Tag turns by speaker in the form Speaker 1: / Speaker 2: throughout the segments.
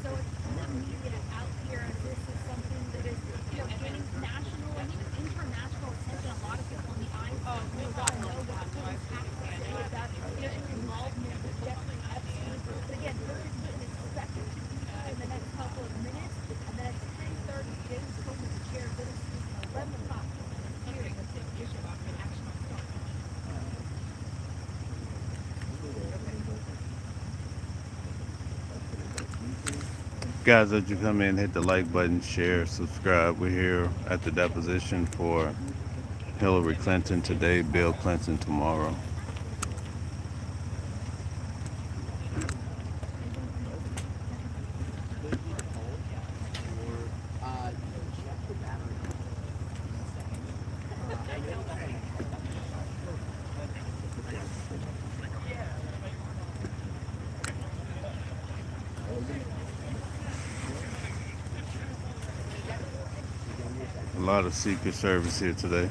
Speaker 1: so it's the media out here, and this is something that is, gaining national and even international attention. A lot of people in the eyes of we all know what the police have to say about, involvement with Jeffrey Epstein. But again, there is witness expected to be here in the next couple of minutes, and then at 10:30, James Coleman, the chair, will speak. 11 o'clock, hearing the issue about the action on start.
Speaker 2: Guys, as you come in, hit the like button, share, subscribe. We're here at the deposition for Hillary Clinton today, Bill Clinton tomorrow. A lot of Secret Service here today.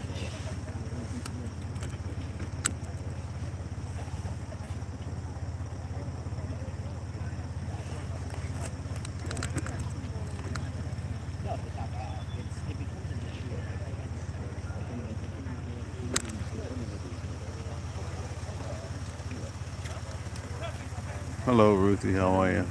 Speaker 2: Hello, Ruthie. How are you?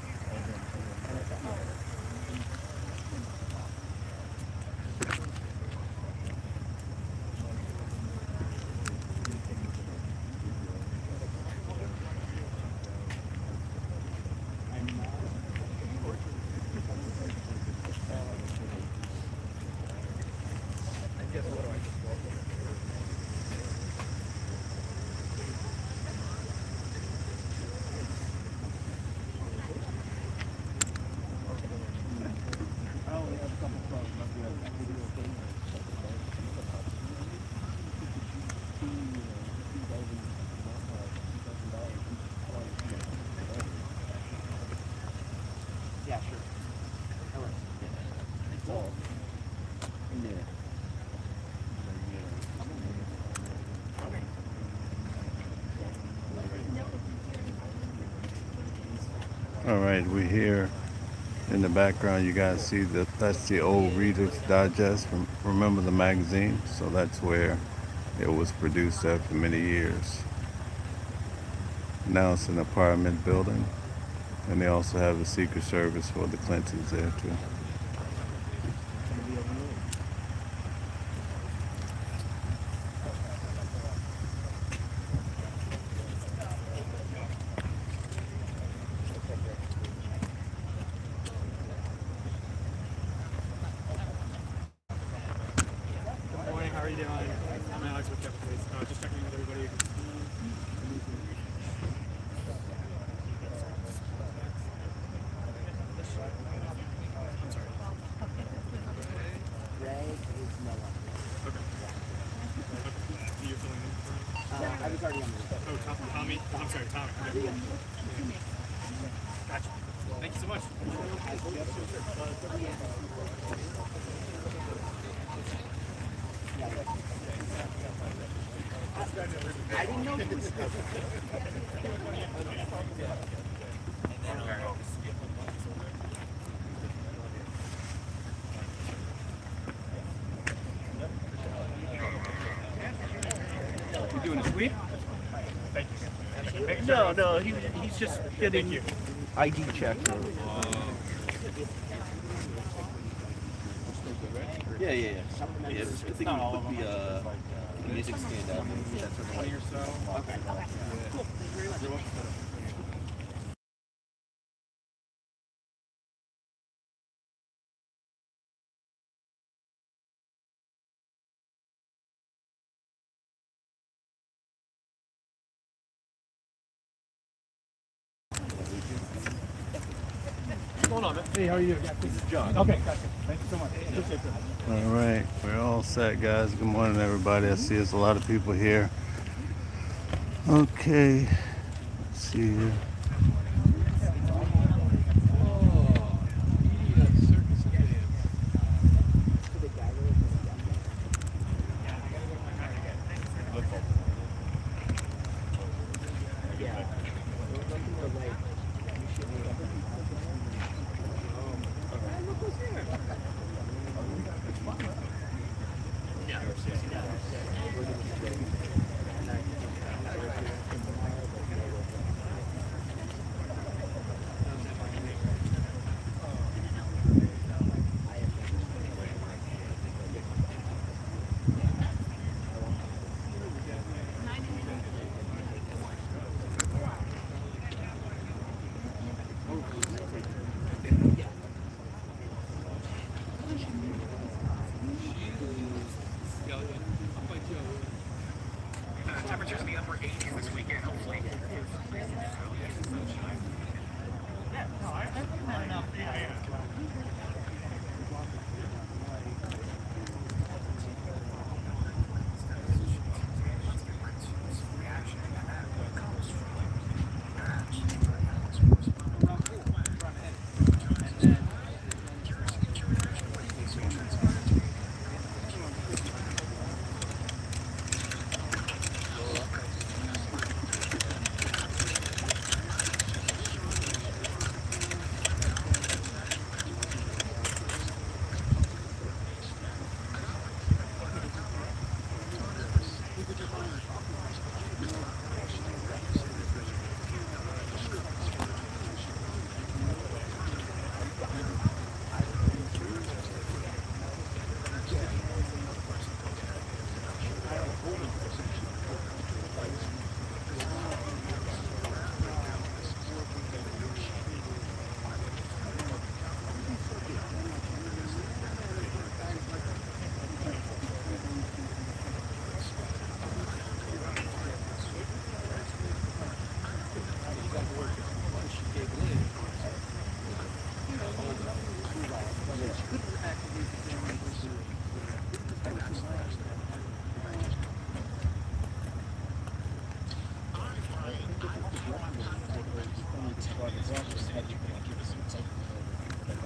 Speaker 3: Yeah, sure. All right. It's all in there.
Speaker 2: All right, we're here in the background. You guys see that's the old Reader's Digest. Remember the magazine? So that's where it was produced at for many years. Now it's an apartment building, and they also have a Secret Service for the Clintons there too.
Speaker 4: Good morning, how are you doing? I'm Alex with Jeffrey Epstein. Just checking in with everybody. I'm sorry.
Speaker 3: Greg is no longer.
Speaker 4: Okay. Okay. You're filling in for him?
Speaker 3: I was already on the
Speaker 4: Oh, Tommy? I'm sorry, Tommy. Okay. Gotcha. Thank you so much.
Speaker 3: I didn't know he was.
Speaker 4: You doing a sweep? Thank you.
Speaker 3: No, he's just getting ID check. Yeah. Yeah, it was, I think it would be the music stand up. That's
Speaker 4: 20 or so.
Speaker 3: Okay. Cool. Thank you very much.
Speaker 4: What's going on, man? Hey, how are you doing? This is John. Okay, gotcha. Thank you so much. Appreciate it.
Speaker 2: All right, we're all set, guys. Good morning, everybody. I see there's a lot of people here. Okay, let's see here.
Speaker 5: Temperatures in the upper 80s this weekend, hopefully.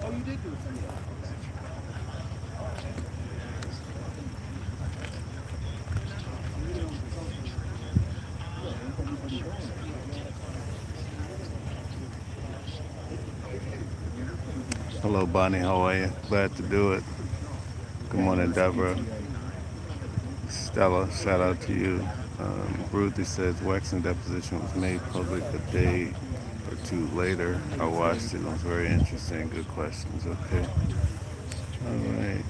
Speaker 4: Oh, you did do some of that.
Speaker 2: Hello, Bonnie. How are you? Glad to do it. Good morning, Deborah. Stella, shout out to you. Ruthie says Waxing deposition was made public a day or two later. I watched it. It was very interesting. Good questions. Okay. All right.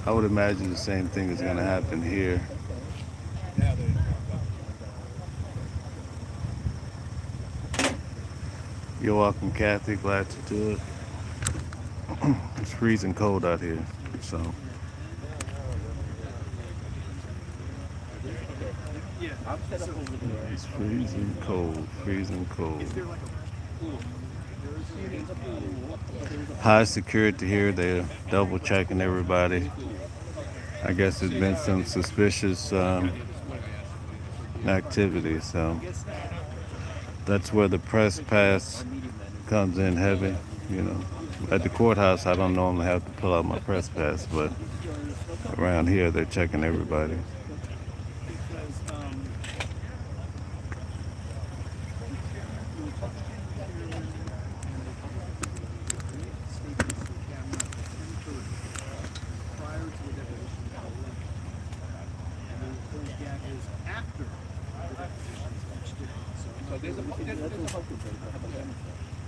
Speaker 2: I would imagine the same thing is going to happen here. You're welcome, Kathy. Glad to do it. It's freezing cold out here, so. It's freezing cold, freezing cold. High security here. They're double checking everybody. I guess there's been some suspicious activity, so that's where the press pass comes in heavy, you know. At the courthouse, I don't normally have to pull out my press pass, but around here, they're checking everybody.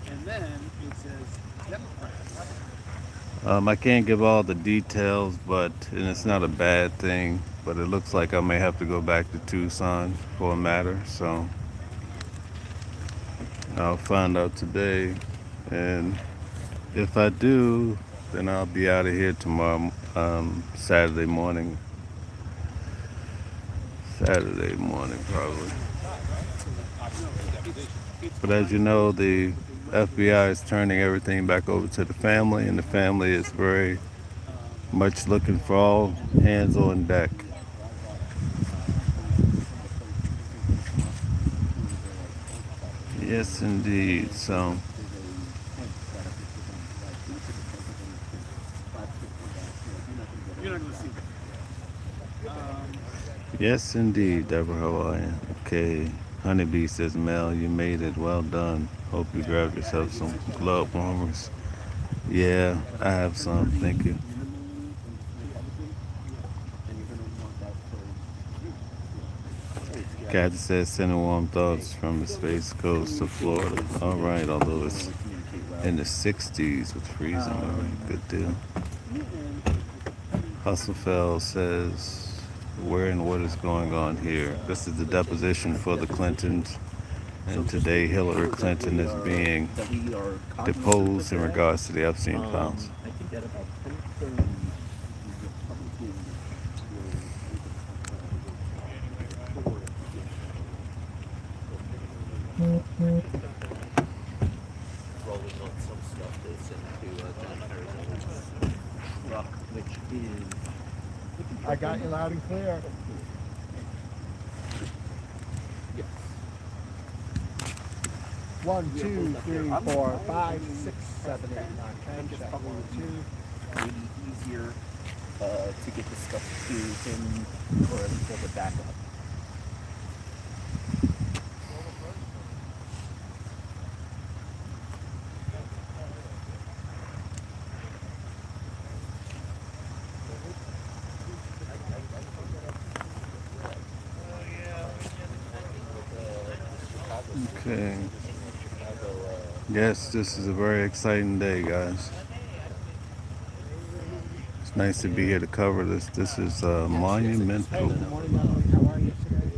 Speaker 4: And then it says Democrats.
Speaker 2: I can't give all the details, and it's not a bad thing, but it looks like I may have to go back to Tucson for a matter, so I'll find out today, and if I do, then I'll be out of here tomorrow, Saturday morning probably. But as you know, the FBI is turning everything back over to the family, and the family is very much looking for all hands on deck. Yes, indeed. So,
Speaker 4: You're not going to see it.
Speaker 2: yes, indeed, Deborah. How are you? Okay. Honeybee says, Mel, you made it. Well done. Hope you grab yourself some glove warmers. Yeah, I have some. Thank you. Cat says sending warm thoughts from the Space Coast to Florida. All right, although it's in the 60s with freezing. All right, good deal. Hustlefeld says, where and what is going on here? This is the deposition for the Clintons. And today Hillary Clinton is being deposed in regards to the Epstein files.
Speaker 3: I think at about 10:30, rolling on some stuff they sent to John Kerry's truck, which is.
Speaker 4: I got you loud and clear.
Speaker 3: Yes.
Speaker 4: 1, 2, 3, 4, 5, 6, 7, 8, 9, 10.
Speaker 3: Just
Speaker 4: Check
Speaker 3: probably
Speaker 4: 1, 2.
Speaker 3: maybe easier to get this stuff to him or at least hold it back up.
Speaker 2: Okay. Yes, this is a very exciting day, guys. It's nice to be here to cover this. This is
Speaker 4: Hey,
Speaker 2: monumental.
Speaker 4: good morning, Emily. How are you today?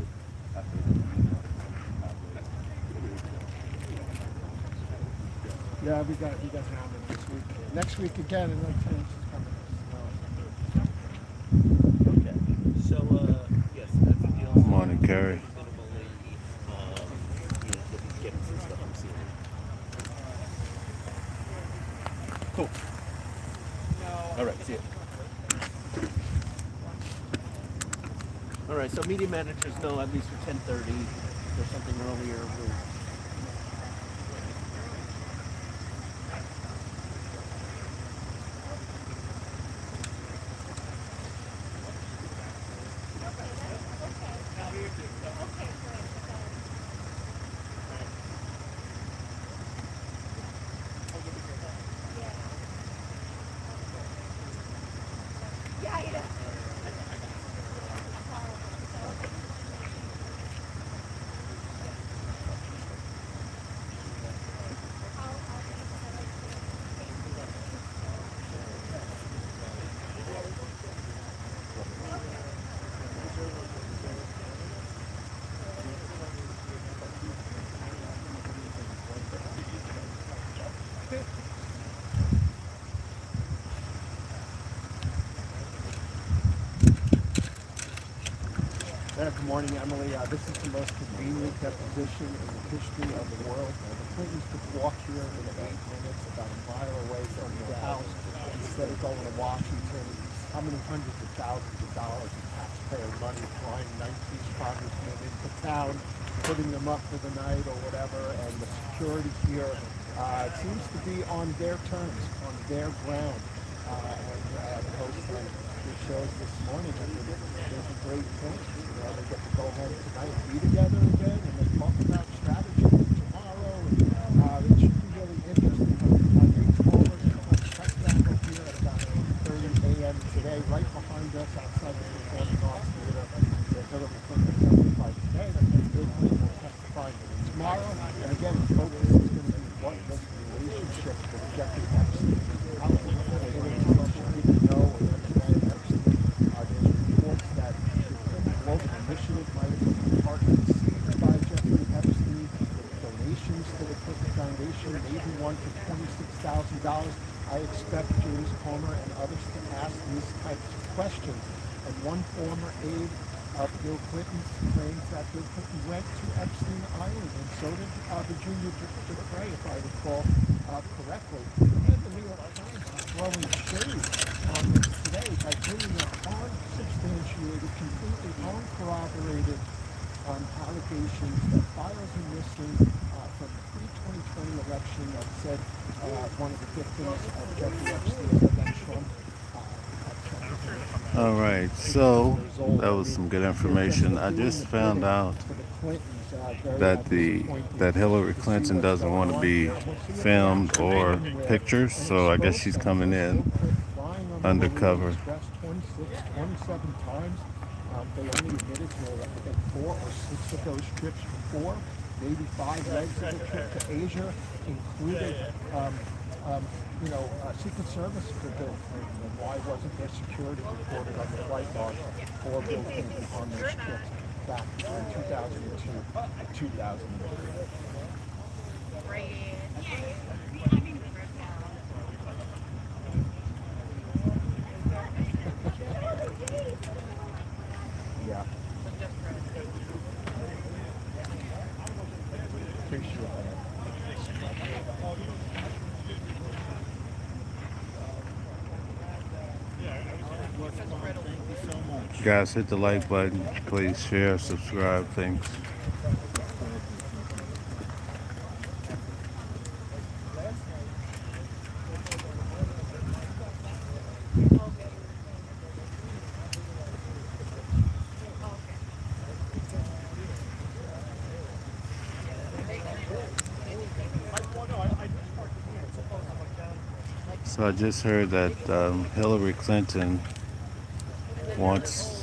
Speaker 4: Yeah, we got Hammond this week. Next week again, and like 10 inches coming.
Speaker 3: Okay. So, yes, that's the deal.
Speaker 2: Morning, Carrie.
Speaker 3: Getting some stuff I'm seeing. Cool. All right, see you. All right, so media managers know at least for 10:30. If there's something earlier, we'll.
Speaker 4: Good morning, Emily. This is the most convenient deposition in the history of the world. The Clintons could walk here in 8 minutes, about a mile away from your house, instead of going to Washington. How many hundreds of thousands of dollars of taxpayer money flying 19 congressmen into town, putting them up for the night or whatever, and the security here seems to be on their terms, on their ground. And the host shows this morning that there's a great thing. They get to go home tonight, be together again, and they talk about strategy tomorrow. And it should be really interesting. I think callers touchdown up here at about 8:30 a.m. today, right behind us outside the Performing Arts Theater. The Hillary Clinton testified today. That Bill Clinton will testify tomorrow. And again, the focus is going to be what was the relationship with Jeffrey Epstein. How can Hillary Clinton even know or understand Epstein? There's reports that the global initiative might have been partly received by Jeffrey Epstein, with donations to the Clinton Foundation, maybe one for $26,000. I expect James Comer and others to ask these types of questions. And one former aide of Bill Clinton claims that Bill Clinton went to Epstein Island, and so did Virginia Dupre, if I recall correctly. And the New York Times is throwing shade on this today by bringing up unsubstantiated, completely uncorroborated allegations that files are missing from the pre-2020 election that said one of the victims of Jeffrey Epstein and that Trump.
Speaker 2: All right, so that was some good information. I just found out
Speaker 4: for the Clintons very
Speaker 2: that that Hillary Clinton doesn't want to be filmed or pictures, so I guess she's coming in undercover.
Speaker 4: 26, 27 times. They only admitted to, I think, 4 or 6 of those trips before, maybe 5 legs of the trip to Asia, included, Secret Service for Bill Clinton. And why wasn't there security reported on the flight log for Bill Clinton on those trips back in 2002 and 2003? Yeah. Appreciate that.
Speaker 2: Guys, hit the like button. Please share, subscribe. Thanks. So I just heard that Hillary Clinton wants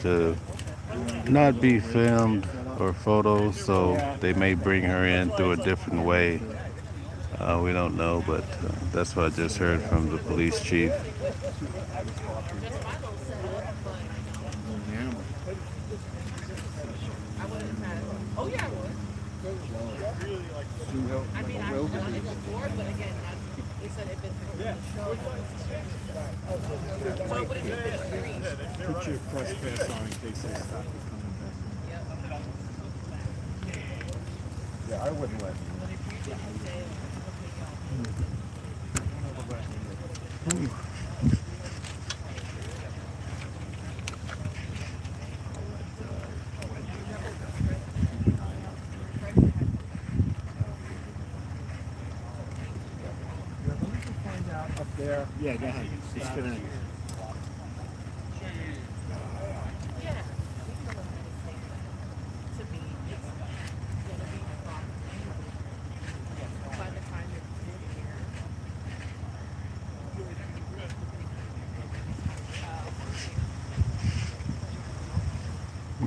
Speaker 2: to not be filmed or photos, so they may bring her in through a different way. We don't know, but that's what I just heard from the police chief.
Speaker 6: Put your press pass on in case they stop you coming back.
Speaker 4: Yeah, I wouldn't let you. Find out up there.
Speaker 6: Yeah, go ahead. It's gonna.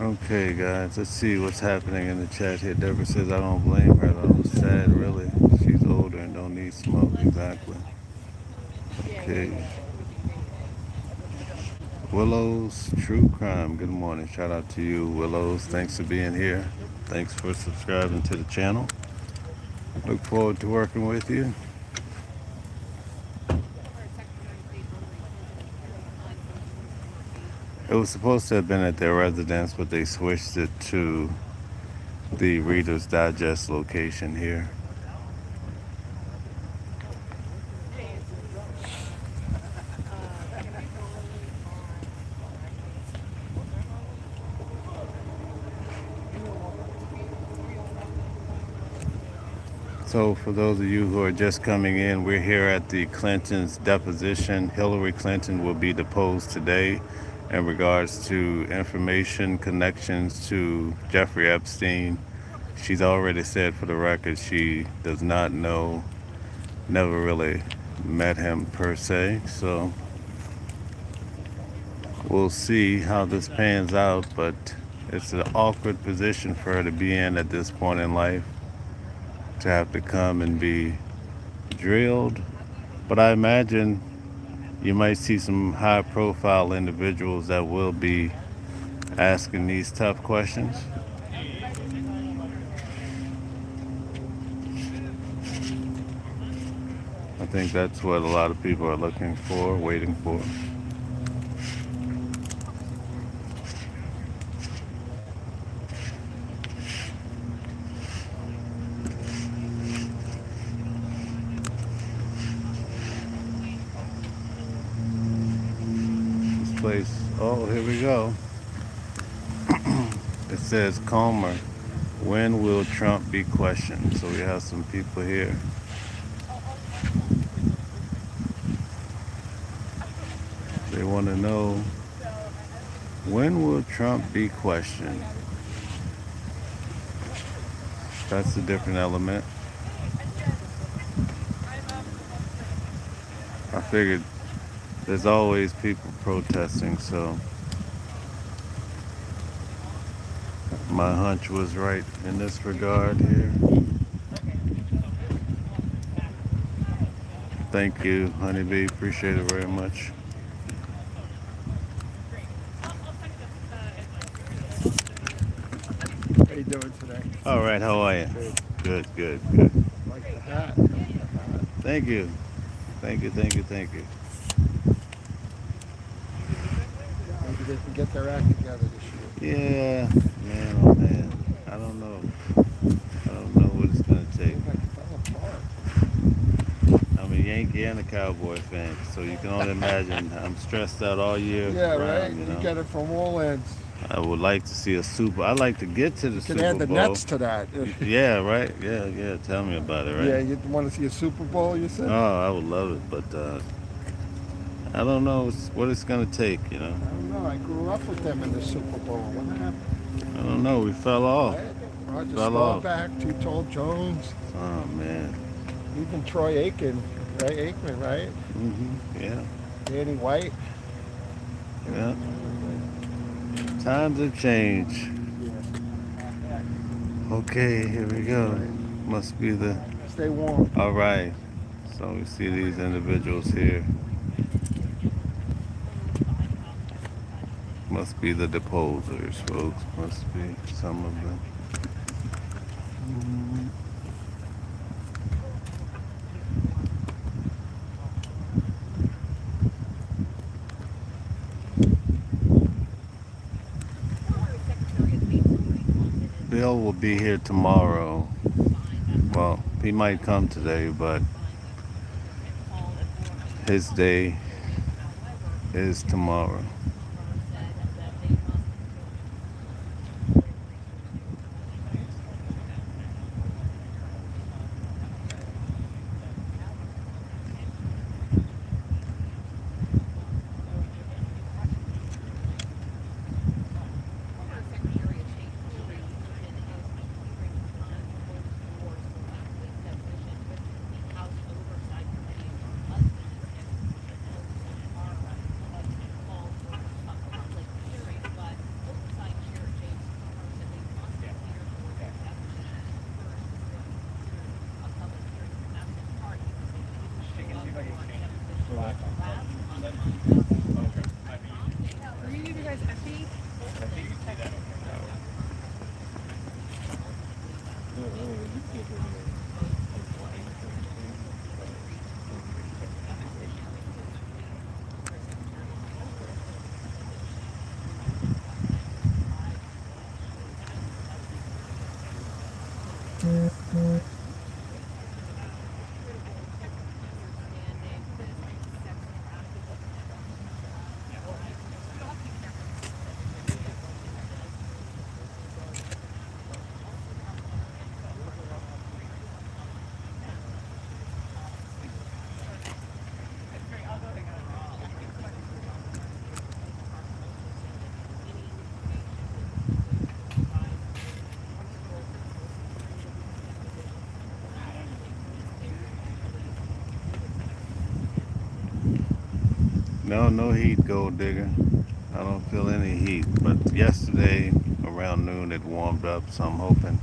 Speaker 2: Okay, guys, let's see what's happening in the chat here. Deborah says, I don't blame her, though. Sad, really. She's older and don't need smoke. Exactly. Okay. Willow's True Crime. Good morning. Shout out to you, Willow's. Thanks for being here. Thanks for subscribing to the channel. Look forward to working with you. It was supposed to have been at their residence, but they switched it to the Reader's Digest location here. So for those of you who are just coming in, we're here at the Clintons' deposition. Hillary Clinton will be deposed today in regards to information connections to Jeffrey Epstein. She's already said for the record she does not know, never really met him per se. So we'll see how this pans out, but it's an awkward position for her to be in at this point in life, to have to come and be drilled. But I imagine you might see some high profile individuals that will be asking these tough questions. I think that's what a lot of people are looking for, waiting for. Place. Oh, here we go. It says Comer, when will Trump be questioned? So we have some people here. They want to know, when will Trump be questioned? That's a different element. I figured there's always people protesting, so my hunch was right in this regard here. Thank you, Honeybee. Appreciate it very much.
Speaker 4: How you doing today?
Speaker 2: All right, how are you?
Speaker 4: Good.
Speaker 2: Good.
Speaker 4: Like the hat.
Speaker 2: Thank you. Thank you.
Speaker 4: Maybe they can get their act together this year.
Speaker 2: Yeah, man, oh man. I don't know. I don't know what it's gonna take.
Speaker 4: Seems like it fell apart.
Speaker 2: I'm a Yankee and a Cowboy fan, so you can only imagine. I'm stressed out all year
Speaker 4: Yeah,
Speaker 2: round,
Speaker 4: right?
Speaker 2: you
Speaker 4: You
Speaker 2: know.
Speaker 4: get it from all ends.
Speaker 2: I would like to see a Super. I'd like to get to the
Speaker 4: You can
Speaker 2: Super
Speaker 4: add the
Speaker 2: Bowl.
Speaker 4: Nets to that.
Speaker 2: Yeah, right. Yeah. Tell me about it, right?
Speaker 4: Yeah, you want to see a Super Bowl, you said?
Speaker 2: Oh, I would love it, but I don't know what it's gonna take. You know.
Speaker 4: I don't know. I grew up with them in the Super Bowl. What happened?
Speaker 2: I don't know. We fell off.
Speaker 4: Roger
Speaker 2: Fell off.
Speaker 4: Staubach, Too Tall Jones,
Speaker 2: Oh man.
Speaker 4: even Troy Aikman, right?
Speaker 2: Yeah.
Speaker 4: Danny White.
Speaker 2: Yeah. Times have changed. Okay, here we go. Must be the.
Speaker 4: Stay warm.
Speaker 2: All right. So we see these individuals here. Must be the deposers, folks. Must be some of them. Bill will be here tomorrow. Well, he might come today, but his day is tomorrow.
Speaker 1: Are you guys Effie?
Speaker 2: No heat, Gold Digger. I don't feel any heat. But yesterday, around noon, it warmed up, so I'm hoping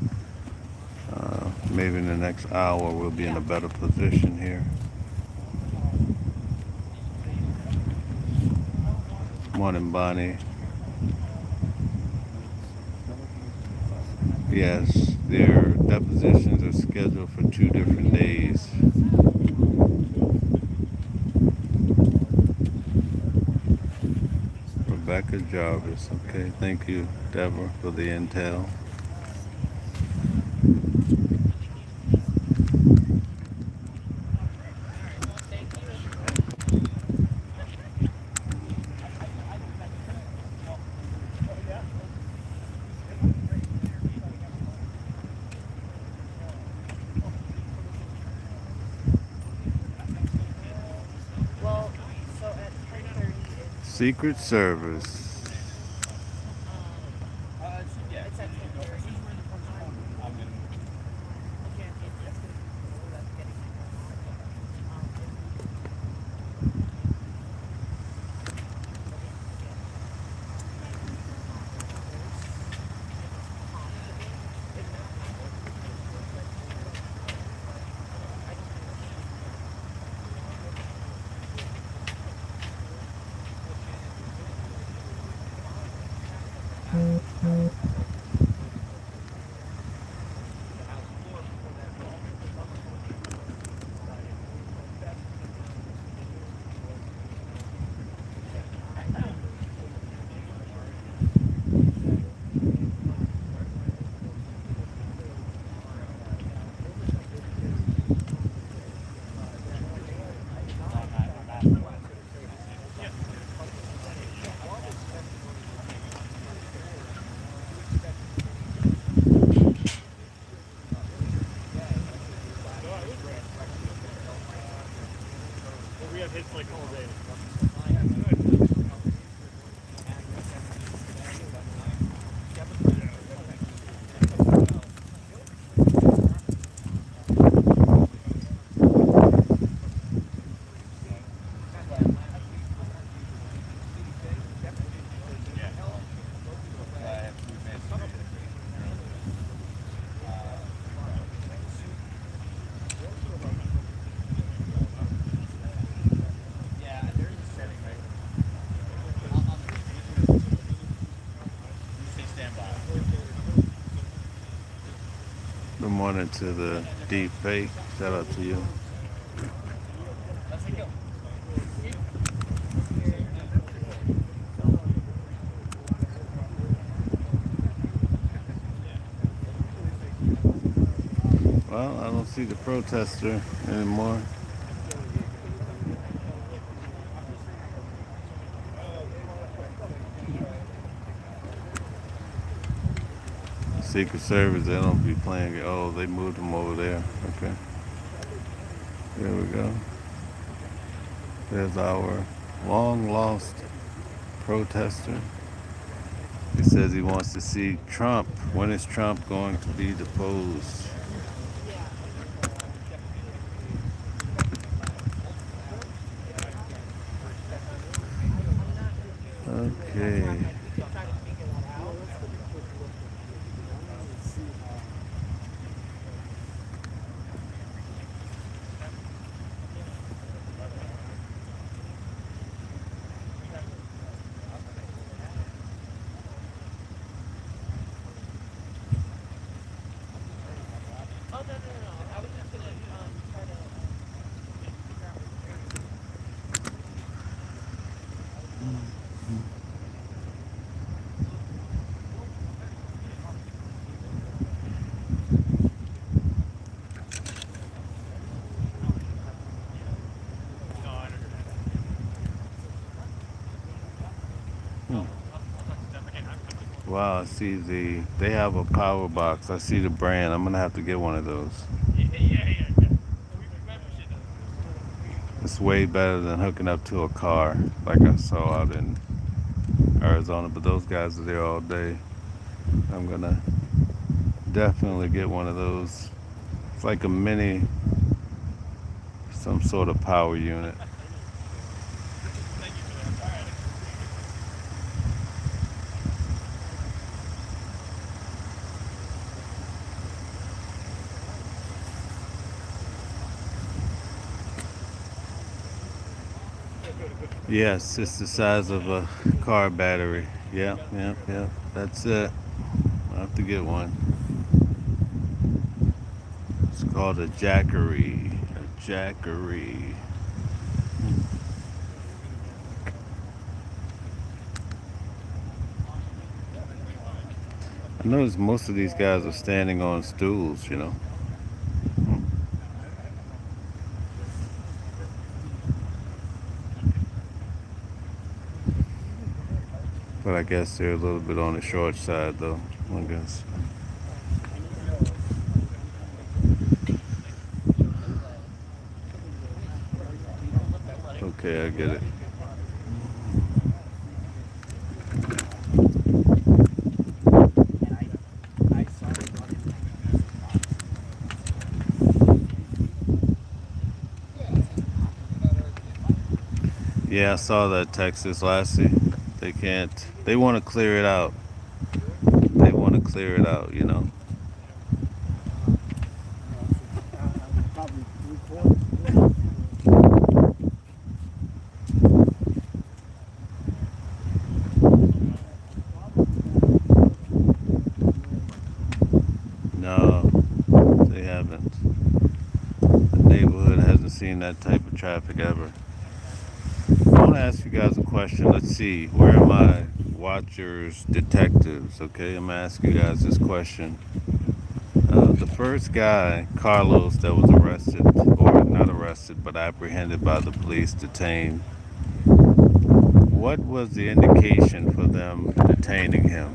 Speaker 2: maybe in the next hour we'll be in a better position here. Morning, Bonnie. Yes, their depositions are scheduled for 2 different days. Rebecca Jarvis. Okay, thank you, Deborah, for the intel.
Speaker 1: Well, so at 10:30 it's
Speaker 2: Secret Service.
Speaker 1: it's at 10:30.
Speaker 2: Good morning to the deep fake. Shout out to you. Well, I don't see the protester anymore. Secret Service, they don't be playing it. Oh, they moved them over there. Okay. There we go. There's our long lost protester. He says he wants to see Trump. When is Trump going to be deposed? Okay. Wow, I see they have a power box. I see the brand. I'm gonna have to get one of those. It's way better than hooking up to a car like I saw out in Arizona, but those guys are there all day. I'm gonna definitely get one of those. It's like a mini, some sort of power unit. Yes, it's the size of a car battery. Yeah. That's it. I'll have to get one. It's called a Jackery. A Jackery. I notice most of these guys are standing on stools, you know. But I guess they're a little bit on the short side, though, I guess. Okay, I get it. Yeah, I saw that Texas Lassie. They want to clear it out. They want to clear it out, you know. No, they haven't. The neighborhood hasn't seen that type of traffic ever. I want to ask you guys a question. Let's see. Where are my watchers, detectives? Okay, I'm going to ask you guys this question. The first guy, Carlos, that was arrested, or not arrested, but apprehended by the police, detained. What was the indication for them detaining him?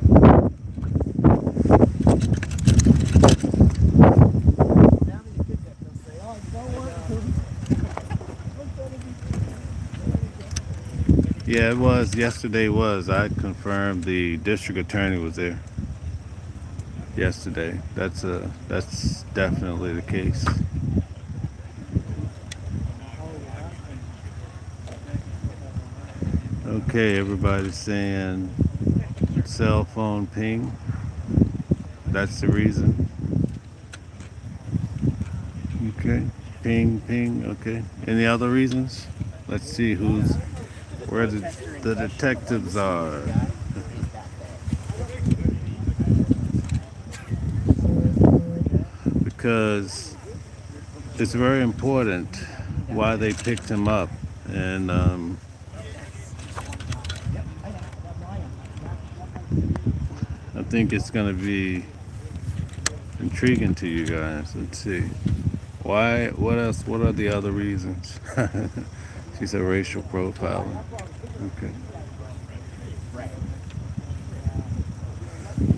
Speaker 2: Yeah, it was. Yesterday was. I confirmed the district attorney was there yesterday. That's definitely the case. Okay, everybody's saying cell phone ping. That's the reason. Okay, ping. Okay. Any other reasons? Let's see where the detectives are. The because it's very important why they picked him up. And I think it's going to be intriguing to you guys. Let's see. Why? What else? What are the other reasons? She said racial profiling. Okay.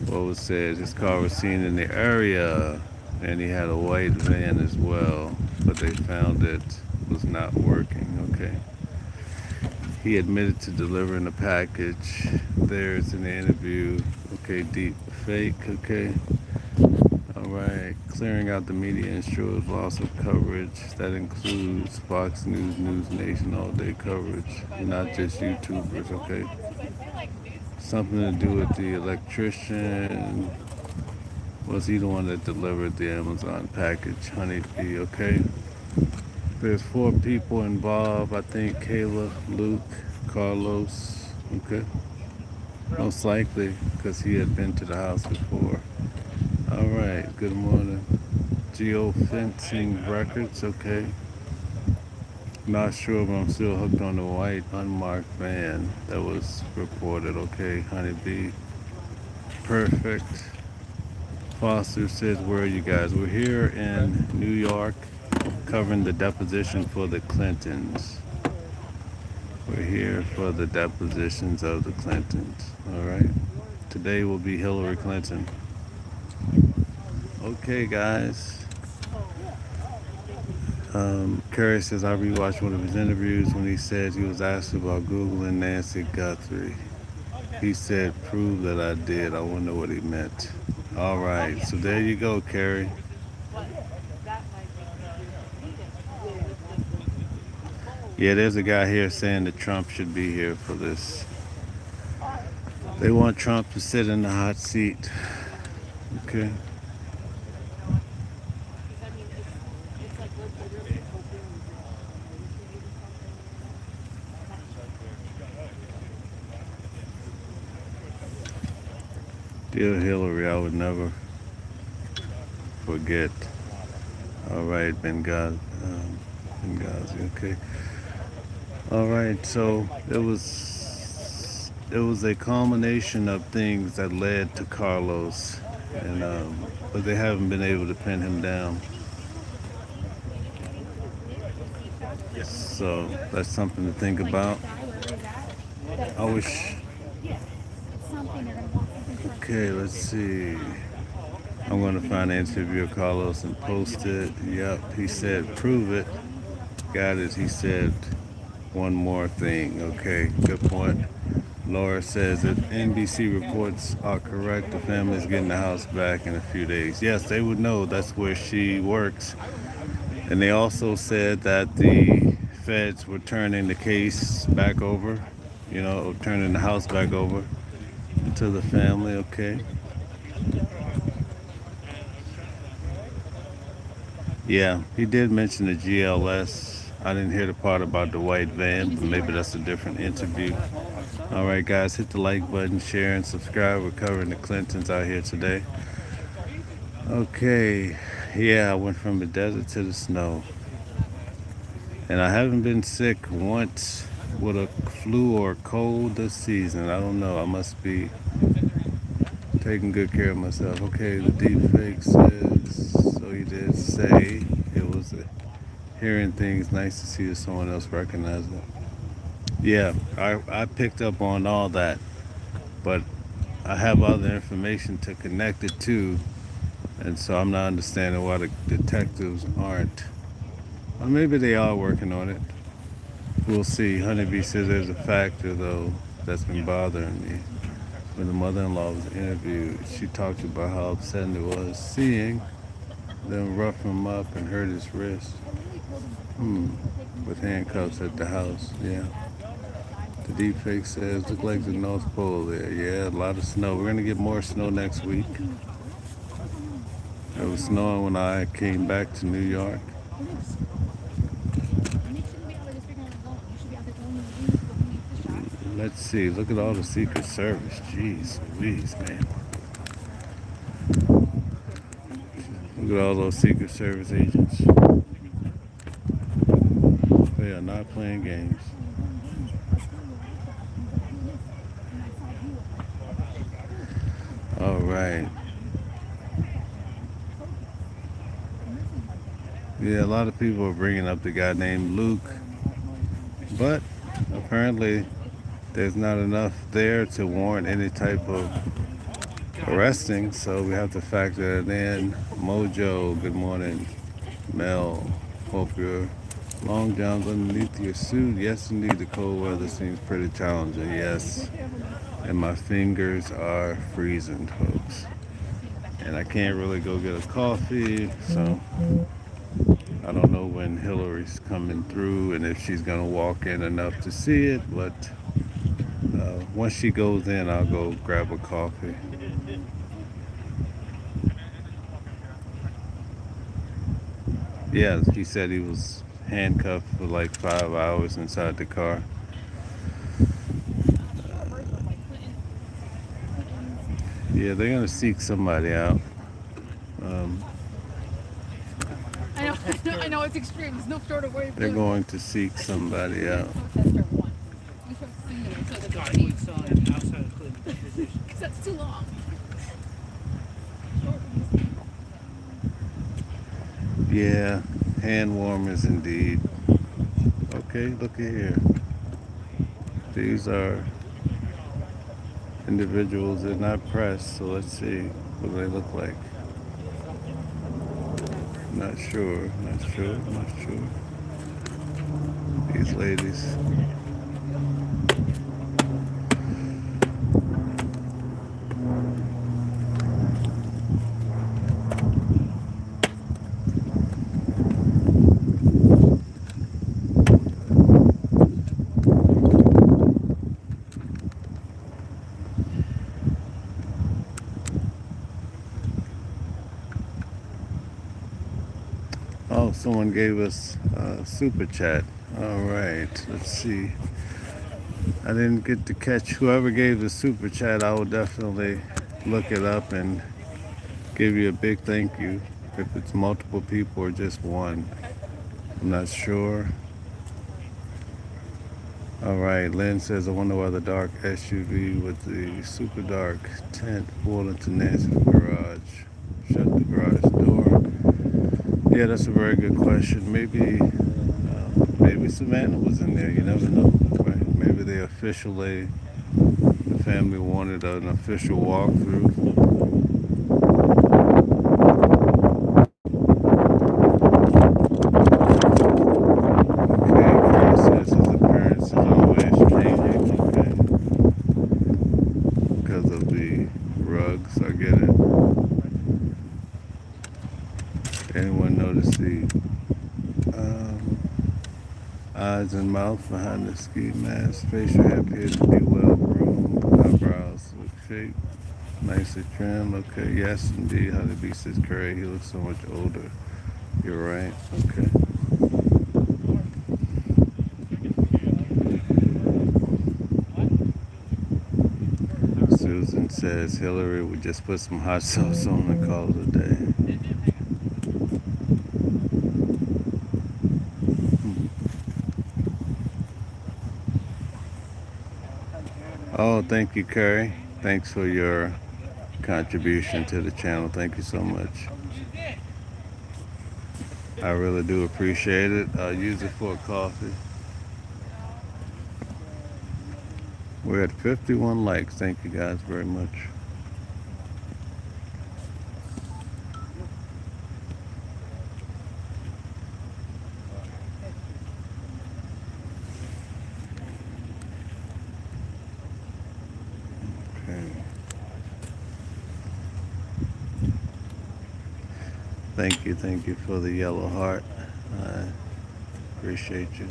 Speaker 2: What was said? His car was seen in the area, and he had a white van as well, but they found it was not working. Okay. He admitted to delivering a package. There's in the interview. Okay, deep fake. Okay. All right. Clearing out the media ensures loss of coverage. That includes Fox News, News Nation, all day coverage, not just YouTubers. Okay. Something to do with the electrician. Was he the one that delivered the Amazon package? Honeybee. Okay. There's 4 people involved. I think Kayla, Luke, Carlos. Okay. Most likely because he had been to the house before. All right. Good morning. Geofencing records. Okay. Not sure, but I'm still hooked on the white unmarked van that was reported. Okay. Honeybee. Perfect. Foster says, where are you guys? We're here in New York covering the deposition for the Clintons. We're here for the depositions of the Clintons. All right. Today will be Hillary Clinton. Okay, guys. Kerry says, I rewatched one of his interviews when he said he was asked about Google and Nancy Guthrie. He said, prove that I did. I wonder what he meant. All right. So there you go, Kerry. Yeah, there's a guy here saying that Trump should be here for this. They want Trump to sit in the hot seat. Okay. Dear Hillary, I would never forget. All right, Benghazi, okay. All right, so it was a culmination of things that led to Carlos, and but they haven't been able to pin him down. So that's something to think about. I wish. Okay, let's see. I'm going to find the interview of Carlos and post it. Yep, he said, prove it. Got it. He said, one more thing. Okay, good point. Laura says if NBC reports are correct, the family's getting the house back in a few days. Yes, they would know. That's where she works. And they also said that the feds were turning the case back over, turning the house back over to the family. Okay. Yeah, he did mention the GLS. I didn't hear the part about the white van, but maybe that's a different interview. All right, guys, hit the like button, share, and subscribe. We're covering the Clintons out here today. Okay, yeah, I went from the desert to the snow. And I haven't been sick once with a flu or cold this season. I don't know. I must be taking good care of myself. Okay, the deep fake says, so he did say it was hearing things. Nice to see that someone else recognized it. Yeah, I picked up on all that, but I have other information to connect it to, and so I'm not understanding why the detectives aren't. Or maybe they are working on it. We'll see. Honeybee says there's a factor, though, that's been bothering me. When the mother-in-law was interviewed, she talked about how upsetting it was seeing them rough him up and hurt his wrist. With handcuffs at the house, yeah. The deepfake says, look like the North Pole there. Yeah, a lot of snow. We're going to get more snow next week. It was snowing when I came back to New York. Let's see. Look at all the Secret Service. Jeez Louise, man. Look at all those Secret Service agents. They are not playing games. All right. Yeah, a lot of people are bringing up the guy named Luke, but apparently there's not enough there to warrant any type of arresting, so we have to factor it in. Mojo, good morning. Mel, hope your long johns underneath your suit. Yes, indeed, the cold weather seems pretty challenging. Yes, and my fingers are freezing, folks. And I can't really go get a coffee, so I don't know when Hillary's coming through and if she's gonna walk in enough to see it, but once she goes in, I'll go grab a coffee. Yeah, he said he was handcuffed for like 5 hours inside the car. Yeah, they're gonna seek somebody out.
Speaker 1: I know it's extreme. There's no shorter way of
Speaker 2: They're
Speaker 1: doing it.
Speaker 2: going to seek somebody out.
Speaker 1: Protester one. We should sing it so that
Speaker 3: God,
Speaker 1: they
Speaker 3: what's on outside of Clinton deposition?
Speaker 1: because that's too long.
Speaker 2: Yeah, hand warmers indeed. Okay, look at here. These are individuals that are not pressed, so let's see what do they look like. Not sure. These ladies. Oh, someone gave us a super chat. All right, let's see. I didn't get to catch whoever gave the super chat. I will definitely look it up and give you a big thank you. If it's multiple people or just one, I'm not sure. All right, Lynn says, I wonder why the dark SUV with the super dark tent pulled into Nancy's garage. Shut the garage door. Yeah, that's a very good question. Maybe Savannah was in there. You never know, right? Maybe the family wanted an official walkthrough. Okay, Chris says his appearance is always changing. Okay, because of the rugs. I get it. Anyone notice the eyes and mouth behind the ski mask? Facial hair appears to be well groomed. Eyebrows look shaped, nicely trimmed. Okay, yes, indeed. How the beast says Curry. He looks so much older. You're right. Okay. Susan says Hillary would just put some hot sauce on and call it a day. Oh, thank you, Curry. Thanks for your contribution to the channel. Thank you so much. I really do appreciate it. I'll use it for a coffee. We're at 51 likes. Thank you guys very much. Okay. Thank you for the yellow heart. I appreciate you.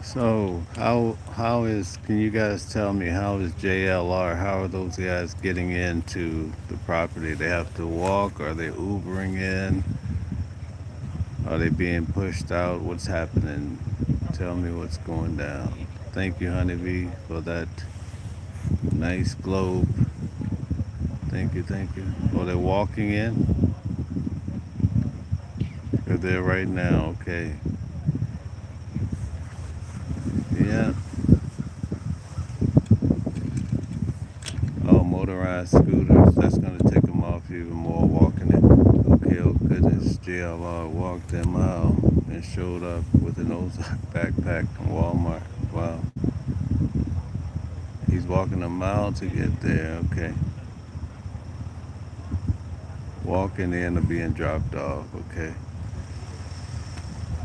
Speaker 2: So can you guys tell me how is JLR? How are those guys getting into the property? They have to walk? Are they Ubering in? Are they being pushed out? What's happening? Tell me what's going down. Thank you, Honeybee, for that nice globe. Thank you, thank you. Oh, they're walking in? They're there right now, okay. Yeah. Oh, motorized scooters. That's going to tick them off even more walking it. Okay, oh goodness. JLR walked a mile and showed up with an old backpack from Walmart. Wow. He's walking a mile to get there. Okay. Walking in or being dropped off. Okay.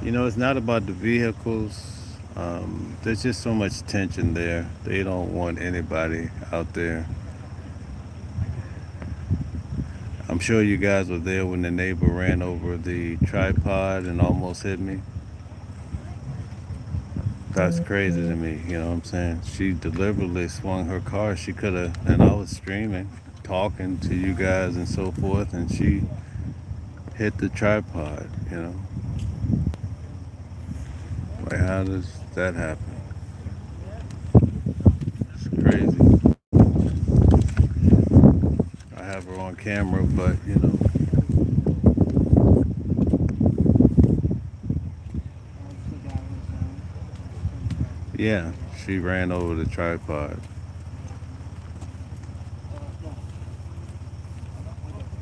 Speaker 2: You know, it's not about the vehicles. There's just so much tension there. They don't want anybody out there. I'm sure you guys were there when the neighbor ran over the tripod and almost hit me. That's crazy to me, you know what I'm saying? She deliberately swung her car. She could have, and I was streaming, talking to you guys and so forth, and she hit the tripod, you know? Like, how does that happen? It's crazy. I have her on camera, but, you know. Yeah, she ran over the tripod.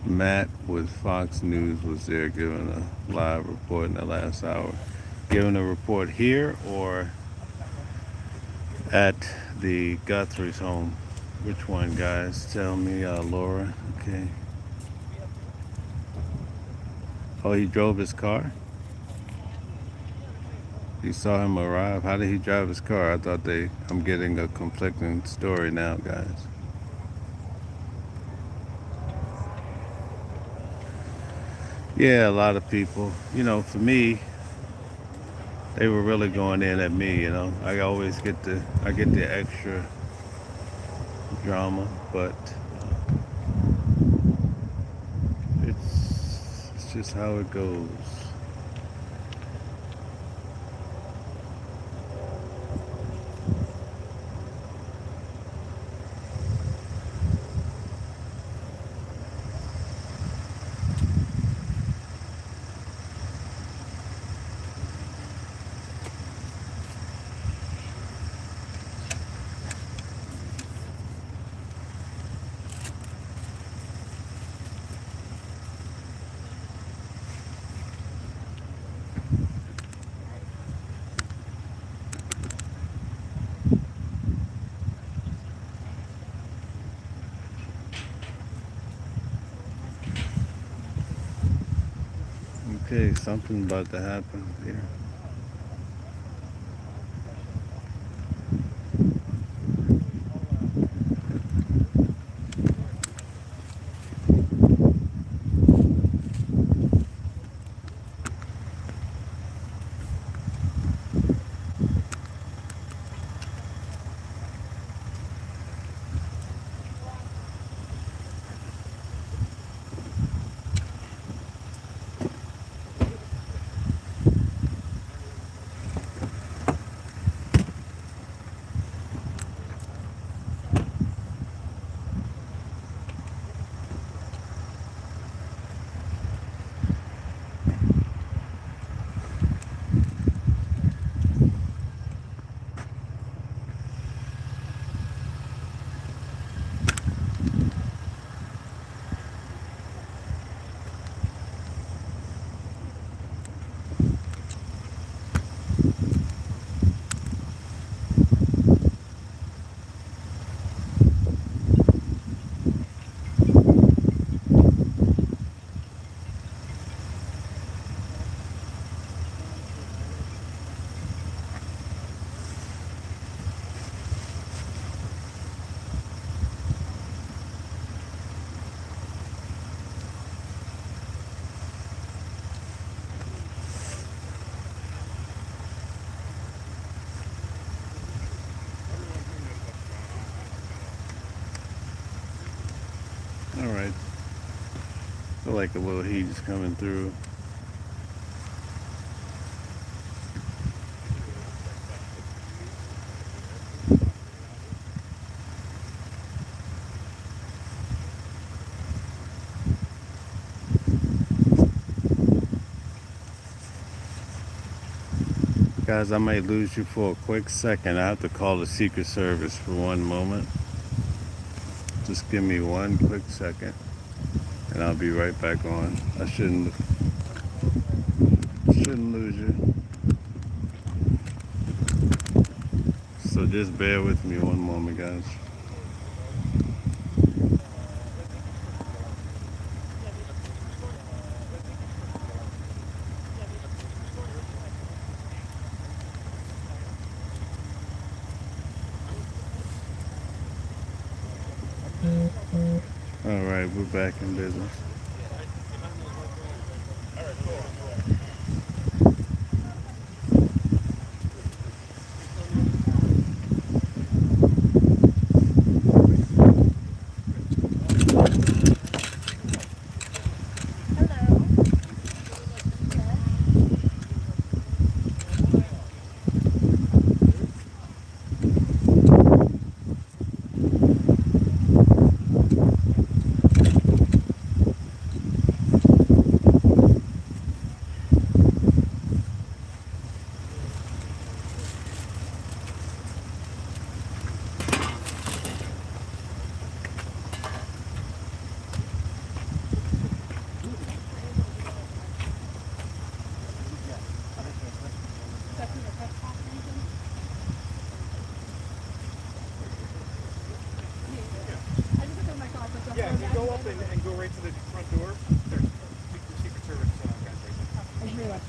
Speaker 2: Matt with Fox News was there giving a live report in the last hour. Giving a report here or at the Guthrie's home? Which one, guys? Tell me, Laura. Okay. Oh, he drove his car? You saw him arrive? How did he drive his car? I'm getting a conflicting story now, guys. Yeah, a lot of people. You know, for me, they were really going in at me, you know. I get the extra drama, but it's just how it goes. Okay, something about to happen here. like a little heat's coming through. Guys, I might lose you for a quick second. I have to call the Secret Service for one moment. Just give me one quick second and I'll be right back on. I shouldn't lose you. So just bear with me one moment, guys. All right, we're back in business.
Speaker 5: Yeah, if you go up and go right to the front door, there's Secret Service guys right there.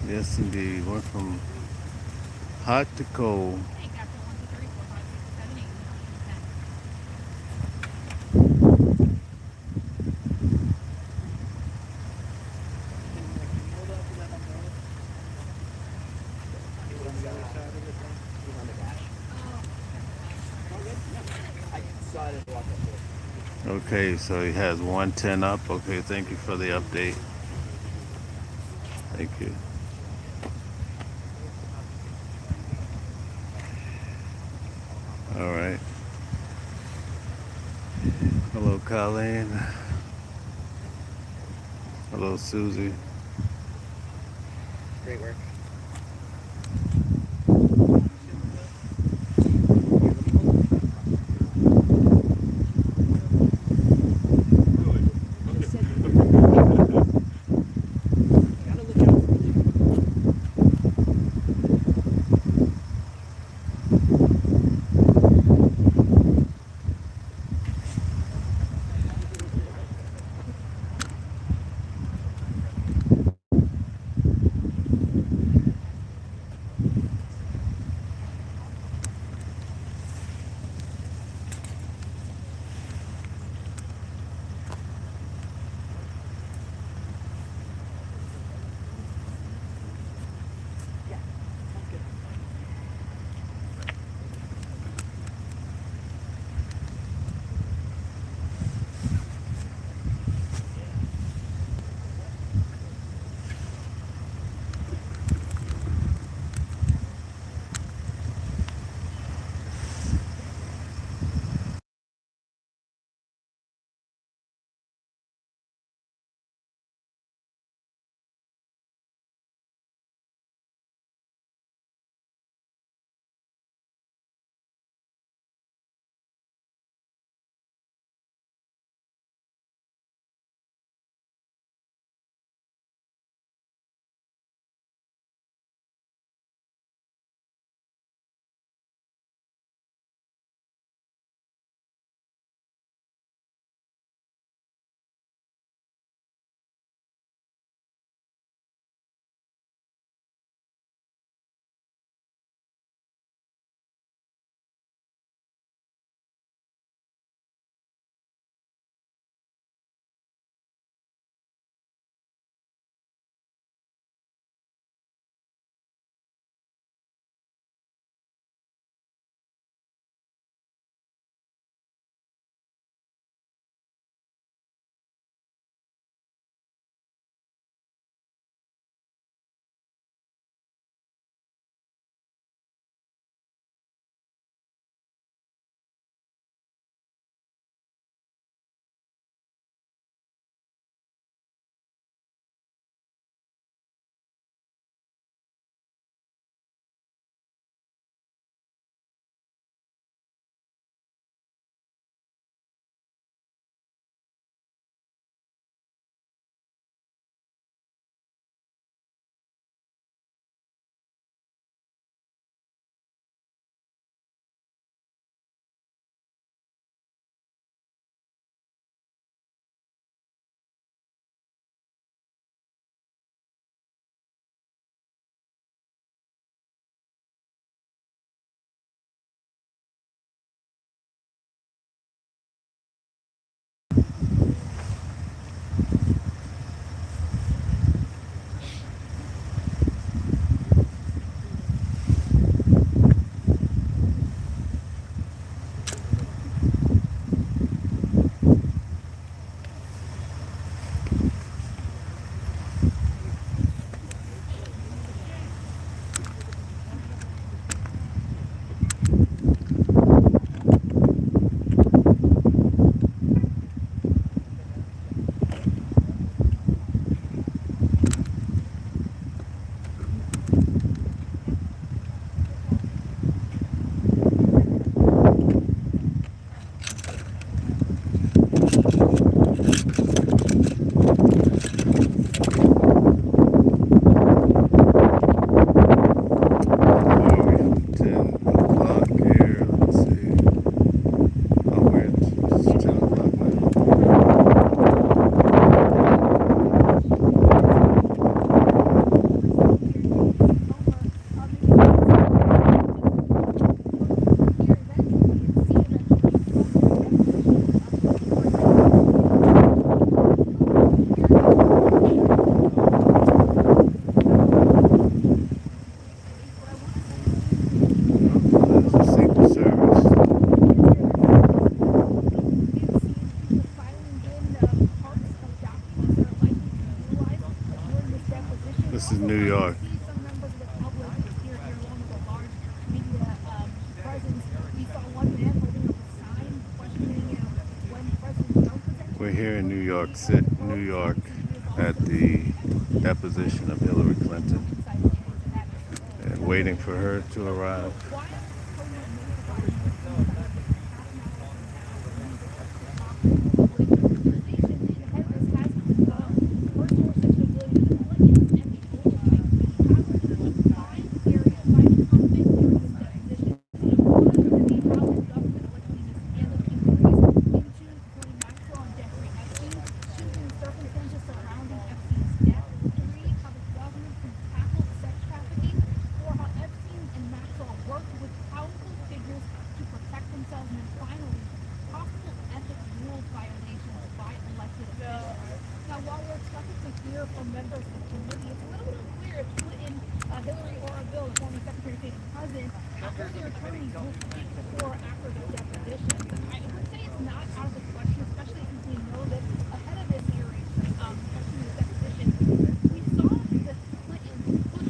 Speaker 2: Yes, indeed. Went from hot to cold.
Speaker 1: Think after 1, 2, 3, 4, 5, 6, 7, 8, 9, 10.
Speaker 2: Okay, so he has 110 up. Okay, thank you for the update. Thank you. All right. Hello, Colleen. Hello, Susie.
Speaker 3: Great work.
Speaker 1: We saw one man holding up a sign questioning, when President Trump was entering.
Speaker 2: We're here in New York, at the deposition of Hillary Clinton, and waiting for her to arrive.
Speaker 1: Circumstances surrounding Epstein's death, three, how the government can tackle sex trafficking, or how Epstein and Maxwell worked with powerful figures to protect themselves, and then finally, possible ethics rules violations by elected officials. Now, while we're expected to hear from members of the committee, it's a little bit unclear if Clinton, Hillary, or Bill, the former Secretary of State and President, or their attorneys will speak before or after their depositions. And I would say it's not out of the question, especially since we know that ahead of this hearing, especially the deposition, we saw the Clinton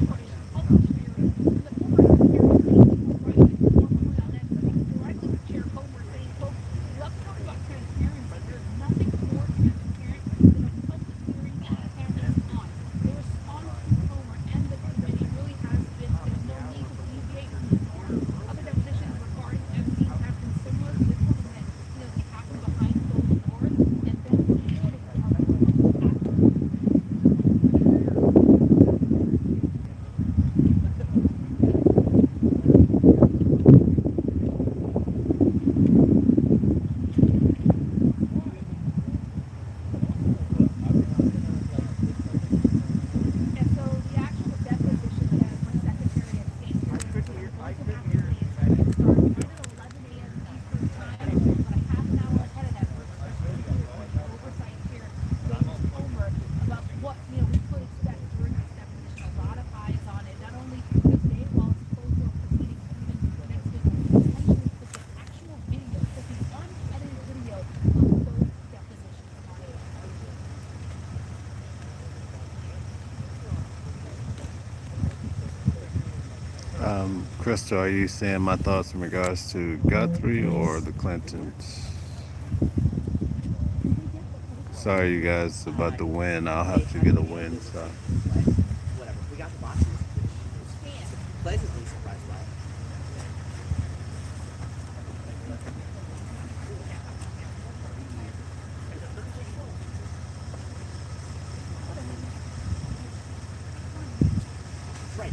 Speaker 1: push published hearing from the former Secretary of State, right, formerly on that, speaking directly to Chair Comer, saying, quote, let's talk about transparency. There's nothing more transparent than a public hearing with cameras on. The response from Comer and the committee really has been there's no need to deviate from the norm. Other depositions regarding Epstein have been similar to this one, that they happen behind closed doors and then reported to the public afterwards. And so the actual deposition that for Secretary of State here is going to happen today. It's going to start at 11 a.m. Eastern time, but I have an hour ahead of that for the oversight chair, James Comer, about what we could expect during this deposition. A lot of eyes on it, not only today while it's closed door proceedings, even next week, potentially with the actual video, with the unedited video of both depositions.
Speaker 2: Crystal, are you saying my thoughts in regards to Guthrie or the Clintons? Sorry, you guys, about the win. I'll have to get a win. So.
Speaker 3: Whatever. We got the boxes. Pleasantly surprised by it. Right.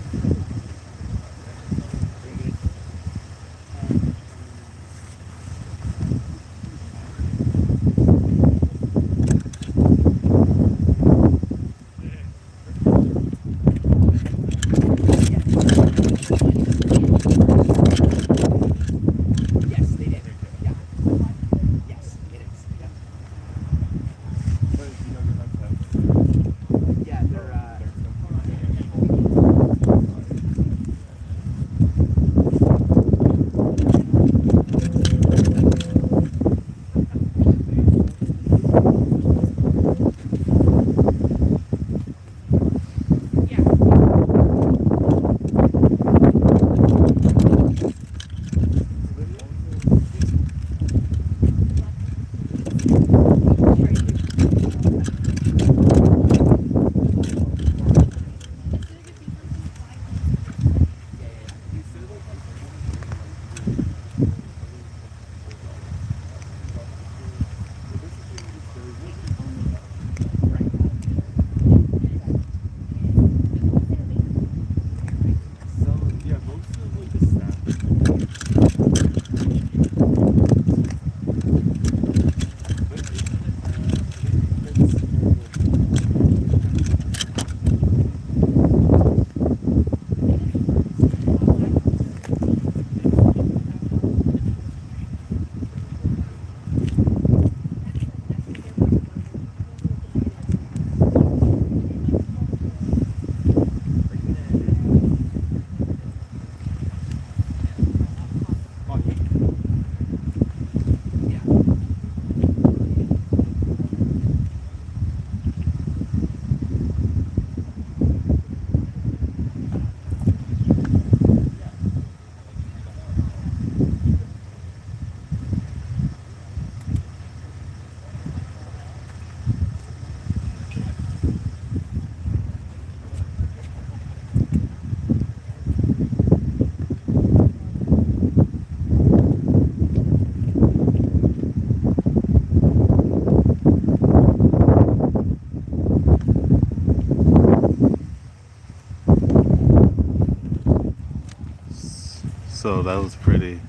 Speaker 2: So that was pretty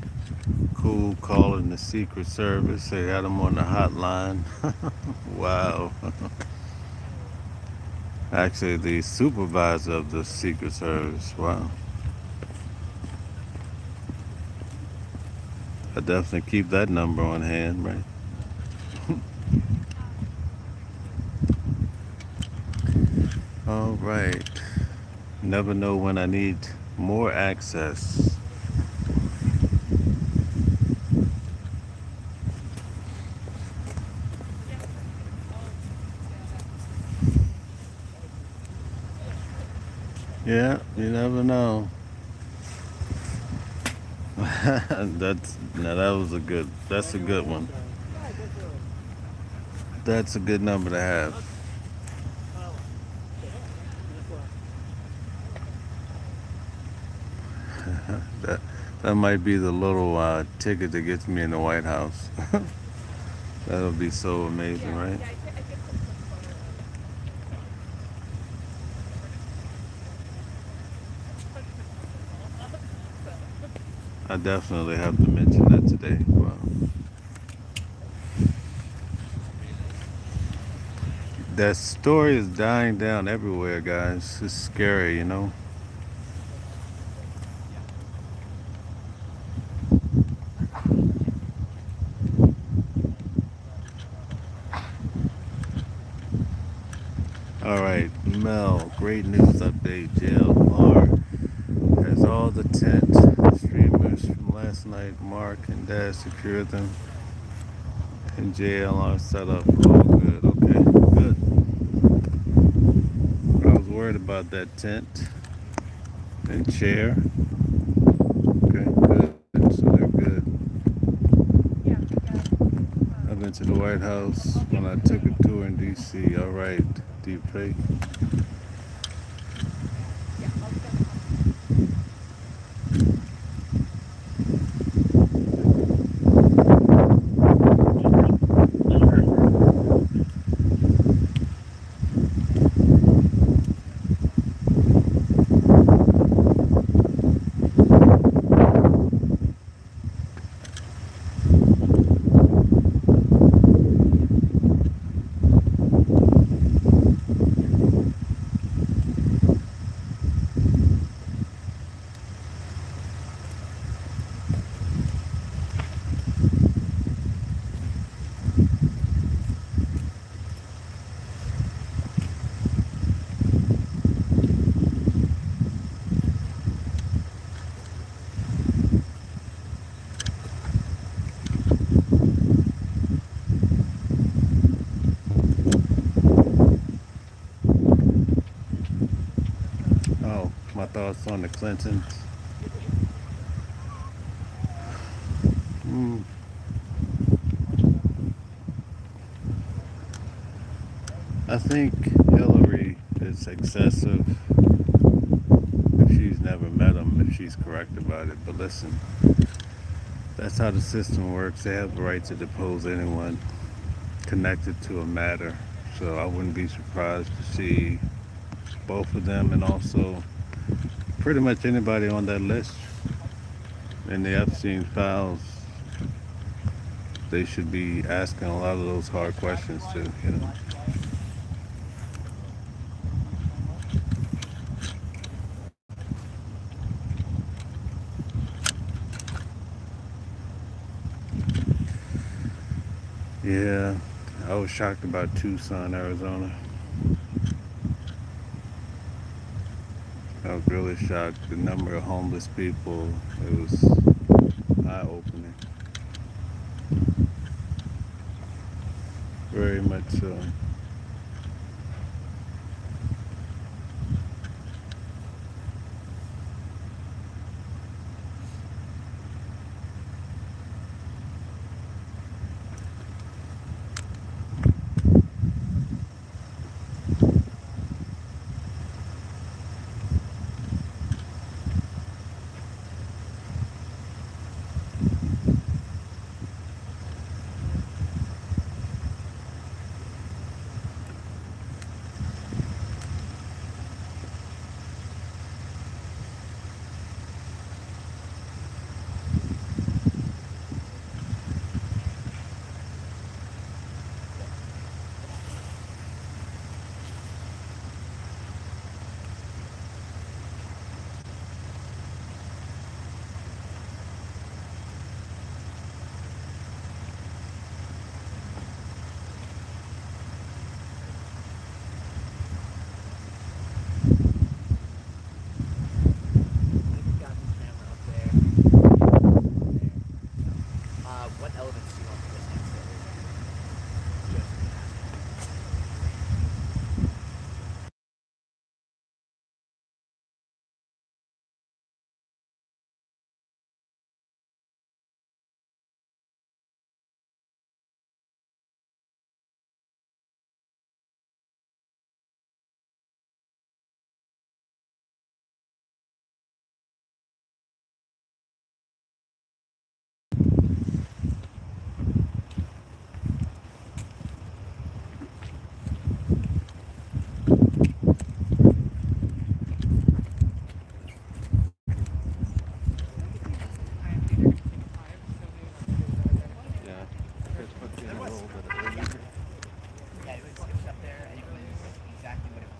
Speaker 2: cool calling the Secret Service. They had them on the hotline. Wow. Actually, the supervisor of the Secret Service. Wow. I definitely keep that number on hand, right? All right. Never know when I need more access. Yeah, you never know. That was a good. That's a good one. That's a good number to have. That that might be the little ticket that gets me in the White House. That'll be so amazing, right? I definitely have to mention that today. Wow. That story is dying down everywhere, guys. It's scary, you know? All right, Mel, great news update. JLR has all the tent streamers from last night. Mark and Dad secured them, and JLR set up. All good. Okay, good. I was worried about that tent and chair. Okay, good. So they're good. I've been to the White House when I took a tour in D.C. All right, deep fake. Oh, my thoughts on the Clintons. Mm, I think Hillary is excessive if she's never met him, if she's correct about it. But listen, that's how the system works. They have the right to depose anyone connected to a matter. So I wouldn't be surprised to see both of them and also pretty much anybody on that list in the Epstein files. They should be asking a lot of those hard questions too, you know. Yeah, I was shocked about Tucson, Arizona. I was really shocked. The number of homeless people, it was eye-opening. Very much so.
Speaker 3: What elements do you want this next to? Just
Speaker 2: Yeah. Just put in a little bit of vinegar.
Speaker 3: yeah, it was up there and it was exactly what it was.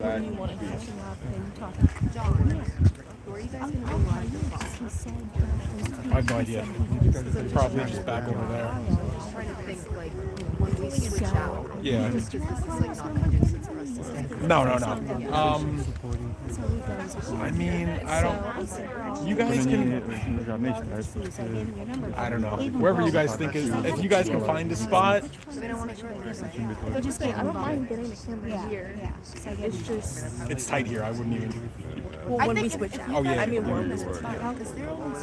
Speaker 7: When you want to catch him up and talk. John, where are you guys going to go live your boss? He said,
Speaker 6: I have no idea. Probably just back over there.
Speaker 7: I'm trying to think, like, when we switch out.
Speaker 6: Yeah.
Speaker 7: This is like not a nuisance for us to say.
Speaker 6: No. I mean, I don't. You guys can. I don't know. Wherever you guys think is, if you guys can find a spot.
Speaker 7: I don't want to I don't mind getting the camera here. Yeah. It's just.
Speaker 6: It's tight here. I wouldn't even.
Speaker 7: Well, when we switch out.
Speaker 6: Oh yeah.
Speaker 7: I mean, when we switch out, because they're only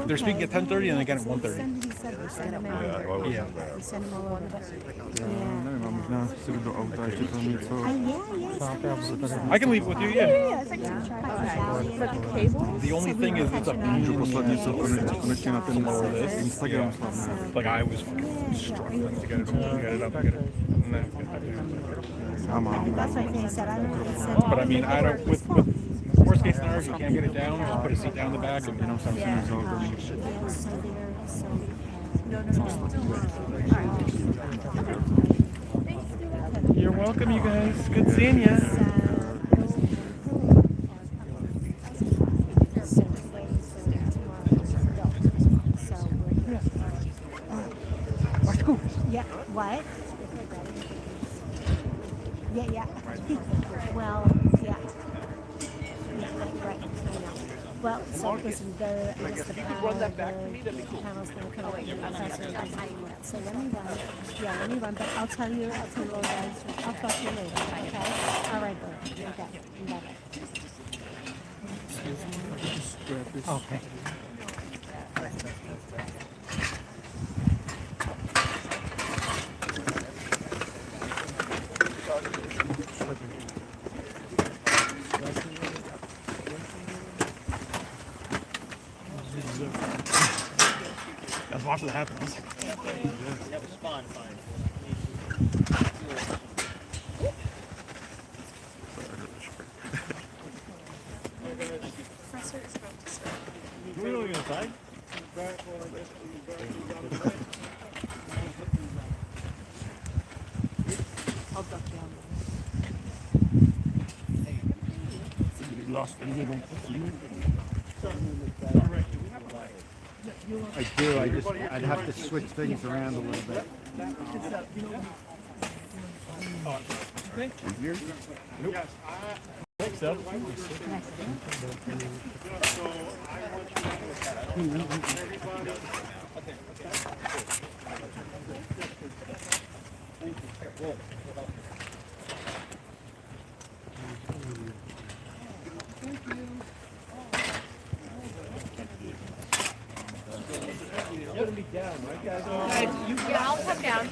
Speaker 6: They're speaking at 10:30 and again at 1:30.
Speaker 7: He said we send them out.
Speaker 6: Yeah.
Speaker 7: We send them all over.
Speaker 6: I can leave with you. Yeah.
Speaker 7: Okay.
Speaker 6: The only thing is, it's up to you to lower this. Yeah. Like I was fucking struggling to get it up. And then,
Speaker 7: That's what they said. I don't know.
Speaker 6: but I mean, I don't. With worst case scenario, if you can't get it down, just put a seat down in the back and You're welcome, you guys. Good seeing you.
Speaker 7: Yeah. What? Yeah. Well, yeah. Right. I know. Well, so listen, I guess the panel's going to come up with the professor. So let me run. But I'll tell you all guys. I'll talk to you later. Okay. All right, bro. Okay. Bye-bye.
Speaker 6: Okay. Let's watch what happens.
Speaker 3: That was fun.
Speaker 6: Are we going inside?
Speaker 7: I'll duck down.
Speaker 6: Lost.
Speaker 4: I do. I'd have to switch things around a little bit.
Speaker 6: Think so.
Speaker 7: Yeah, I'll come down.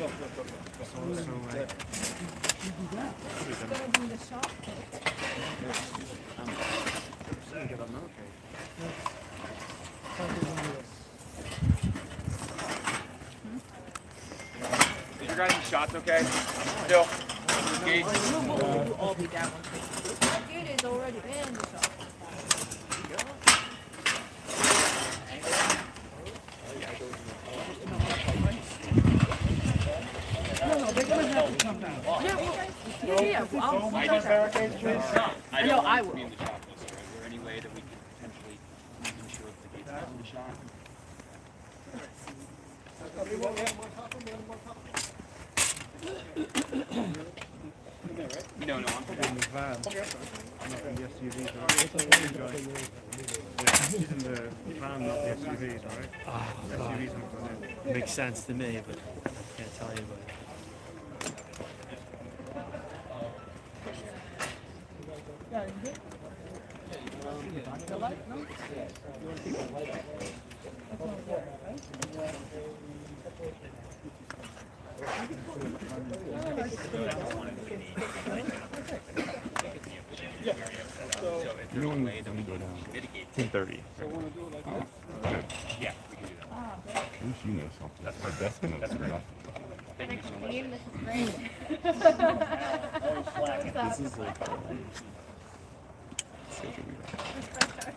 Speaker 5: Is your guys' shots okay? Still? Engaged?
Speaker 7: We'll all be down. It is already in the shop. Yeah, I'll
Speaker 5: barricades, please?
Speaker 7: I know I will.
Speaker 5: Be in the shot list. Is there any way that we could potentially ensure that the gate's not in the shot? No, I'm
Speaker 6: In the van.
Speaker 5: okay.
Speaker 6: Not in the SUVs, right? He's in the van, not the SUVs, right?
Speaker 3: Oh,
Speaker 6: SUVs haven't gone in.
Speaker 3: makes sense to me, but I can't tell you. But
Speaker 6: You know when we go down? 10:30.
Speaker 5: Yeah, we can do that.
Speaker 8: At least you know something. That's my best note. That's great.
Speaker 5: Thank you so much.
Speaker 8: This is like schedule me that.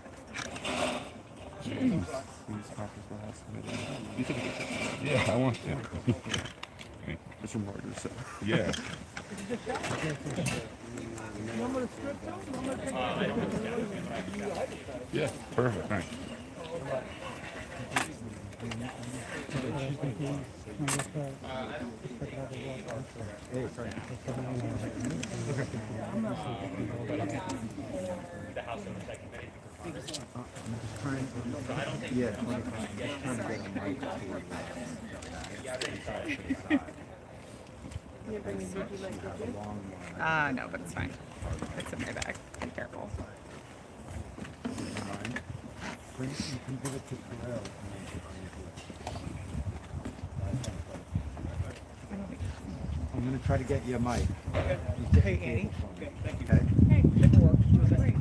Speaker 8: Jeez. These copies will have submitted. You took a good picture. Yeah, I want to. It's from Reuters. So. Yeah.
Speaker 6: Yeah, perfect. Thanks.
Speaker 9: No, but it's fine. It's in my bag. Be careful.
Speaker 10: I'm going to try to get you a mic.
Speaker 9: Hey, Annie.
Speaker 10: Okay?
Speaker 9: Hey, paperwork. Great.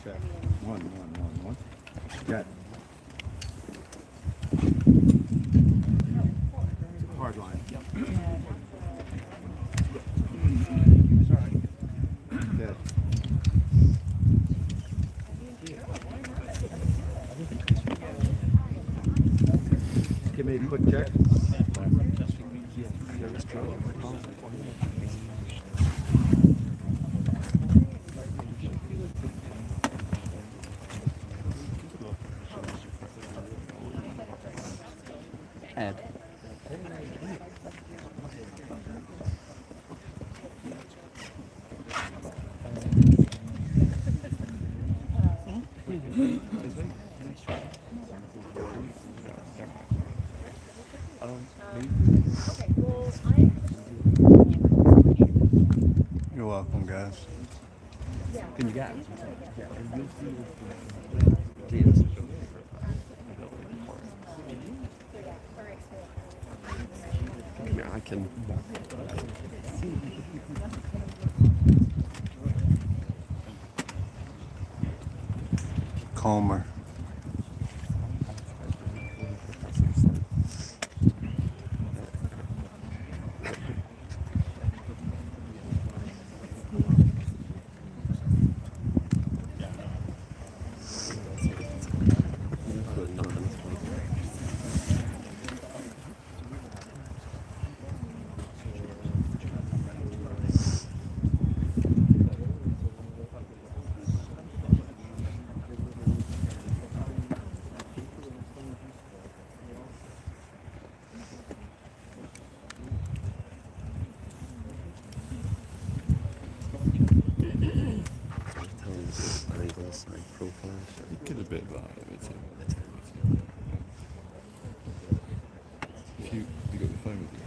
Speaker 10: Check. One. Got hard line. Good. Give me a quick check.
Speaker 3: Ed.
Speaker 2: You're welcome, guys.
Speaker 3: Can you get? I can.
Speaker 2: Comer.
Speaker 8: Get a bit about it. If you got the phone with you.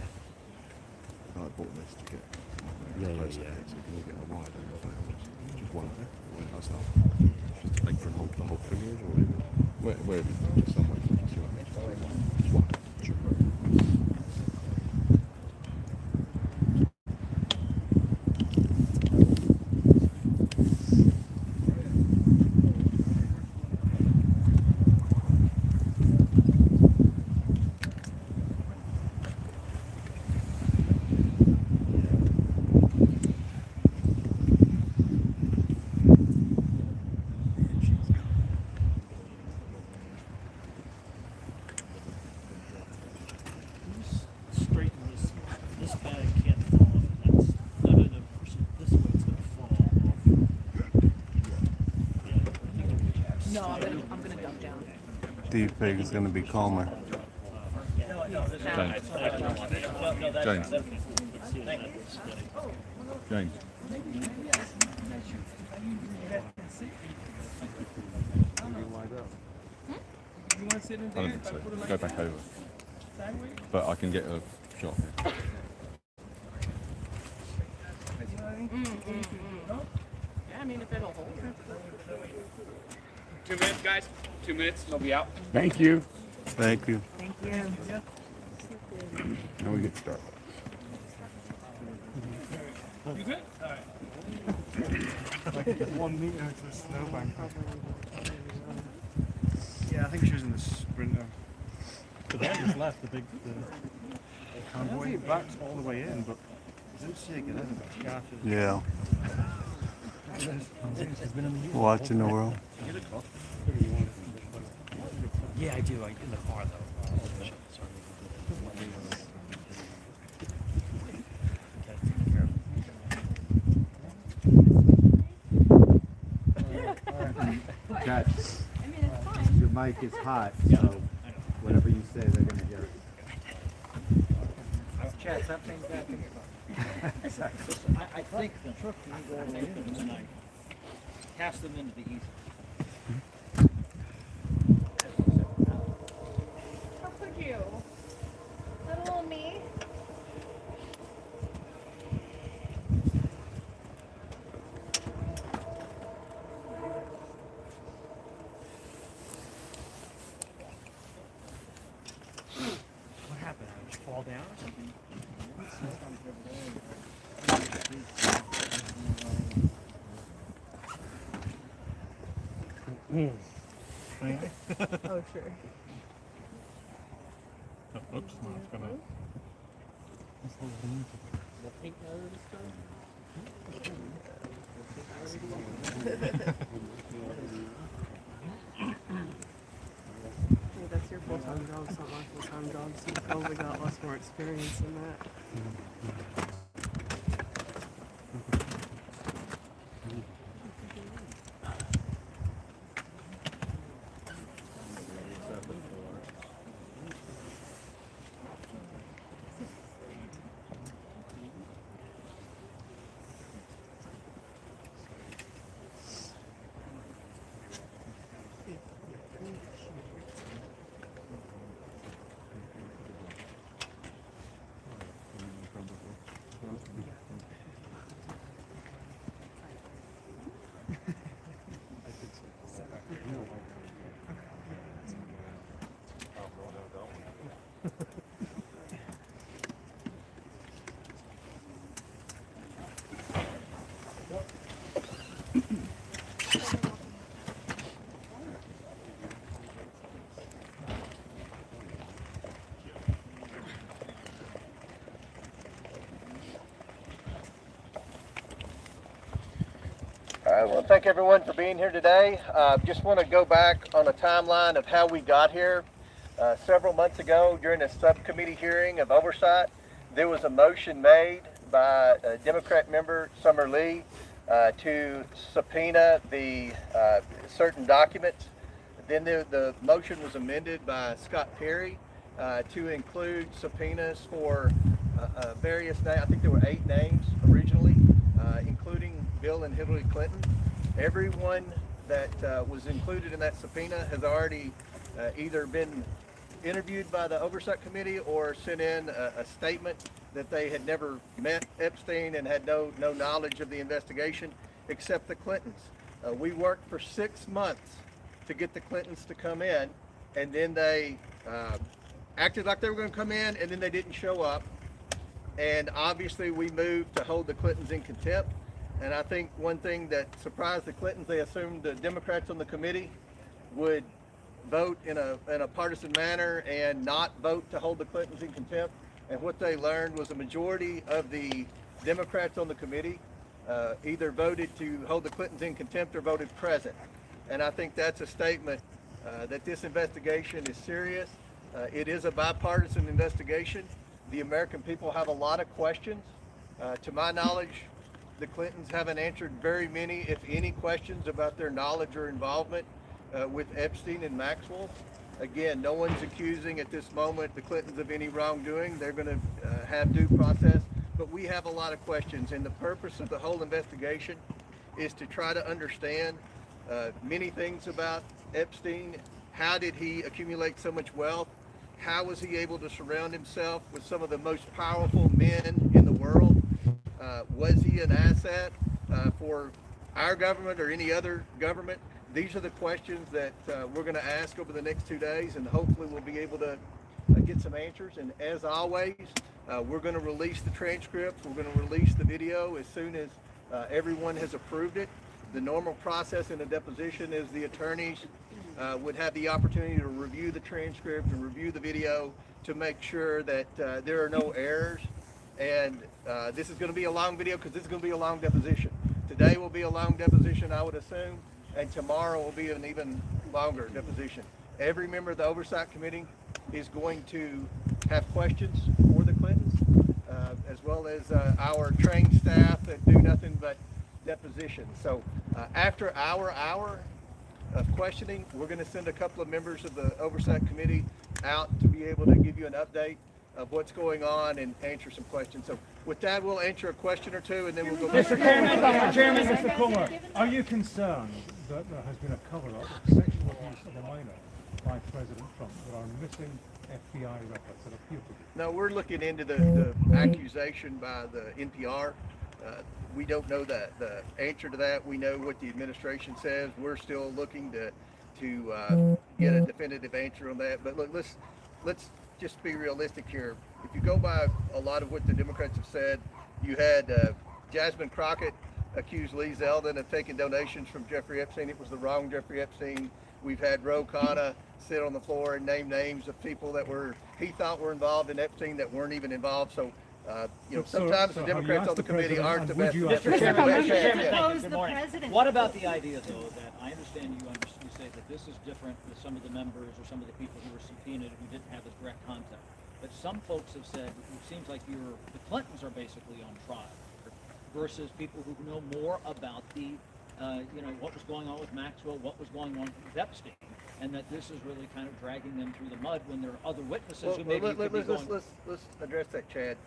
Speaker 8: I bought this to get.
Speaker 3: Yeah.
Speaker 8: So you can all get a wide on your phone. Just one. That's not. Just like for the whole fingers or wherever. Just somewhere. Just one. Sure.
Speaker 9: No, I'm gonna dump down.
Speaker 2: Deep fake is gonna be calmer.
Speaker 8: James. James. James. I don't think so. Go back over. But I can get a shot here.
Speaker 9: Yeah, I mean, if it'll hold.
Speaker 5: 2 minutes, guys. 2 minutes, and they'll be out.
Speaker 10: Thank you.
Speaker 2: Thank you.
Speaker 9: Thank you.
Speaker 10: Now we get started.
Speaker 5: You good? All right.
Speaker 6: 1 meter to the snowbank. Yeah, I think she was in the sprinter. The one just left, the convoy. He backed all the way in, but I didn't see it get in.
Speaker 2: Yeah. Watching the world.
Speaker 3: Yeah, I do. In the car, though.
Speaker 10: Cat, your mic is hot, so whatever you say, they're gonna hear it.
Speaker 3: Chad, something back in I think the truck can go in and then I cast them into the east.
Speaker 1: How could you? Little me.
Speaker 3: What happened? I just fall down or something?
Speaker 9: Oh, sure.
Speaker 6: Oops, no, it's gonna.
Speaker 9: That's your full-time job, it's not my full-time job, so you probably got lots more experience in that.
Speaker 4: All right, well, thank everyone for being here today. Just want to go back on a timeline of how we got here. Several months ago, during a subcommittee hearing of oversight, there was a motion made by Democrat member Summer Lee to subpoena the certain documents. Then the motion was amended by Scott Perry to include subpoenas for various names. I think there were 8 names originally, including Bill and Hillary Clinton. Everyone that was included in that subpoena has already either been interviewed by the Oversight Committee or sent in a statement that they had never met Epstein and had no knowledge of the investigation except the Clintons. We worked for 6 months to get the Clintons to come in, and then they acted like they were going to come in, and then they didn't show up. And obviously we moved to hold the Clintons in contempt. And I think one thing that surprised the Clintons, they assumed the Democrats on the committee would vote in a partisan manner and not vote to hold the Clintons in contempt. And what they learned was a majority of the Democrats on the committee either voted to hold the Clintons in contempt or voted present. And I think that's a statement that this investigation is serious. It is a bipartisan investigation. The American people have a lot of questions. To my knowledge, the Clintons haven't answered very many, if any, questions about their knowledge or involvement
Speaker 11: with Epstein and Maxwell. Again, no one's accusing at this moment the Clintons of any wrongdoing. They're going to have due process, but we have a lot of questions, and the purpose of the whole investigation is to try to understand many things about Epstein. How did he accumulate so much wealth? How was he able to surround himself with some of the most powerful men in the world? Was he an asset for our government or any other government? These are the questions that we're going to ask over the next 2 days, and hopefully we'll be able to get some answers. And as always, we're going to release the transcripts. We're going to release the video as soon as everyone has approved it. The normal process in a deposition is the attorneys would have the opportunity to review the transcript and review the video to make sure that there are no errors. And this is going to be a long video because this is going to be a long deposition. Today will be a long deposition, I would assume, and tomorrow will be an even longer deposition. Every member of the Oversight Committee is going to have questions for the Clintons, as well as our trained staff that do nothing but depositions. So after our hour of questioning, we're going to send a couple of members of the Oversight Committee out to be able to give you an update of what's going on and answer some questions. So with that, we'll answer a question or two, and then we'll go back.
Speaker 12: Mr. Chairman, Mr. Kumar, are you concerned that there has been a cover-up of sexual abuse of a minor by President Trump that are missing FBI records that appear to be?
Speaker 11: No, we're looking into the accusation by the NPR. We don't know the answer to that. We know what the administration says. We're still looking to get a definitive answer on that. But look, let's just be realistic here. If you go by a lot of what the Democrats have said, you had Jasmine Crockett accused Lee Zeldin of taking donations from Jeffrey Epstein. It was the wrong Jeffrey Epstein. We've had Ro Khanna sit on the floor and name names of people that he thought were involved in Epstein that weren't even involved. So sometimes the Democrats on the committee aren't the best.
Speaker 3: Mr. Chairman, good morning. What about the idea, though, that I understand you say that this is different with some of the members or some of the people who were subpoenaed who didn't have a direct contact? But some folks have said it seems like the Clintons are basically on trial versus people who know more about the, what was going on with Maxwell, what was going on with Epstein, and that this is really kind of dragging them through the mud when there are other witnesses who maybe could be going.
Speaker 11: Let's address that, Chad.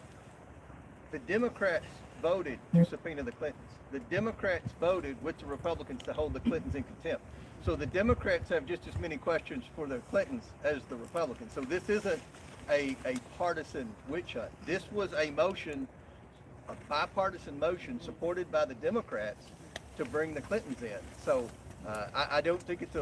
Speaker 11: The Democrats voted to subpoena the Clintons. The Democrats voted with the Republicans to hold the Clintons in contempt. So the Democrats have just as many questions for the Clintons as the Republicans. So this isn't a partisan witch hunt. This was a motion, a bipartisan motion supported by the Democrats to bring the Clintons in. So I don't think it's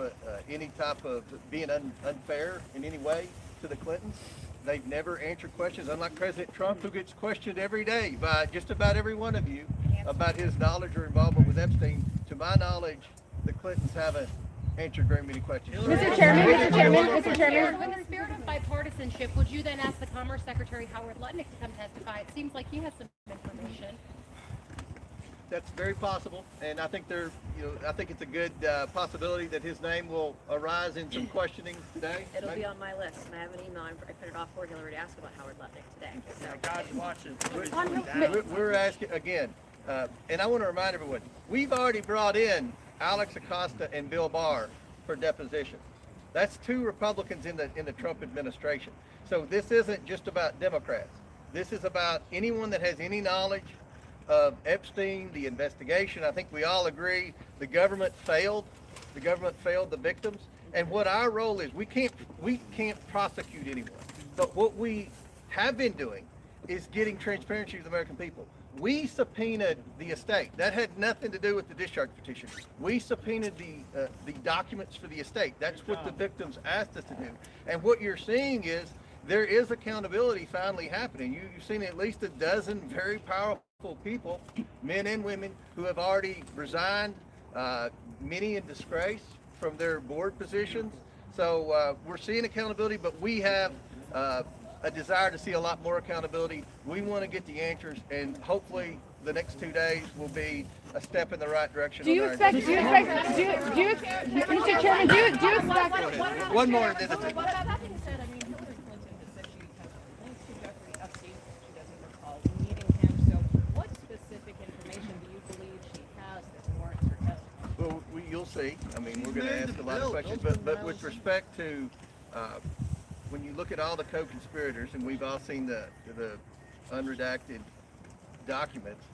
Speaker 11: any type of being unfair in any way to the Clintons. They've never answered questions, unlike President Trump, who gets questioned every day by just about every one of you about his knowledge or involvement with Epstein. To my knowledge, the Clintons haven't answered very many questions.
Speaker 1: Mr. Chairman. In the spirit of bipartisanship, would you then ask the Commerce Secretary Howard Lutnick to come testify? It seems like he has some information.
Speaker 11: That's very possible, and I think I think it's a good possibility that his name will arise in some questioning today.
Speaker 13: It'll be on my list, and I have an email. I printed off for Hillary to ask about Howard Lutnick today. So.
Speaker 5: God's watching.
Speaker 11: We're asking again, and I want to remind everyone: we've already brought in Alex Acosta and Bill Barr for deposition. That's two Republicans in the Trump administration. So this isn't just about Democrats. This is about anyone that has any knowledge of Epstein, the investigation. I think we all agree the government failed. The government failed the victims. And what our role is, we can't prosecute anyone. But what we have been doing is getting transparency to the American people. We subpoenaed the estate. That had nothing to do with the discharge petition. We subpoenaed the documents for the estate. That's what the victims asked us to do. And what you're seeing is there is accountability finally happening. You've seen at least a dozen very powerful people, men and women, who have already resigned, many in disgrace from their board positions. So we're seeing accountability, but we have a desire to see a lot more accountability. We want to get the answers, and hopefully the next 2 days will be a step in the right direction.
Speaker 1: Do you expect, Mr. Chairman, do you expect...
Speaker 11: One more.
Speaker 1: That being said, I mean, Hillary Clinton has said she has links to Jeffrey Epstein, she doesn't recall meeting him. So what specific information do you believe she has that warrants her testimony?
Speaker 11: Well, we you'll see. I mean, we're going to ask a lot of questions, but with respect to when you look at all the co-conspirators, and we've all seen the unredacted documents,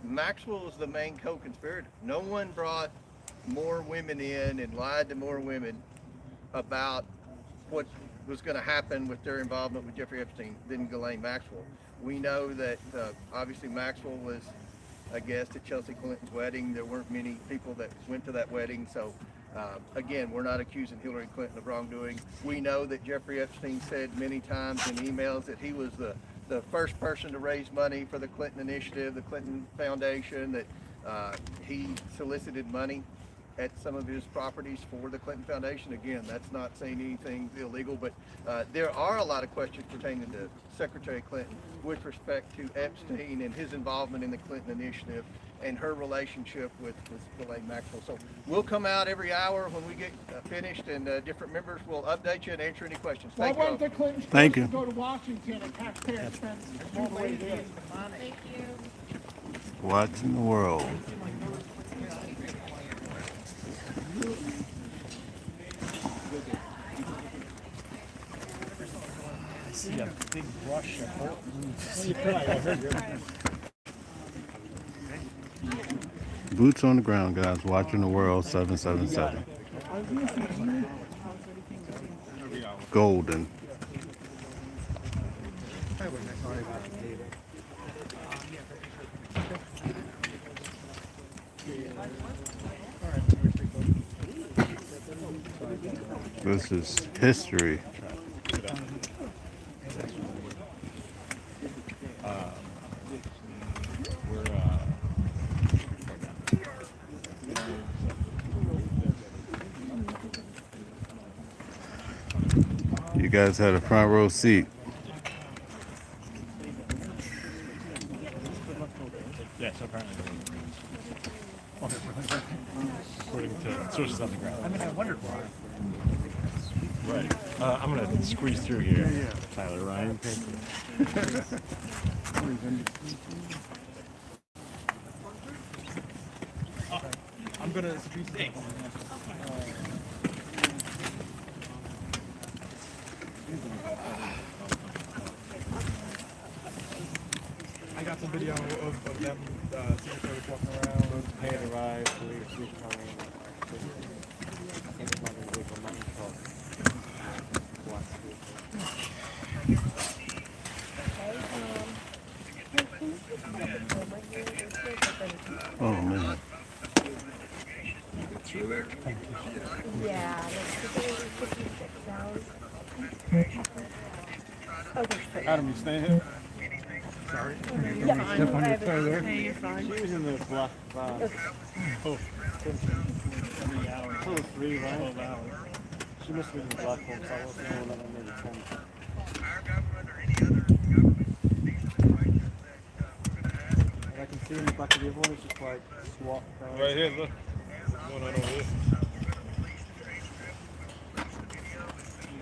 Speaker 11: Maxwell is the main co-conspirator. No one brought more women in and lied to more women about what was going to happen with their involvement with Jeffrey Epstein than Ghislaine Maxwell. We know that obviously Maxwell was a guest at Chelsea Clinton's wedding. There weren't many people that went to that wedding, so again, we're not accusing Hillary Clinton of wrongdoing. We know that Jeffrey Epstein said many times in emails that he was the first person to raise money for the Clinton Initiative, the Clinton Foundation, that he solicited money at some of his properties for the Clinton Foundation. Again, that's not saying anything illegal, but there are a lot of questions pertaining to Secretary Clinton with respect to Epstein and his involvement in the Clinton Initiative and her relationship with Ghislaine Maxwell. So we'll come out every hour when we get finished, and different members will update you and answer any questions. Thank you all.
Speaker 2: Thank you.
Speaker 4: Go to Washington and taxpayer expense all the way there.
Speaker 1: Thank you.
Speaker 2: Watching the world.
Speaker 6: I see a big brush of
Speaker 2: Boots on the ground, guys. Watching the world. 777. Golden. This is history. You guys had a front row seat.
Speaker 6: Yes, apparently. According to sources on the ground. I mean, I wondered why. Right. I'm going to squeeze through here. Yeah. Tyler Ryan, thank you. I'm going to squeeze through. I got some video of them secretaries walking around, paying a ride, police coming.
Speaker 2: Oh man.
Speaker 7: Yeah, that's 56 hours. Okay.
Speaker 6: Adam, you staying here? Sorry.
Speaker 7: Yeah,
Speaker 6: Step on your toe there.
Speaker 9: Hey, you're fine.
Speaker 6: She was in the black box. Oh. 3 hours. Oh, 3, right? 12 hours. She must be in the black box. I wasn't the one that I made a phone. And I can see in the back of the other one, it's just like SWAT. Right here, look. What's going on over here?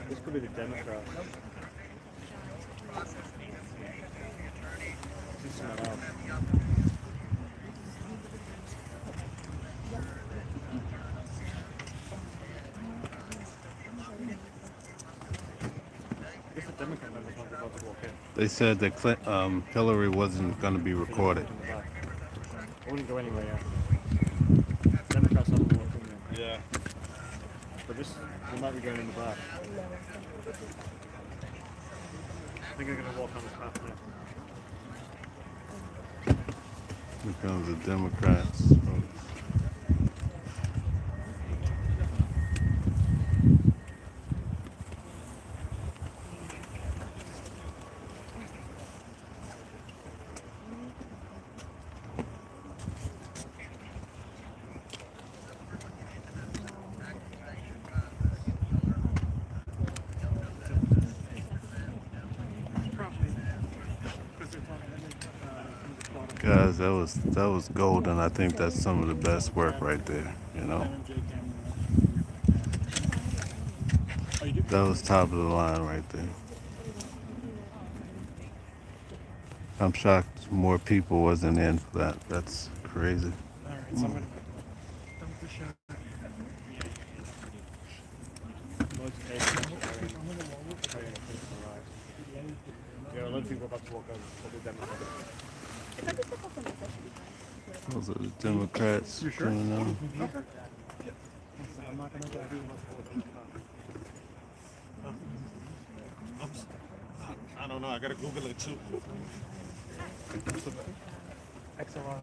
Speaker 6: This could be the Democrats. This is not out.
Speaker 2: They said that Hillary wasn't going to be recorded.
Speaker 6: I wouldn't go anywhere yet. Democrats haven't walked in there. Yeah. But this, they might be going in the back. I think they're going to walk on this path now.
Speaker 2: Here comes the Democrats. Guys, that was golden. I think that's some of the best work right there, you know. That was top of the line right there. I'm shocked more people wasn't in for that. That's crazy.
Speaker 6: Alright, so I'm gonna dump the show. what goes for the Democrats.
Speaker 1: If I just step off on this, that should be fine.
Speaker 2: Those are the Democrats.
Speaker 6: You sure?
Speaker 2: coming out.
Speaker 6: Okay.
Speaker 4: I'm not gonna go do
Speaker 6: I don't know. I gotta Google it too.
Speaker 12: XLR.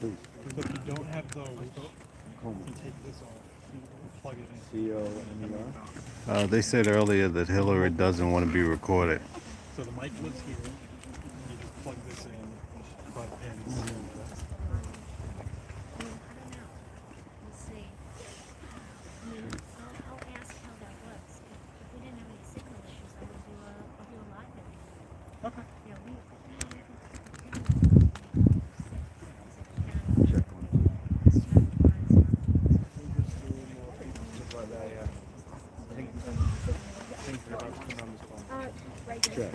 Speaker 12: So if you don't have those, you can take this off and plug it in.
Speaker 10: C-O-M-E-R?
Speaker 2: They said earlier that Hillary doesn't want to be recorded.
Speaker 12: So the mic was here. You just plug this in, plug in.
Speaker 7: I don't know. We'll see. I mean, I'll ask how that works. If we didn't have any signal issues, I would do a live interview.
Speaker 12: Okay.
Speaker 7: You know,
Speaker 10: Check Check.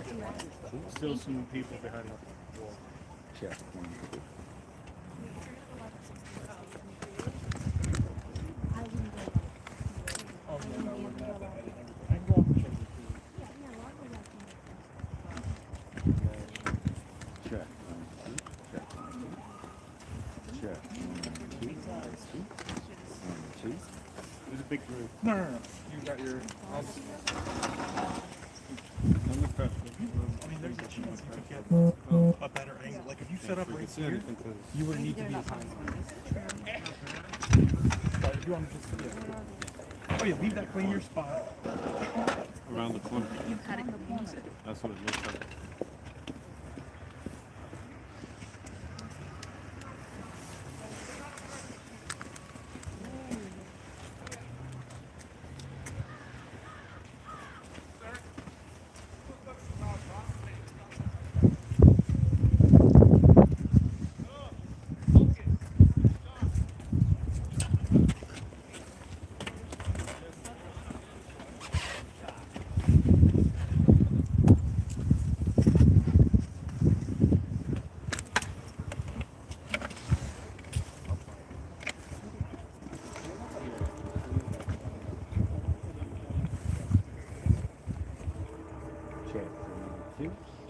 Speaker 12: Still some people behind the wall.
Speaker 10: Check. Check. Check.
Speaker 6: There's a big group.
Speaker 12: No.
Speaker 6: You got your.
Speaker 12: I mean, there's a chance you could get a better angle. Like if you set up right here, you would need to be behind. But if you want to just, yeah. Oh yeah, leave that clean your spot.
Speaker 6: Around the corner.
Speaker 1: You've had it couple months.
Speaker 6: That's what it looks like.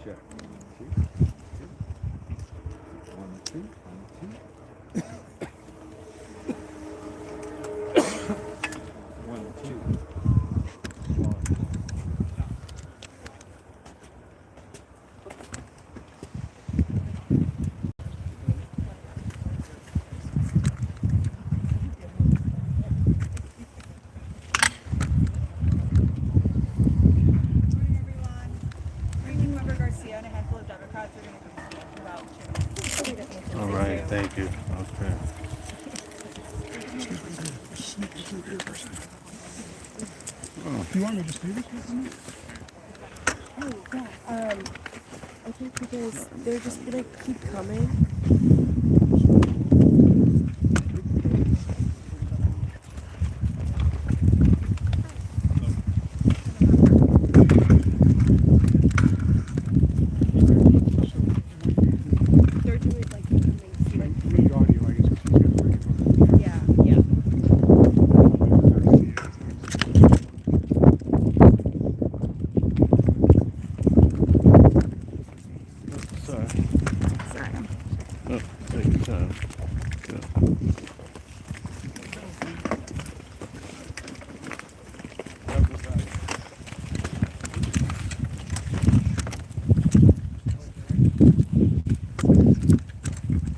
Speaker 10: Check. 1, 2. 1, 2.
Speaker 2: All right, thank you. Okay.
Speaker 12: Do you want me to just do this with me?
Speaker 9: Oh, yeah. I think because they're just gonna keep coming. They're doing like
Speaker 12: Audio, I guess, 'cause she's got very
Speaker 9: yeah, yeah.
Speaker 2: Sorry.
Speaker 9: Sorry.
Speaker 2: Oh, take your time. Yeah.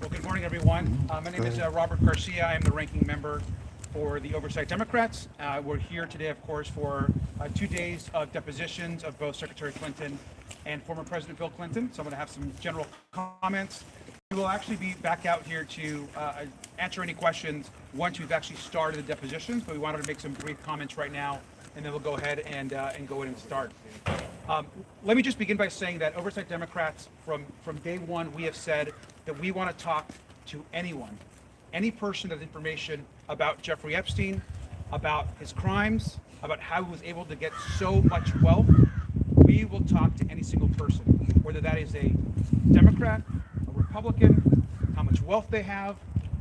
Speaker 5: Well, good morning, everyone. My name is Robert Garcia. I am the ranking member for the Oversight Democrats. We're here today, of course, for 2 days of depositions of both Secretary Clinton and former President Bill Clinton. So I'm going to have some general comments. We will actually be back out here to answer any questions once we've actually started the depositions, but we wanted to make some brief comments right now, and then we'll go ahead and go in and start. Let me just begin by saying that Oversight Democrats, from day one, we have said that we want to talk to anyone, any person that has information about Jeffrey Epstein, about his crimes, about how he was able to get so much wealth. We will talk to any single person, whether that is a Democrat, a Republican, how much wealth they have,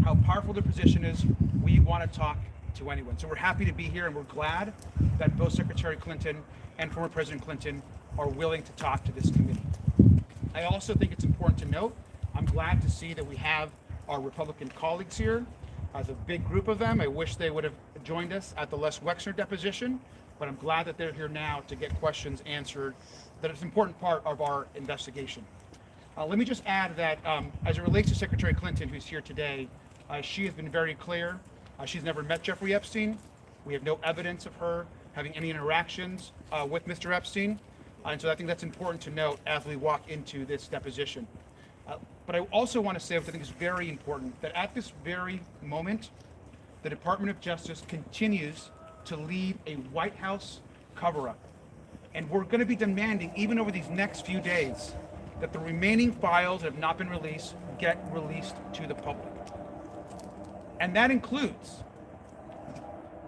Speaker 5: how powerful their position is. We want to talk to anyone. So we're happy to be here, and we're glad that both Secretary Clinton and former President Clinton are willing to talk to this committee. I also think it's important to note, I'm glad to see that we have our Republican colleagues here. As a big group of them, I wish they would have joined us at the Les Wexner deposition, but I'm glad that they're here now to get questions answered. That it's an important part of our investigation. Let me just add that as it relates to Secretary Clinton, who's here today, she has been very clear. She's never met Jeffrey Epstein. We have no evidence of her having any interactions with Mr. Epstein. And so I think that's important to note as we walk into this deposition. But I also want to say, which I think is very important, that at this very moment, the Department of Justice continues to lead a White House cover-up. And we're going to be demanding, even over these next few days, that the remaining files that have not been released get released to the public. And that includes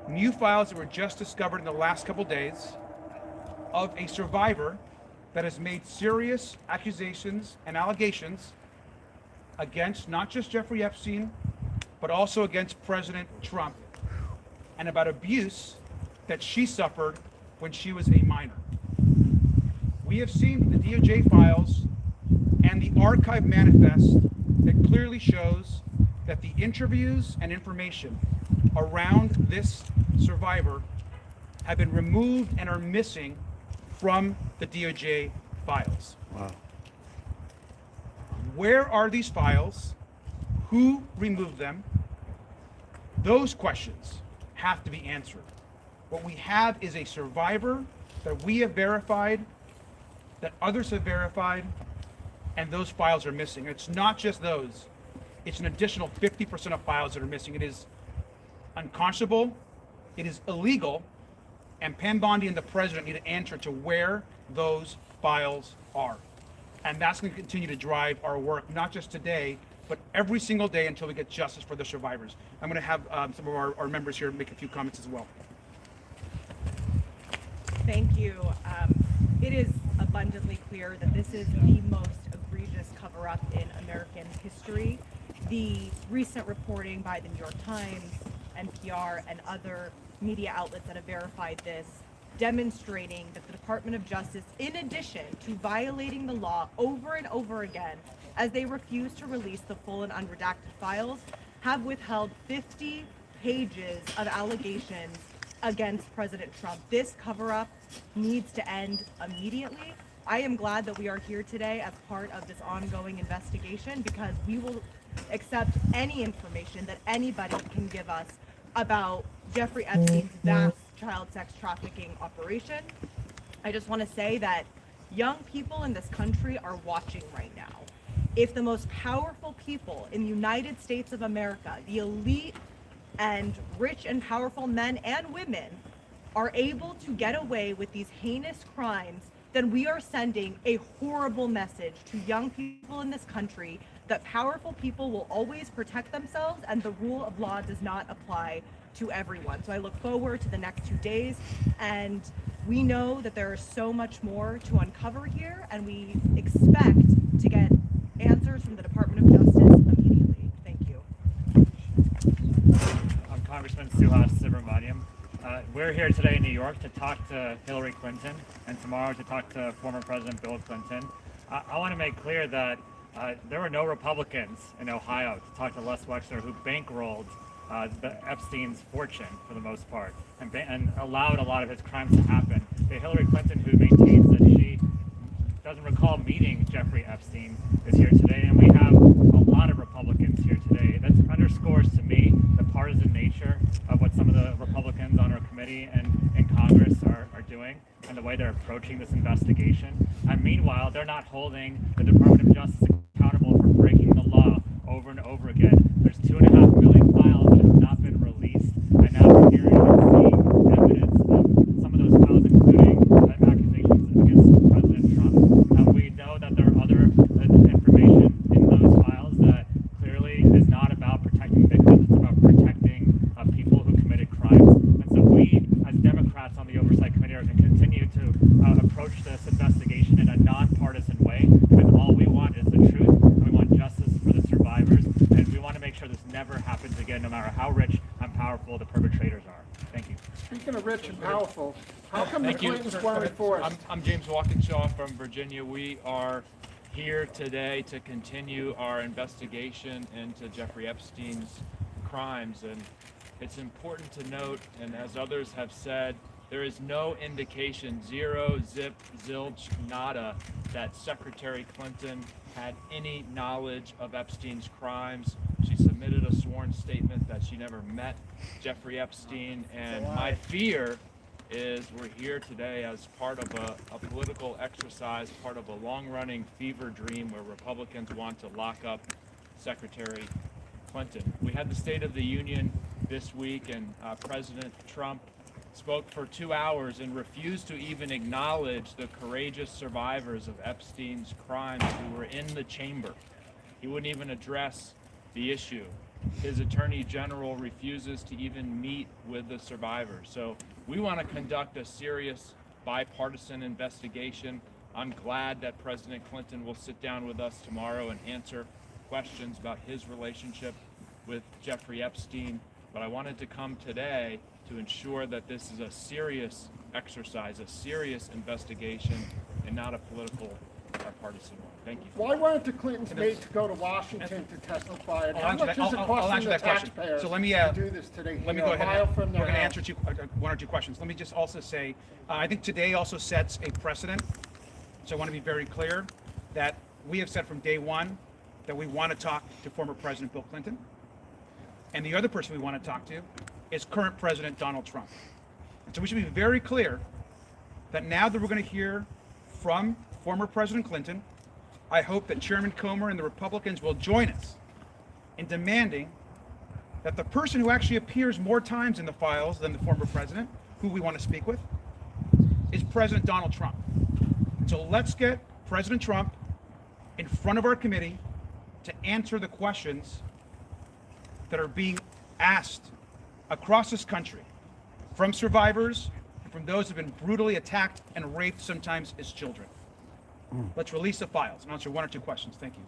Speaker 5: new files that were just discovered in the last couple days of a survivor that has made serious accusations and allegations against not just Jeffrey Epstein, but also against President Trump, and about abuse that she suffered when she was a minor. We have seen the DOJ files and the archive manifest that clearly shows that the interviews and information around this survivor have been removed and are missing from the DOJ files.
Speaker 2: Wow.
Speaker 5: Where are these files? Who removed them? Those questions have to be answered. What we have is a survivor that we have verified, that others have verified, and those files are missing. It's not just those. It's an additional 50% of files that are missing. It is unconscionable, it is illegal, and Pam Bondi and the president need to answer to where those files are. And that's going to continue to drive our work, not just today, but every single day until we get justice for the survivors. I'm going to have some of our members here make a few comments as well.
Speaker 14: Thank you. It is abundantly clear that this is the most egregious cover-up in American history. The recent reporting by the New York Times, NPR, and other media outlets that have verified this, demonstrating that the Department of Justice, in addition to violating the law over and over again, as they refuse to release the full and unredacted files, have withheld 50 pages of allegations against President Trump. This cover-up needs to end immediately. I am glad that we are here today as part of this ongoing investigation, because we will accept any information that anybody can give us about Jeffrey Epstein's vast child sex trafficking operation. I just want to say that young people in this country are watching right now. If the most powerful people in the United States of America, the elite and rich and powerful men and women, are able to get away with these heinous crimes, then we are sending a horrible message to young people in this country that powerful people will always protect themselves and the rule of law does not apply to everyone. So I look forward to the next 2 days, and we know that there is so much more to uncover here, and we expect to get answers from the Department of Justice immediately. Thank you.
Speaker 15: I'm Congressman Suhas Subramaniam. We're here today in New York to talk to Hillary Clinton, and tomorrow to talk to former President Bill Clinton. I want to make clear that there were no Republicans in Ohio to talk to Les Wexner, who bankrolled the Epstein's fortune for the most part, and allowed a lot of his crimes to happen. Hillary Clinton, who maintains that she doesn't recall meeting Jeffrey Epstein, is here today, and we have a lot of Republicans here today. That underscores to me the partisan nature of what some of the Republicans on our committee and in Congress are doing, and the way they're approaching this investigation. And meanwhile, they're not holding the Department of Justice accountable for breaking the law over and over again. There's 2.5 million files that have not been released, and now we're hearing and seeing evidence of some of those files, including accusations against President Trump. And we know that there are other information in those files that clearly is not about protecting victims, it's about protecting people who committed crimes. And so we, as Democrats on the Oversight Committee, are going to continue to approach this investigation in a nonpartisan way, because all we want is the truth, and we want justice for the survivors, and we want to make sure this never happens again, no matter how rich and powerful the perpetrators are. Thank you.
Speaker 4: Speaking of rich and powerful, how come the
Speaker 16: Thank you.
Speaker 4: Clintons weren't enforced?
Speaker 16: I'm James Walkinshaw from Virginia. We are here today to continue our investigation into Jeffrey Epstein's crimes. And it's important to note, and as others have said, there is no indication, zero, zip, zilch, nada, that Secretary Clinton had any knowledge of Epstein's crimes. She submitted a sworn statement that she never met Jeffrey Epstein, and my fear is we're here today as part of a political exercise, part of a long-running fever dream where Republicans want to lock up Secretary Clinton. We had the State of the Union this week, and President Trump spoke for 2 hours and refused to even acknowledge the courageous survivors of Epstein's crimes who were in the chamber. He wouldn't even address the issue. His attorney general refuses to even meet with the survivors. So we want to conduct a serious bipartisan investigation. I'm glad that President Clinton will sit down with us tomorrow and answer questions about his relationship with Jeffrey Epstein. But I wanted to come today to ensure that this is a serious exercise, a serious investigation, and not a political or partisan one. Thank you.
Speaker 4: Why weren't the Clintons made to go to Washington to testify? And how much is it costing the taxpayers
Speaker 5: So let me
Speaker 4: to do this today?
Speaker 5: let me go ahead. We're going to answer one or two questions. Let me just also say, I think today also sets a precedent. So I want to be very clear that we have said from day one that we want to talk to former President Bill Clinton. And the other person we want to talk to is current President Donald Trump. And so we should be very clear that now that we're going to hear from former President Clinton, I hope that Chairman Comer and the Republicans will join us in demanding that the person who actually appears more times in the files than the former president, who we want to speak with, is President Donald Trump. And so let's get President Trump in front of our committee to answer the questions that are being asked across this country from survivors and from those who have been brutally attacked and raped, sometimes as children. Let's release the files and answer one or two questions. Thank you.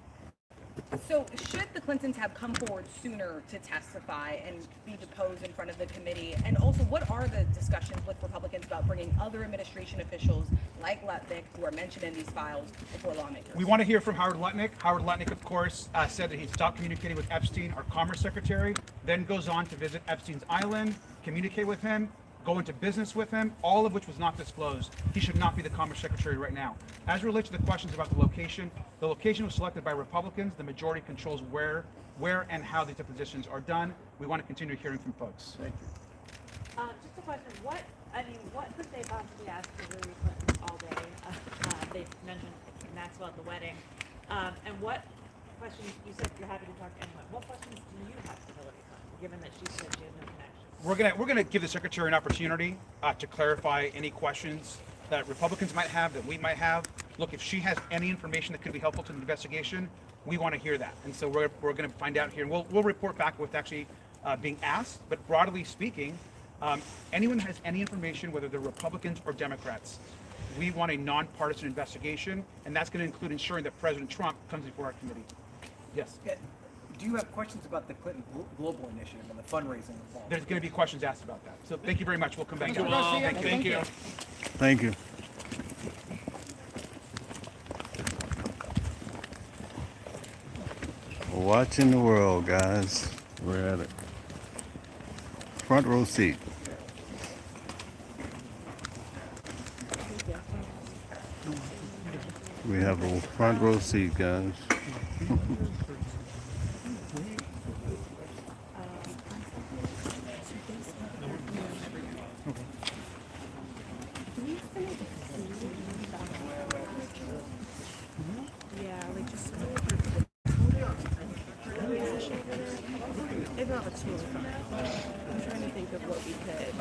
Speaker 14: So should the Clintons have come forward sooner to testify and be deposed in front of the committee? And also, what are the discussions with Republicans about bringing other administration officials like Lutnick, who are mentioned in these files, before lawmakers?
Speaker 5: We want to hear from Howard Lutnick. Howard Lutnick, of course, said that he stopped communicating with Epstein, our Commerce Secretary, then goes on to visit Epstein's island, communicate with him, go into business with him, all of which was not disclosed. He should not be the Commerce Secretary right now. As it relates to the questions about the location was selected by Republicans. The majority controls where and how these depositions are done. We want to continue hearing from folks. Thank you.
Speaker 17: Just a question. What could they possibly ask for Hillary Clinton all day? They mentioned Maxwell at the wedding. And what questions, you said you're happy to talk to anyone. What questions do you have for Hillary Clinton, given that she said she had no connection?
Speaker 5: We're gonna give the Secretary an opportunity to clarify any questions that Republicans might have, that we might have. Look, if she has any information that could be helpful to the investigation, we want to hear that. And so we're going to find out here, and we'll report back with actually being asked. But broadly speaking, anyone who has any information, whether they're Republicans or Democrats, we want a nonpartisan investigation, and that's going to include ensuring that President Trump comes before our committee. Yes.
Speaker 18: Do you have questions about the Clinton Global Initiative and the fundraising involved?
Speaker 5: There's going to be questions asked about that. So thank you very much. We'll come back.
Speaker 18: Thank you all.
Speaker 5: Thank you.
Speaker 2: Thank you. Watching the world, guys. We're at it. Front row seat. We have a front row seat, guys.
Speaker 9: I'm trying to think of what we could.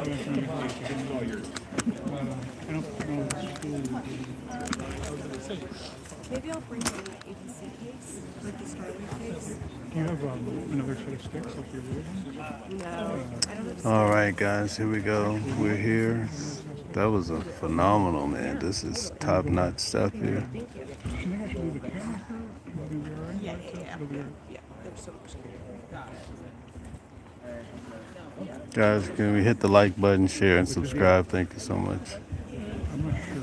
Speaker 9: Maybe I'll bring the ABC case, like the Starling case.
Speaker 12: Do you have another set of sticks like you're doing?
Speaker 9: No, I don't have.
Speaker 2: All right, guys, here we go. We're here. That was a phenomenal, man. This is top-notch stuff here.
Speaker 9: Thank you.
Speaker 12: Can I actually leave the camera?
Speaker 9: Yeah. There's so much. Got it.
Speaker 2: Guys, can we hit the like button, share, and subscribe? Thank you so much.
Speaker 12: I'm not sure.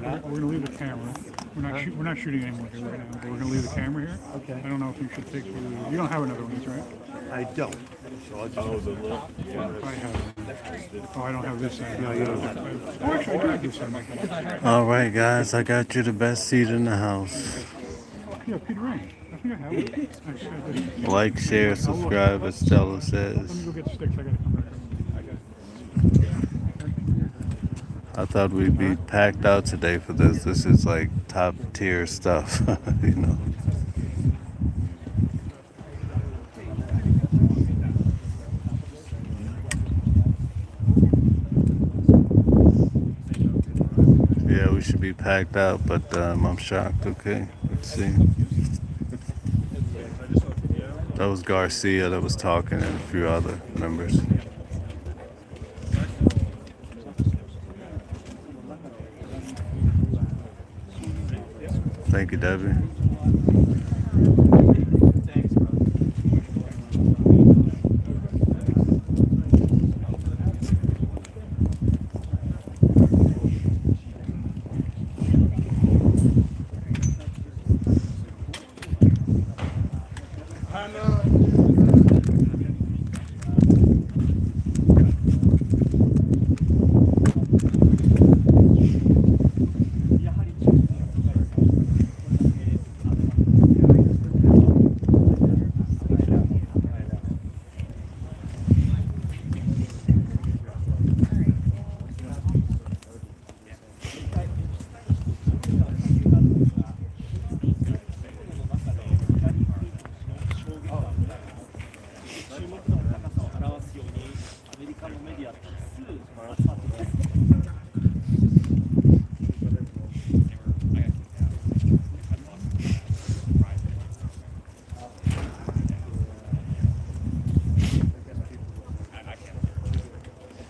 Speaker 12: We're going to leave the camera. We're not shooting anymore here right now, but we're going to leave the camera here.
Speaker 6: Okay.
Speaker 12: I don't know if you should take the... You don't have another one, right?
Speaker 6: I don't. So I'll just...
Speaker 12: I have. Oh, I don't have this side. No, you don't have. Oh, actually, I do have this side.
Speaker 2: All right, guys, I got you the best seat in the house.
Speaker 12: Yeah, Peter Rain. I think I have it. Actually, I did.
Speaker 2: Like, share, subscribe, as Stella says.
Speaker 12: Let me go get the sticks. I got to come back.
Speaker 2: I thought we'd be packed out today for this. This is like top tier stuff, you know. Yeah, we should be packed out, but I'm shocked. Okay, let's see. That was Garcia that was talking and a few other members. Thank you, Debbie.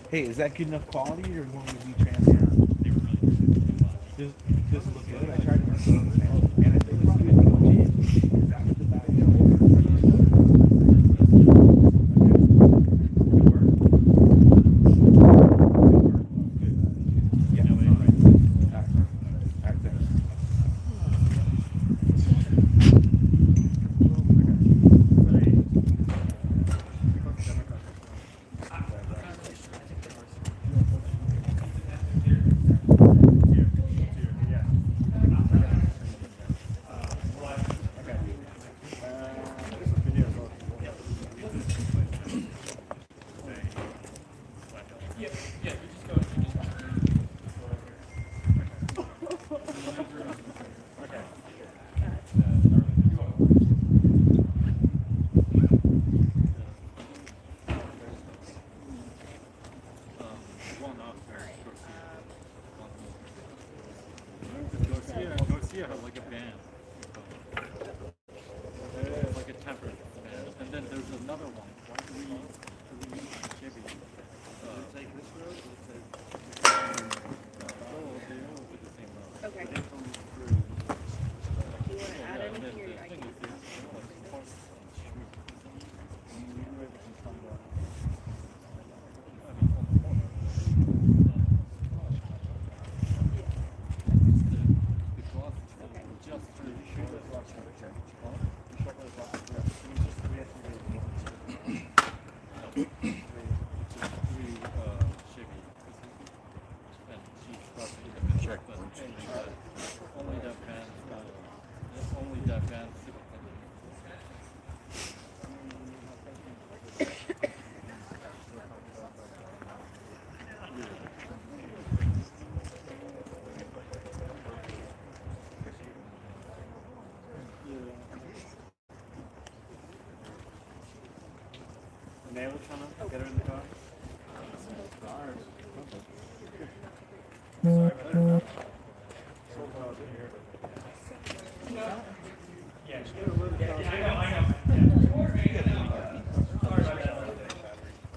Speaker 6: Hey, is that good enough quality, or do you want me to be transparent? Does it look good? I tried to and I think it's good.
Speaker 3: Garcia had like a band. Like a tempered band. And then there's another one. Why do we use Chevy? Take this road? They all do the same road.
Speaker 13: Okay.
Speaker 3: They come through.
Speaker 13: Do you want to add anything here? I can.
Speaker 6: Nayla trying to get her in the car?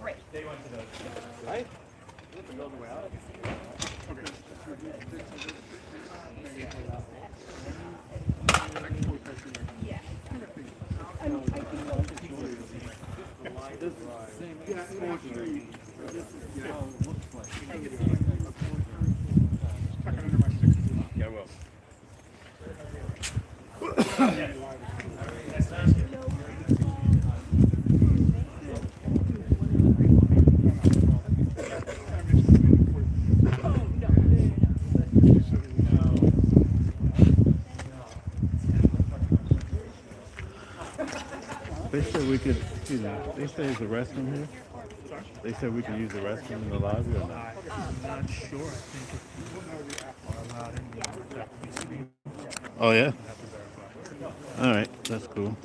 Speaker 13: Great.
Speaker 6: Right? You have to go the way out.
Speaker 1: Yeah. I think
Speaker 6: This is the same exposure. This is, looks like.
Speaker 5: Tuck it under my 62.
Speaker 6: Yeah, I will.
Speaker 2: They said we could, they said there's a restroom here. They said we could use the restroom in the lobby or not?
Speaker 6: I'm not sure. I think if you are allowed in, you have to be screened.
Speaker 2: Oh, yeah?
Speaker 6: You have to verify.
Speaker 2: All right, that's cool.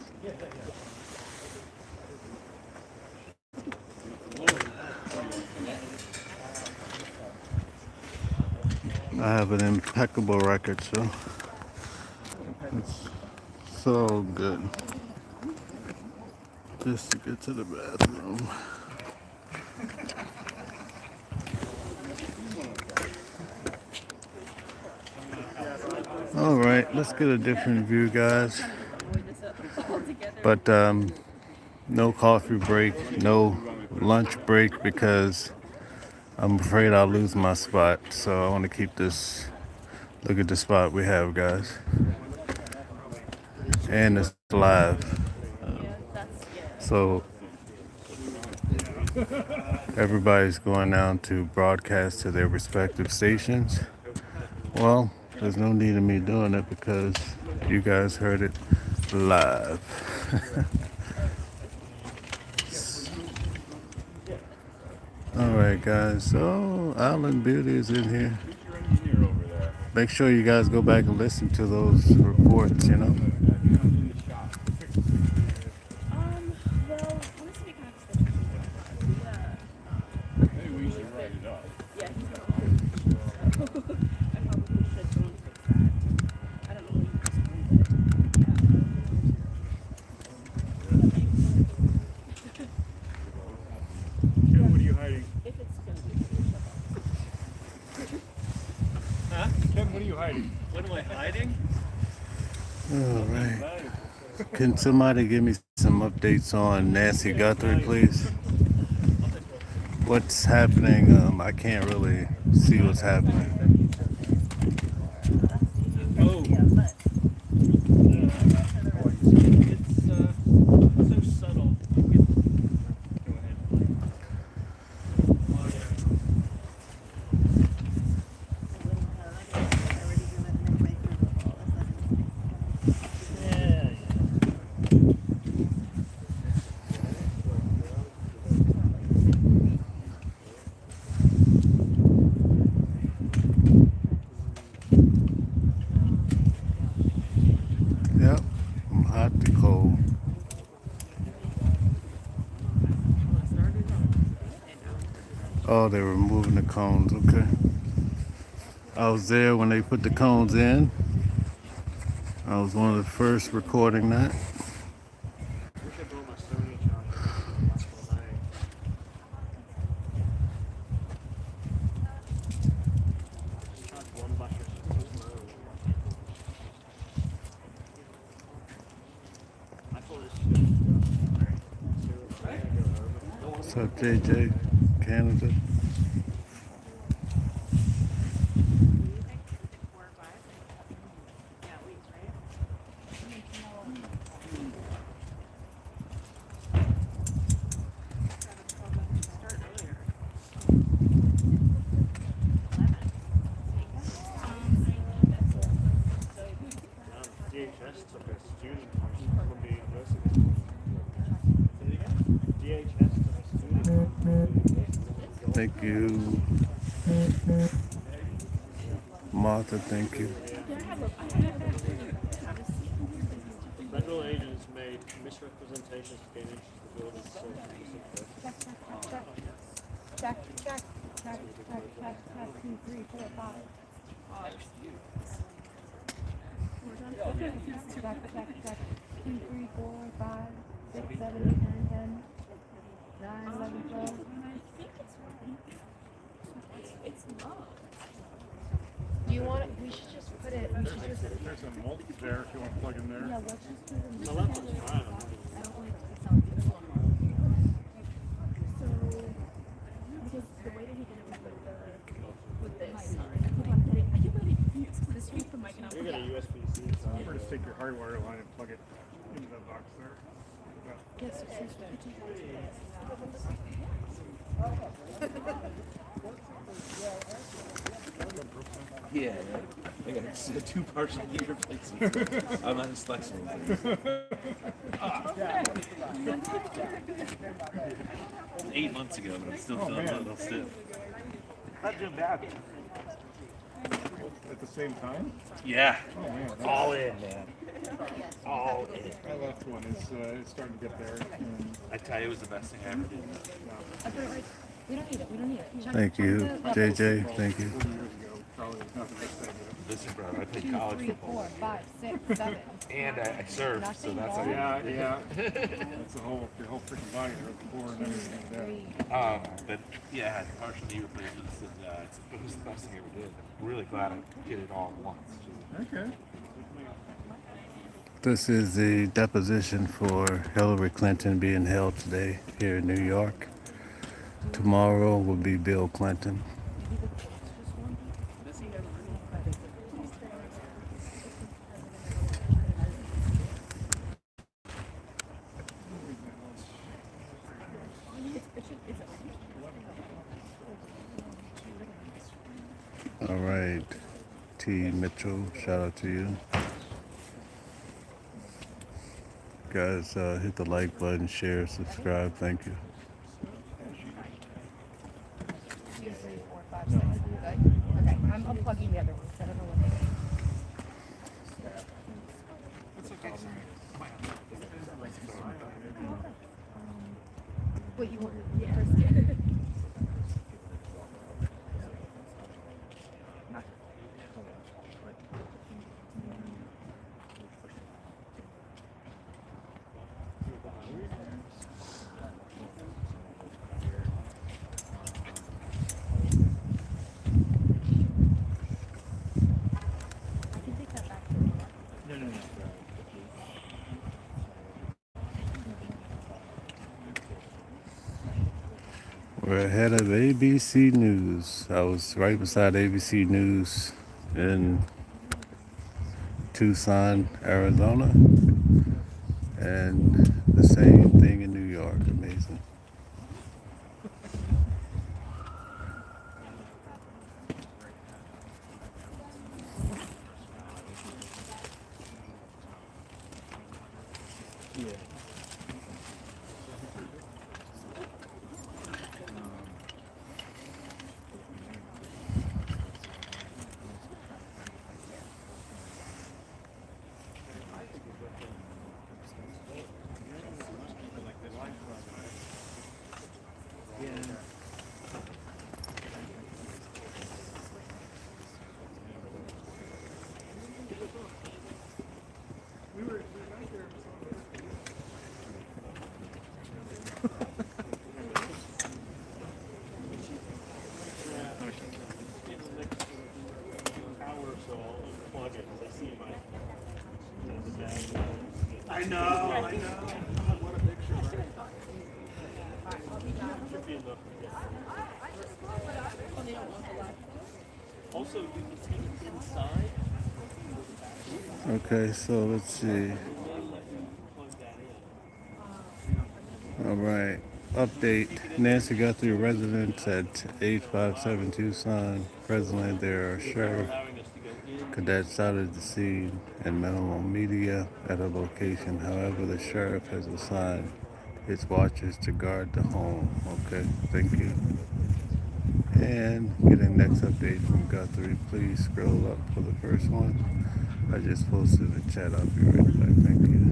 Speaker 2: I have an impeccable record, so it's so good. Just to get to the bathroom. All right, let's get a different view, guys. But no coffee break, no lunch break, because I'm afraid I'll lose my spot. So I want to keep this. Look at the spot we have, guys. And it's live. So everybody's going down to broadcast to their respective stations. Well, there's no need of me doing it because you guys heard it live. All right, guys. So Island Beauty is in here. Make sure you guys go back and listen to those reports,
Speaker 1: well, honestly, we kind of
Speaker 6: Maybe we should write it up.
Speaker 1: yeah, he's gonna I probably should go and fix that. I don't know what
Speaker 6: Ken, what are you hiding?
Speaker 1: if it's gonna be
Speaker 6: Huh? Ken, what are you hiding?
Speaker 3: What am I hiding?
Speaker 2: All right. Can somebody give me some updates on Nancy Guthrie, please? What's happening? I can't really see what's happening.
Speaker 3: Oh. It's so subtle. Go ahead.
Speaker 2: Yep, from hot to cold. Oh, they were moving the cones, okay. I was there when they put the cones in. I was one of the first recording that. What's up, JJ? Canada?
Speaker 6: DHS took a student from Columbia University. DHS took a student from Columbia University.
Speaker 2: Thank you. Martha, thank you.
Speaker 6: Federal agents made misrepresentations to gain interest in the building.
Speaker 7: Check, 2, 3, 4, 5. Check, 2, 3, 4, 5, 6, 7, 8, 9, 10, 9, 11, 12.
Speaker 1: I think it's low. Do you want it? We should just put it. We should just.
Speaker 6: There's a multi there if you want to plug in there.
Speaker 1: Yeah, let's just put it.
Speaker 6: My left one's fine.
Speaker 1: I don't like. It's not beautiful.
Speaker 6: take your hardwire line and plug it into the box there.
Speaker 7: Yes, it's
Speaker 16: Yeah, I got two partial knee replacements. I'm not as flexible. 8 months ago, but I'm still feeling a little stiff.
Speaker 6: How'd you bad? At the same time?
Speaker 16: Yeah.
Speaker 6: Oh man.
Speaker 16: All in, man. All in.
Speaker 6: My left one is it's starting to get there.
Speaker 16: I tell you, it was the best thing I ever did.
Speaker 7: We don't need it. We don't need it.
Speaker 2: Thank you, JJ. Thank you.
Speaker 16: Listen, bro, I played college
Speaker 7: 3,
Speaker 16: football.
Speaker 7: 4, 5, 6, 7.
Speaker 16: And I served, so that's how
Speaker 6: Yeah. That's the whole freaking body, the core and everything there.
Speaker 16: But yeah, I had partial knee replacements, and it was the best thing I ever did. I'm really glad I did it all at once.
Speaker 6: Okay.
Speaker 2: This is the deposition for Hillary Clinton being held today here in New York. Tomorrow will be Bill Clinton. All right, T. Mitchell, shout out to you. Guys, hit the like button, share, subscribe. Thank you.
Speaker 7: 2, 3, 4, 5, 6. Good. Okay, I'm unplugging the other ones. I don't know what they are. Wait, you want first?
Speaker 2: We're ahead of ABC News. I was right beside ABC News in Tucson, Arizona, and the same thing in New York. Amazing.
Speaker 6: I know. What a picture.
Speaker 16: Also, you can take it inside.
Speaker 2: Okay, so let's see. All right. Update. Nancy Guthrie residents at 857 Tucson. Presently, there are sheriff cadets out at the scene and minimal media at a location. However, the sheriff has assigned its watchers to guard the home. Okay, thank you. And getting next update from Guthrie. Please scroll up for the first one. I just posted the chat. I'll be right back. Thank you.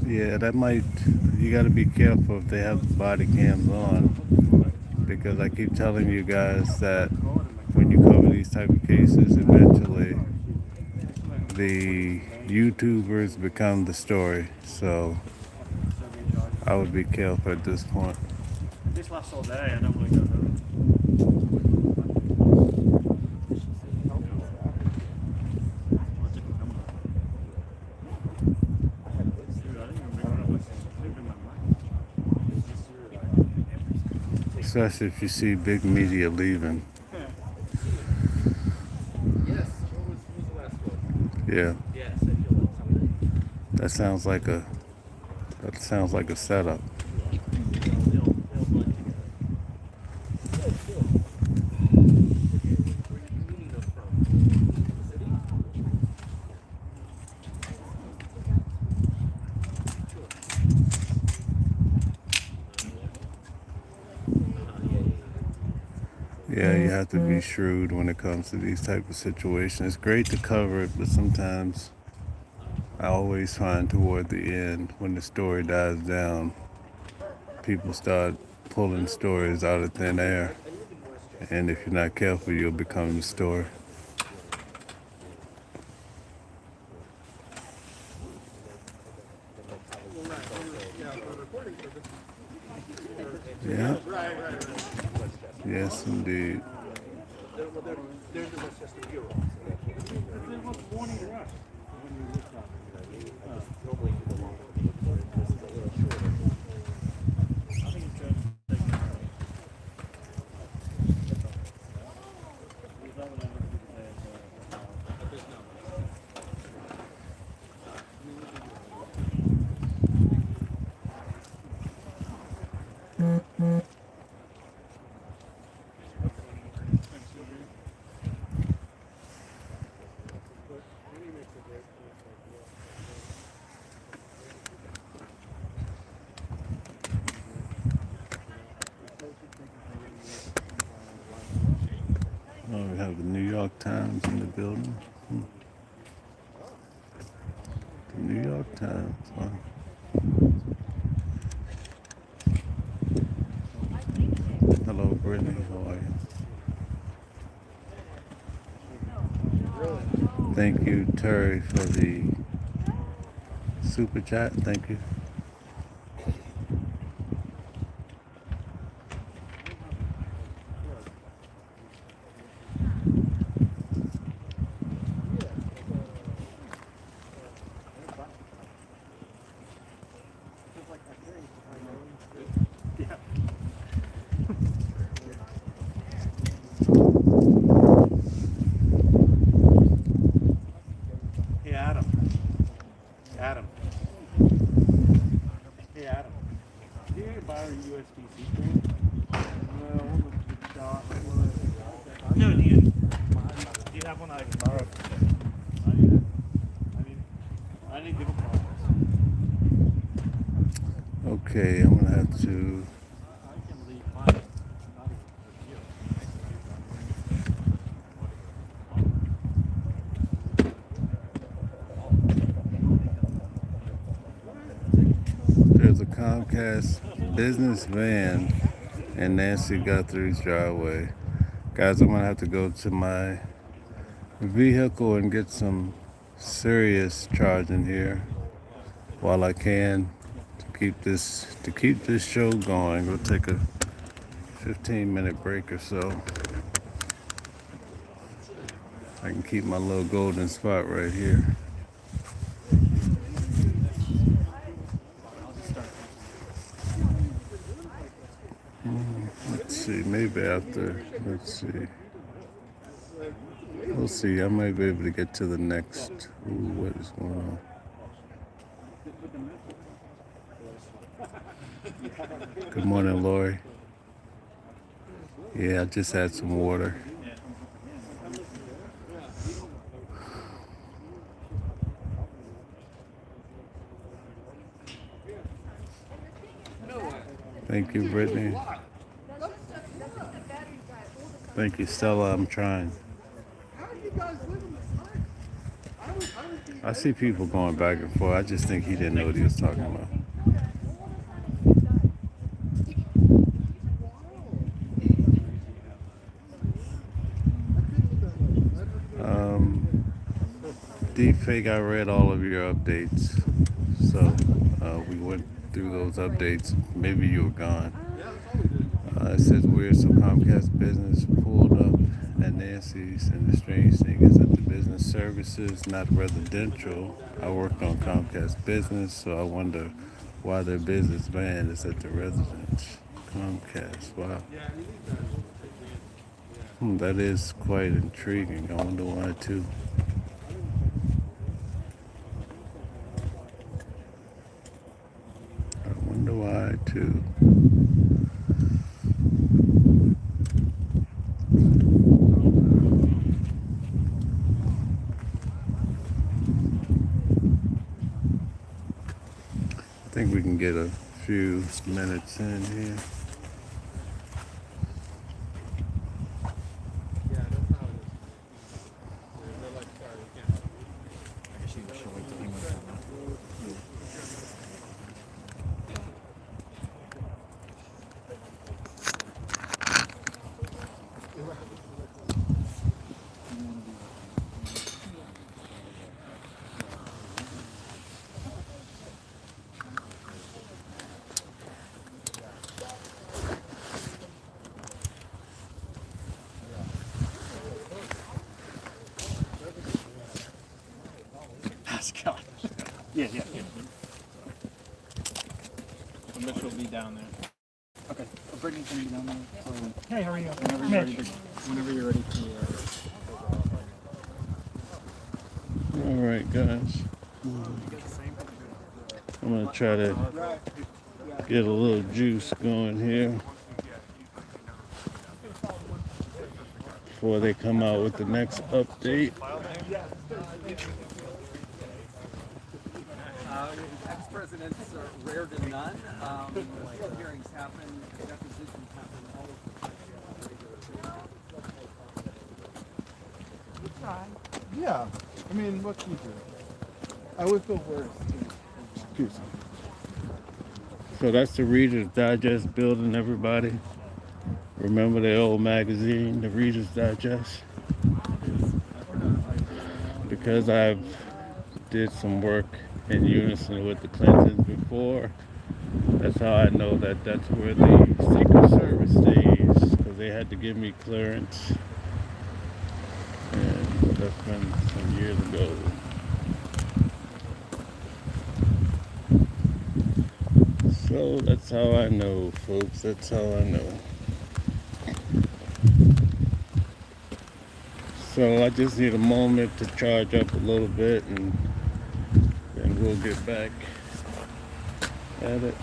Speaker 2: Yeah, that might, you got to be careful if they have the body cams on, because I keep telling you guys that when you cover these type of cases, eventually the YouTubers become the story. So I would be careful at this point.
Speaker 6: This lasts all day. I don't really go home.
Speaker 2: especially if you see big media leaving.
Speaker 8: Yes. What was the last one?
Speaker 2: Yeah,
Speaker 8: Yes, I feel that someday.
Speaker 2: that sounds like a setup.
Speaker 8: They'll blend together.
Speaker 2: Yeah, you have to be shrewd when it comes to these type of situations. It's great to cover it, but sometimes I always find toward the end, when the story dies down, people start pulling stories out of thin air. And if you're not careful, you'll become the story. Yeah. Yes, indeed.
Speaker 8: They're the Westchester Bureau.
Speaker 12: What's warning to us when you look up?
Speaker 8: Normally you go along with it. This is a little shorter. I think it's good.
Speaker 2: Oh, we have the New York Times in the building. The New York Times. Huh? Hello, Brittany. How are you? Thank you, Terry, for the super chat. Thank you.
Speaker 6: Hey, Adam. Adam. Hey, Adam. Do you buy a USDC stream? No, do you have one I can borrow? I need to give a call.
Speaker 2: Okay, I'm gonna have to. There's a Comcast business van in Nancy Guthrie's driveway. Guys, I'm gonna have to go to my vehicle and get some serious charging here while I can to keep this show going. We'll take a 15-minute break or so. I can keep my little golden spot right here. Let's see, maybe after, let's see. We'll see, I might be able to get to the next, what is going on? Good morning, Lori. Yeah, I just had some water. Thank you, Brittany. Thank you, Stella. I'm trying. I see people going back and forth. I just think he didn't know what he was talking about. Deepfake, I read all of your updates. So we went through those updates. Maybe you were gone. It says weird, so Comcast Business pulled up at Nancy's, and the strange thing is that the business services, not residential. I worked on Comcast Business, so I wonder why their business van is at the residence. Comcast. Wow. That is quite intriguing. I wonder why too. I wonder why too. I think we can get a few minutes in here.
Speaker 6: Yeah, yeah.
Speaker 19: So Mitch will be down there.
Speaker 18: Okay. Brittany's gonna be down there. So
Speaker 12: Hey, how are you?
Speaker 18: whenever you're ready to, whenever you're ready to.
Speaker 2: All right, guys. I'm gonna try to get a little juice going here before they come out with the next update.
Speaker 18: Ex-presidents are rare to none. Hearings happen, depositions happen all over the country.
Speaker 4: Yeah. I mean, what can you do? I would feel worse too.
Speaker 2: So that's the Reader's Digest building, everybody. Remember the old magazine, the Reader's Digest? Because I've did some work in unison with the Clintons before, that's how I know that that's where the Secret Service stays, because they had to give me clearance. And that's been some years ago. So that's how I know, folks. That's how I know. So I just need a moment to charge up a little bit, and then we'll get back at it.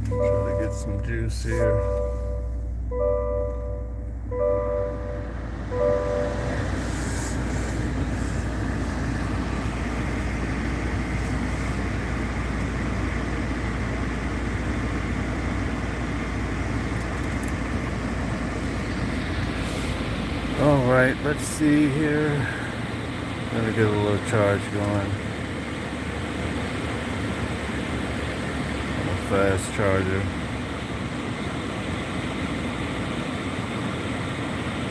Speaker 2: Try to get some juice here. All right, let's see here. Gonna get a little charge going. A fast charger.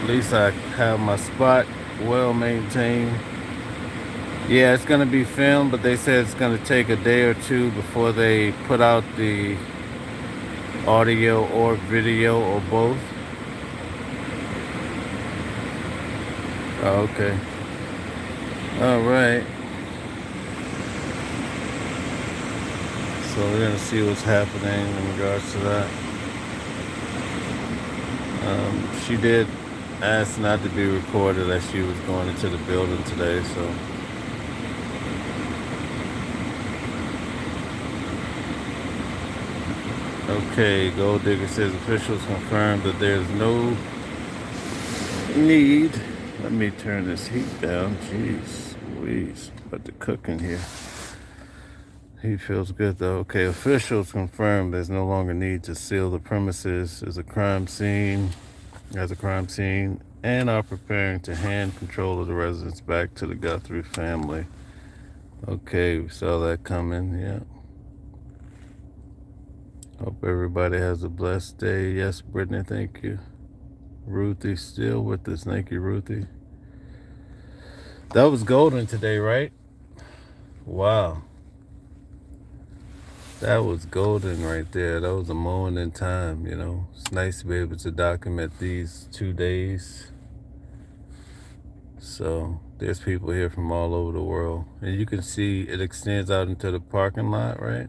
Speaker 2: At least I have my spot well maintained. Yeah, it's gonna be filmed, but they said it's gonna take a day or two before they put out the audio or video or both. Oh, okay. All right. So we're gonna see what's happening in regards to that. She did ask not to be recorded as she was going into the building today, so. Okay, Gold Digger says officials confirmed that there's no need. Let me turn this heat down. Jeez Louise, about to cook in here. He feels good though. Okay, officials confirm there's no longer need to seal the premises as a crime scene, and are preparing to hand control of the residence back to the Guthrie family. Okay, we saw that coming, yeah. Hope everybody has a blessed day. Yes, Brittany, thank you. Ruthie still with us. Thank you, Ruthie. That was golden today, right? Wow. That was golden right there. That was a moment in time, you know. It's nice to be able to document these 2 days. So there's people here from all over the world. And you can see it extends out into the parking lot, right?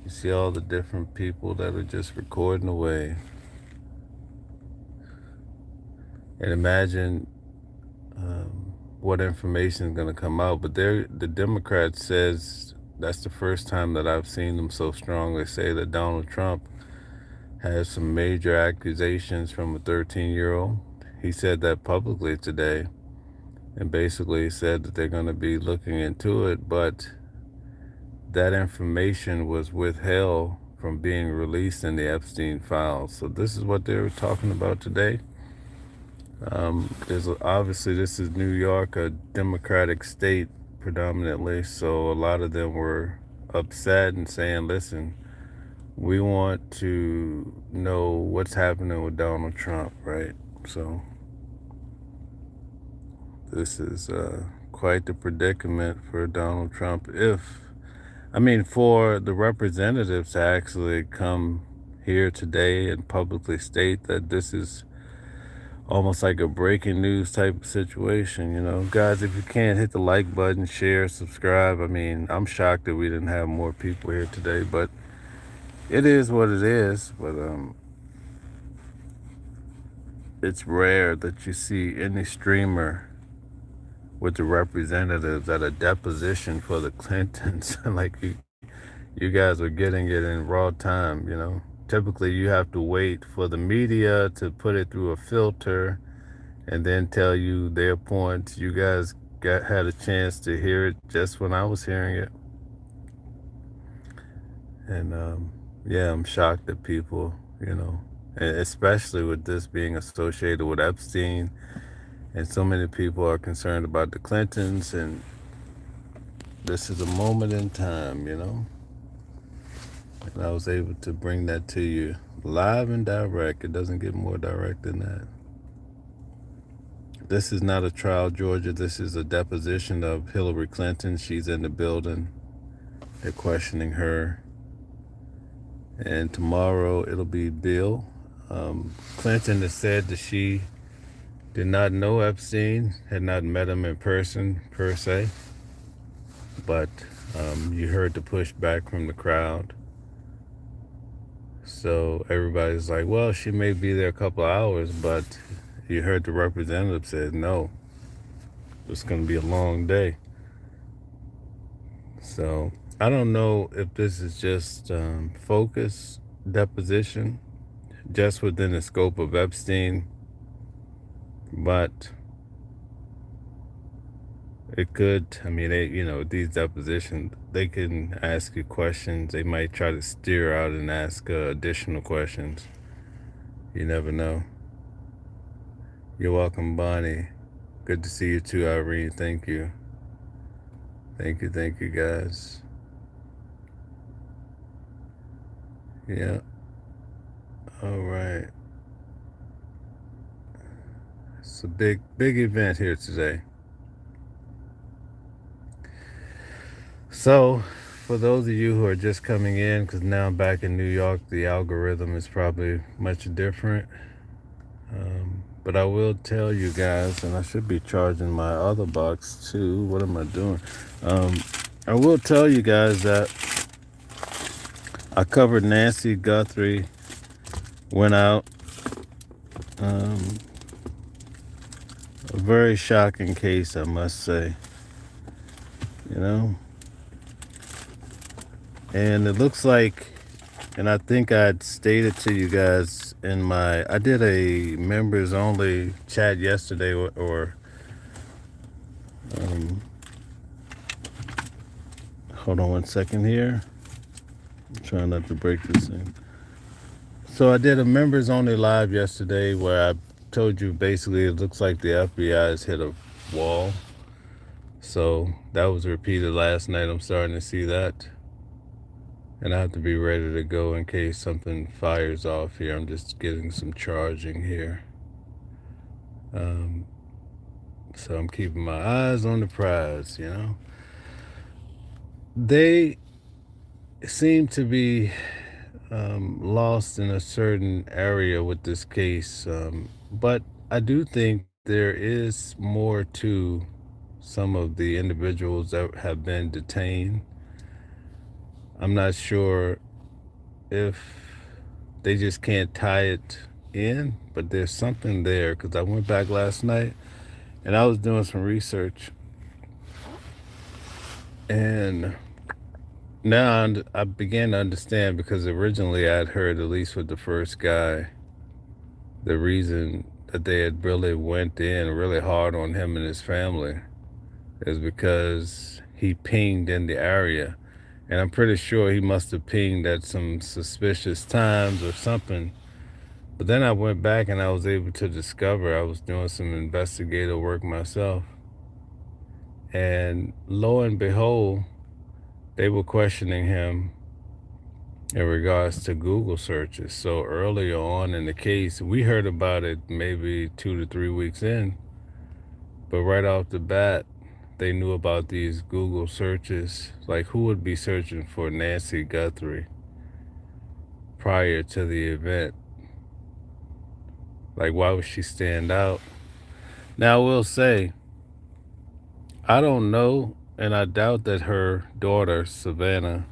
Speaker 2: You see all the different people that are just recording away. And imagine what information is going to come out. But the Democrats says that's the first time that I've seen them so strongly say that Donald Trump has some major accusations from a 13-year-old. He said that publicly today, and basically said that they're going to be looking into it, but that information was withheld from being released in the Epstein files. So this is what they were talking about today. Obviously this is New York, a Democratic state predominantly, so a lot of them were upset and saying, listen, we want to know what's happening with Donald Trump, right? So this is quite the predicament for Donald Trump. For the representatives to actually come here today and publicly state that this is almost like a breaking news type of situation, you know. Guys, if you can't hit the like button, share, subscribe. I'm shocked that we didn't have more people here today, but it is what it is. But it's rare that you see any streamer with the representatives at a deposition for the Clintons. Like you guys are getting it in raw time, you know. Typically you have to wait for the media to put it through a filter and then tell you their points. You guys had a chance to hear it just when I was hearing it. And I'm shocked that people, you know, and especially with this being associated with Epstein, and so many people are concerned about the Clintons, and this is a moment in time, you know. And I was able to bring that to you live and direct. It doesn't get more direct than that. This is not a trial, Georgia. This is a deposition of Hillary Clinton. She's in the building. They're questioning her. And tomorrow it'll be Bill. Clinton has said that she did not know Epstein, had not met him in person per se. But you heard the pushback from the crowd. So everybody's like, well, she may be there a couple of hours, but you heard the representative said, no, it's going to be a long day. So I don't know if this is just focus deposition, just within the scope of Epstein, but it could, these depositions, they can ask you questions. They might try to steer out and ask additional questions. You never know. You're welcome, Bonnie. Good to see you too, Irene. Thank you. Thank you, guys. Yeah. All right. It's a big event here today. So, for those of you who are just coming in, because now I'm back in New York, the algorithm is probably much different. But I will tell you guys, and I should be charging my other box too. What am I doing? I will tell you guys that I covered Nancy Guthrie, went out. A very shocking case, I must say. You know? And it looks like, and I think I'd stated to you guys I did a members only chat yesterday, Hold on one second here. I'm trying not to break this thing. So I did a members only live yesterday where I told you basically it looks like the FBI has hit a wall. So that was repeated last night. I'm starting to see that. And I have to be ready to go in case something fires off here. I'm just getting some charging here. So I'm keeping my eyes on the prize, you know. They seem to be lost in a certain area with this case. But I do think there is more to some of the individuals that have been detained. I'm not sure if they just can't tie it in, but there's something there because I went back last night and I was doing some research, and now I began to understand, because originally I'd heard, at least with the first guy, the reason that they had really went in really hard on him and his family is because he pinged in the area. And I'm pretty sure he must have pinged at some suspicious times or something. But then I went back and I was able to discover, I was doing some investigative work myself. And lo and behold, they were questioning him in regards to Google searches. So earlier on in the case, we heard about it maybe 2 to 3 weeks in. But right off the bat, they knew about these Google searches. Like, who would be searching for Nancy Guthrie prior to the event? Like, why would she stand out? Now, I will say, I don't know, and I doubt that her daughter, Savannah,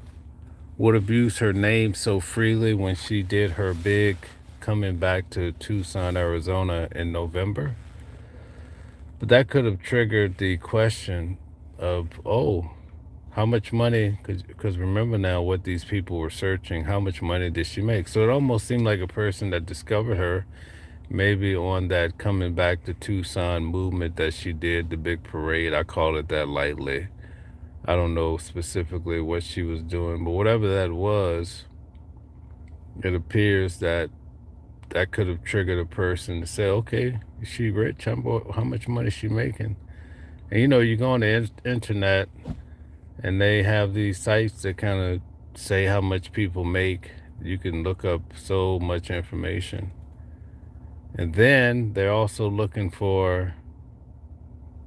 Speaker 2: would have used her name so freely when she did her big coming back to Tucson, Arizona in November. But that could have triggered the question of, oh, how much money, because remember now what these people were searching, how much money did she make? So it almost seemed like a person that discovered her maybe on that coming back to Tucson movement that she did, the big parade. I call it that lightly. I don't know specifically what she was doing, but whatever that was, it appears that that could have triggered a person to say, okay, is she rich? How much money is she making? And you know, you go on the internet and they have these sites that kind of say how much people make. You can look up so much information. And then they're also looking for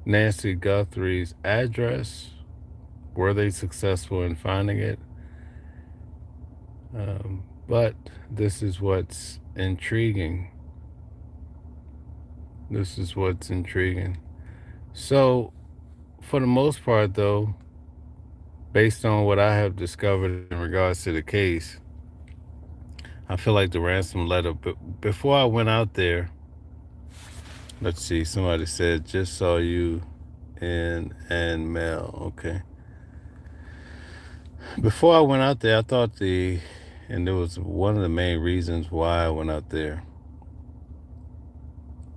Speaker 2: Nancy Guthrie's address. Were they successful in finding it? But this is what's intriguing. This is what's intriguing. So, for the most part, though, based on what I have discovered in regards to the case, I feel like the ransom letter, but before I went out there, let's see, somebody said, just saw you in and mail. Okay. Before I went out there, I thought and there was one of the main reasons why I went out there.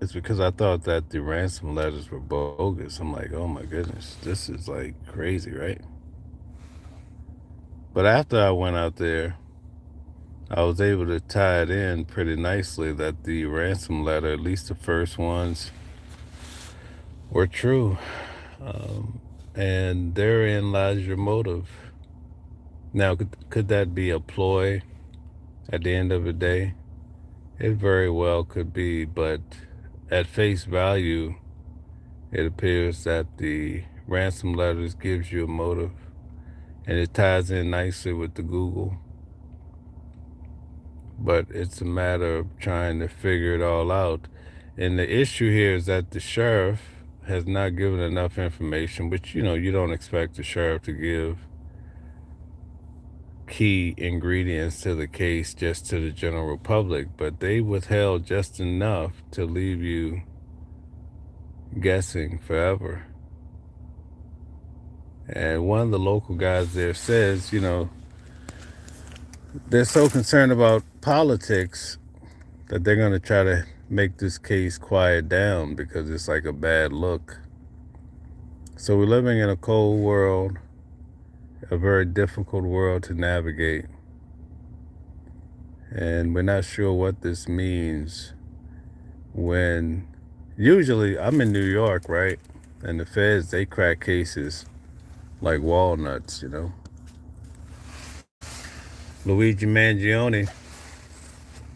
Speaker 2: It's because I thought that the ransom letters were bogus. I'm like, oh my goodness, this is like crazy, right? But after I went out there, I was able to tie it in pretty nicely that the ransom letter, at least the first ones, were true. And therein lies your motive. Now, could that be a ploy at the end of the day? It very well could be, but at face value, it appears that the ransom letters gives you a motive, and it ties in nicely with the Google. But it's a matter of trying to figure it all out. And the issue here is that the sheriff has not given enough information, which, you know, you don't expect the sheriff to give key ingredients to the case just to the general public, but they withheld just enough to leave you guessing forever. And one of the local guys there says, you know, they're so concerned about politics that they're going to try to make this case quiet down because it's like a bad look. So we're living in a cold world. a very difficult world to navigate. And we're not sure what this means when usually I'm in New York, right? And the feds, they crack cases like walnuts, you know. Luigi Mangione,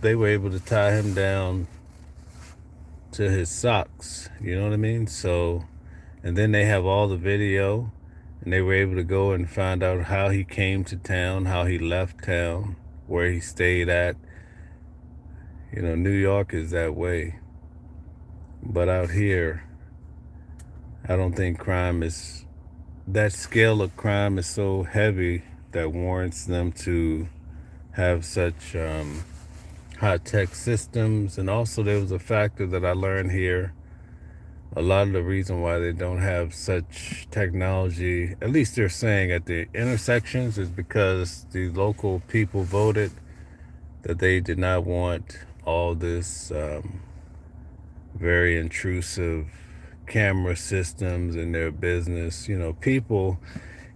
Speaker 2: they were able to tie him down to his socks, you know what I mean? So, and then they have all the video, and they were able to go and find out how he came to town, how he left town, where he stayed at. You know, New York is that way. But out here, I don't think crime is, that scale of crime is so heavy that warrants them to have such high-tech systems. And also there was a factor that I learned here. A lot of the reason why they don't have such technology, at least they're saying at the intersections, is because the local people voted that they did not want all this very intrusive camera systems in their business. You know, people,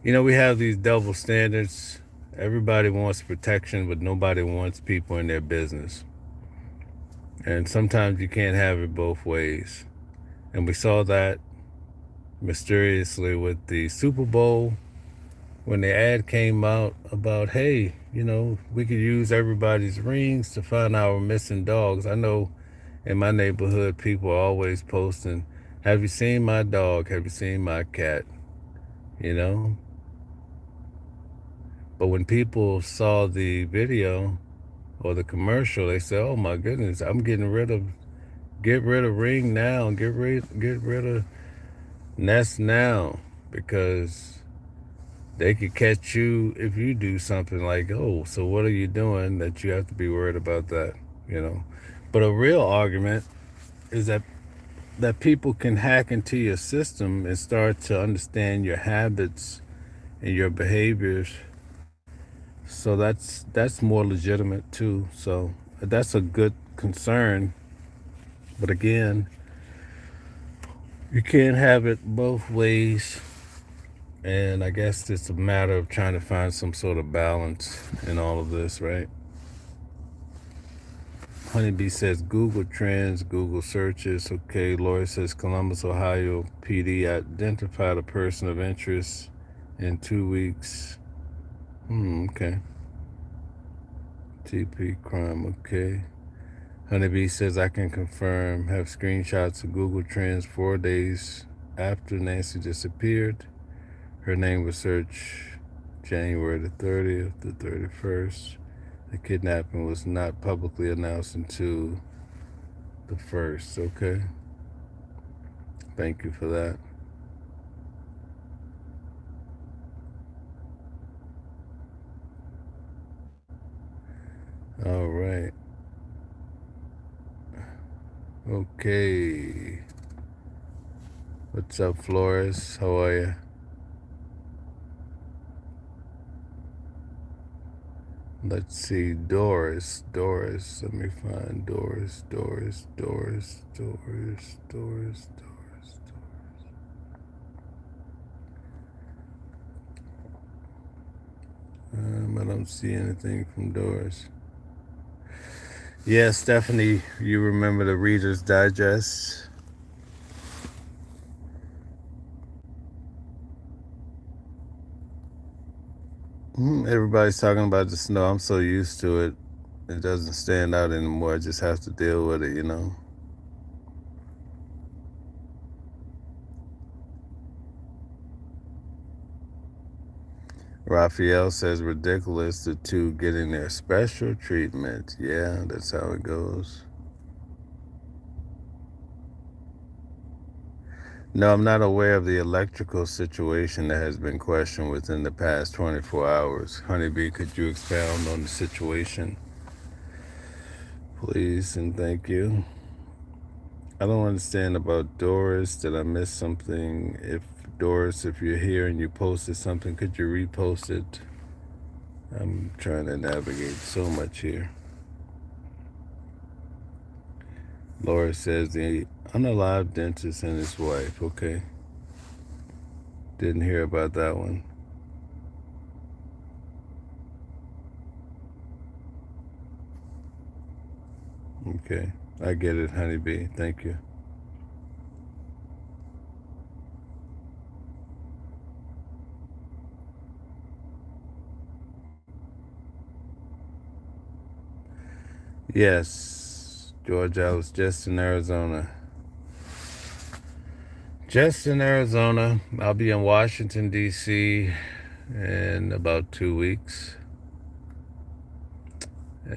Speaker 2: you know, we have these double standards. Everybody wants protection, but nobody wants people in their business. And sometimes you can't have it both ways. And we saw that mysteriously with the Super Bowl when the ad came out about, hey, you know, we could use everybody's rings to find our missing dogs. I know in my neighborhood, people are always posting, have you seen my dog? Have you seen my cat? You know? But when people saw the video or the commercial, they said, oh my goodness, I'm get rid of Ring now, get rid of Nest now, because they could catch you if you do something like, oh, so what are you doing that you have to be worried about that, you know? But a real argument is that people can hack into your system and start to understand your habits and your behaviors. So that's more legitimate too. So that's a good concern. But again, you can't have it both ways. And I guess it's a matter of trying to find some sort of balance in all of this, right? Honeybee says Google Trends, Google searches. Okay, Lori says Columbus, Ohio PD identified a person of interest in 2 weeks. Okay. TP crime, okay. Honeybee says I can confirm, have screenshots of Google Trends 4 days after Nancy disappeared. Her name was searched January the 30th, the 31st. The kidnapping was not publicly announced until the 1st, okay? Thank you for that. All right. Okay. What's up, Flores? How are you? Let's see, Doris. Let me find Doris. I don't see anything from Doris. Yeah, Stephanie, you remember the Reader's Digest? Everybody's talking about the snow. I'm so used to it. It doesn't stand out anymore. I just have to deal with it, you know? Raphael says ridiculous, the two getting their special treatment. Yeah, that's how it goes. No, I'm not aware of the electrical situation that has been questioned within the past 24 hours. Honeybee, could you expound on the situation? Please and thank you. I don't understand about Doris. Did I miss something? Doris, if you're here and you posted something, could you repost it? I'm trying to navigate so much here. Laura says the unalive dentist and his wife. Okay. Didn't hear about that one. Okay, I get it, honeybee. Thank you. Yes, Georgia, I was just in Arizona. Just in Arizona. I'll be in Washington, D.C. in about 2 weeks.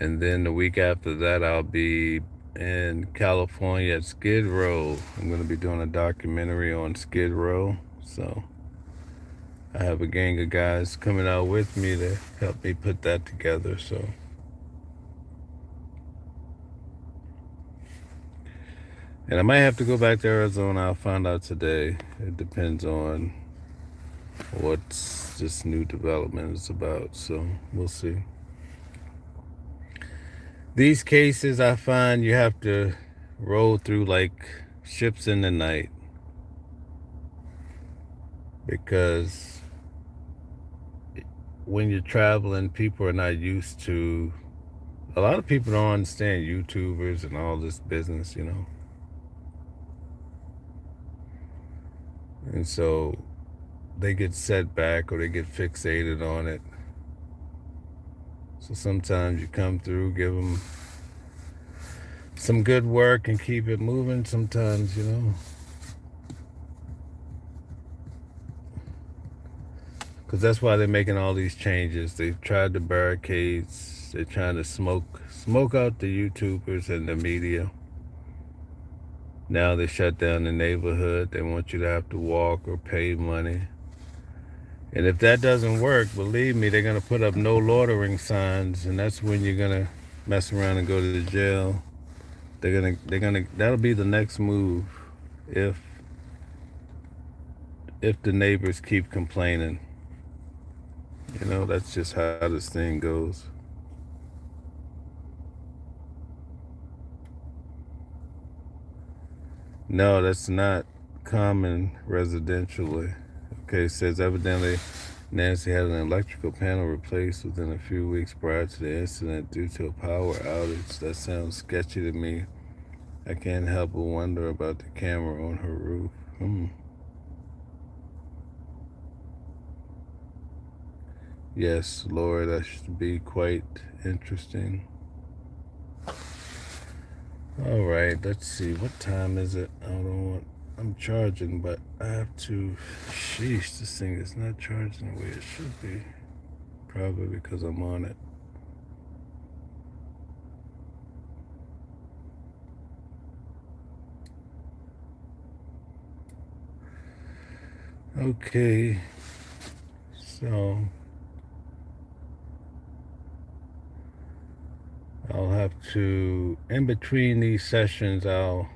Speaker 2: And then the week after that, I'll be in California at Skid Row. I'm going to be doing a documentary on Skid Row. So I have a gang of guys coming out with me to help me put that together. So and I might have to go back to Arizona. I'll find out today. It depends on what this new development is about. So we'll see. These cases, I find you have to roll through like ships in the night, because when you're traveling, people are not used to, a lot of people don't understand YouTubers and all this business, you know. And so they get set back or they get fixated on it. So sometimes you come through, give them some good work and keep it moving. Sometimes, you know, because that's why they're making all these changes. They've tried the barricades. They're trying to smoke out the YouTubers and the media. Now they shut down the neighborhood. They want you to have to walk or pay money. And if that doesn't work, believe me, they're going to put up no loitering signs, and that's when you're going to mess around and go to the jail. That'll be the next move if the neighbors keep complaining. You know, that's just how this thing goes. No, that's not common residentially. Okay, it says evidently Nancy had an electrical panel replaced within a few weeks prior to the incident due to a power outage. That sounds sketchy to me. I can't help but wonder about the camera on her roof. Yes, Lord, that should be quite interesting. All right, let's see. What time is it? I'm charging, but I have to. Sheesh, this thing is not charging the way it should be. Probably because I'm on it. Okay, so I'll have to, in between these sessions, I'll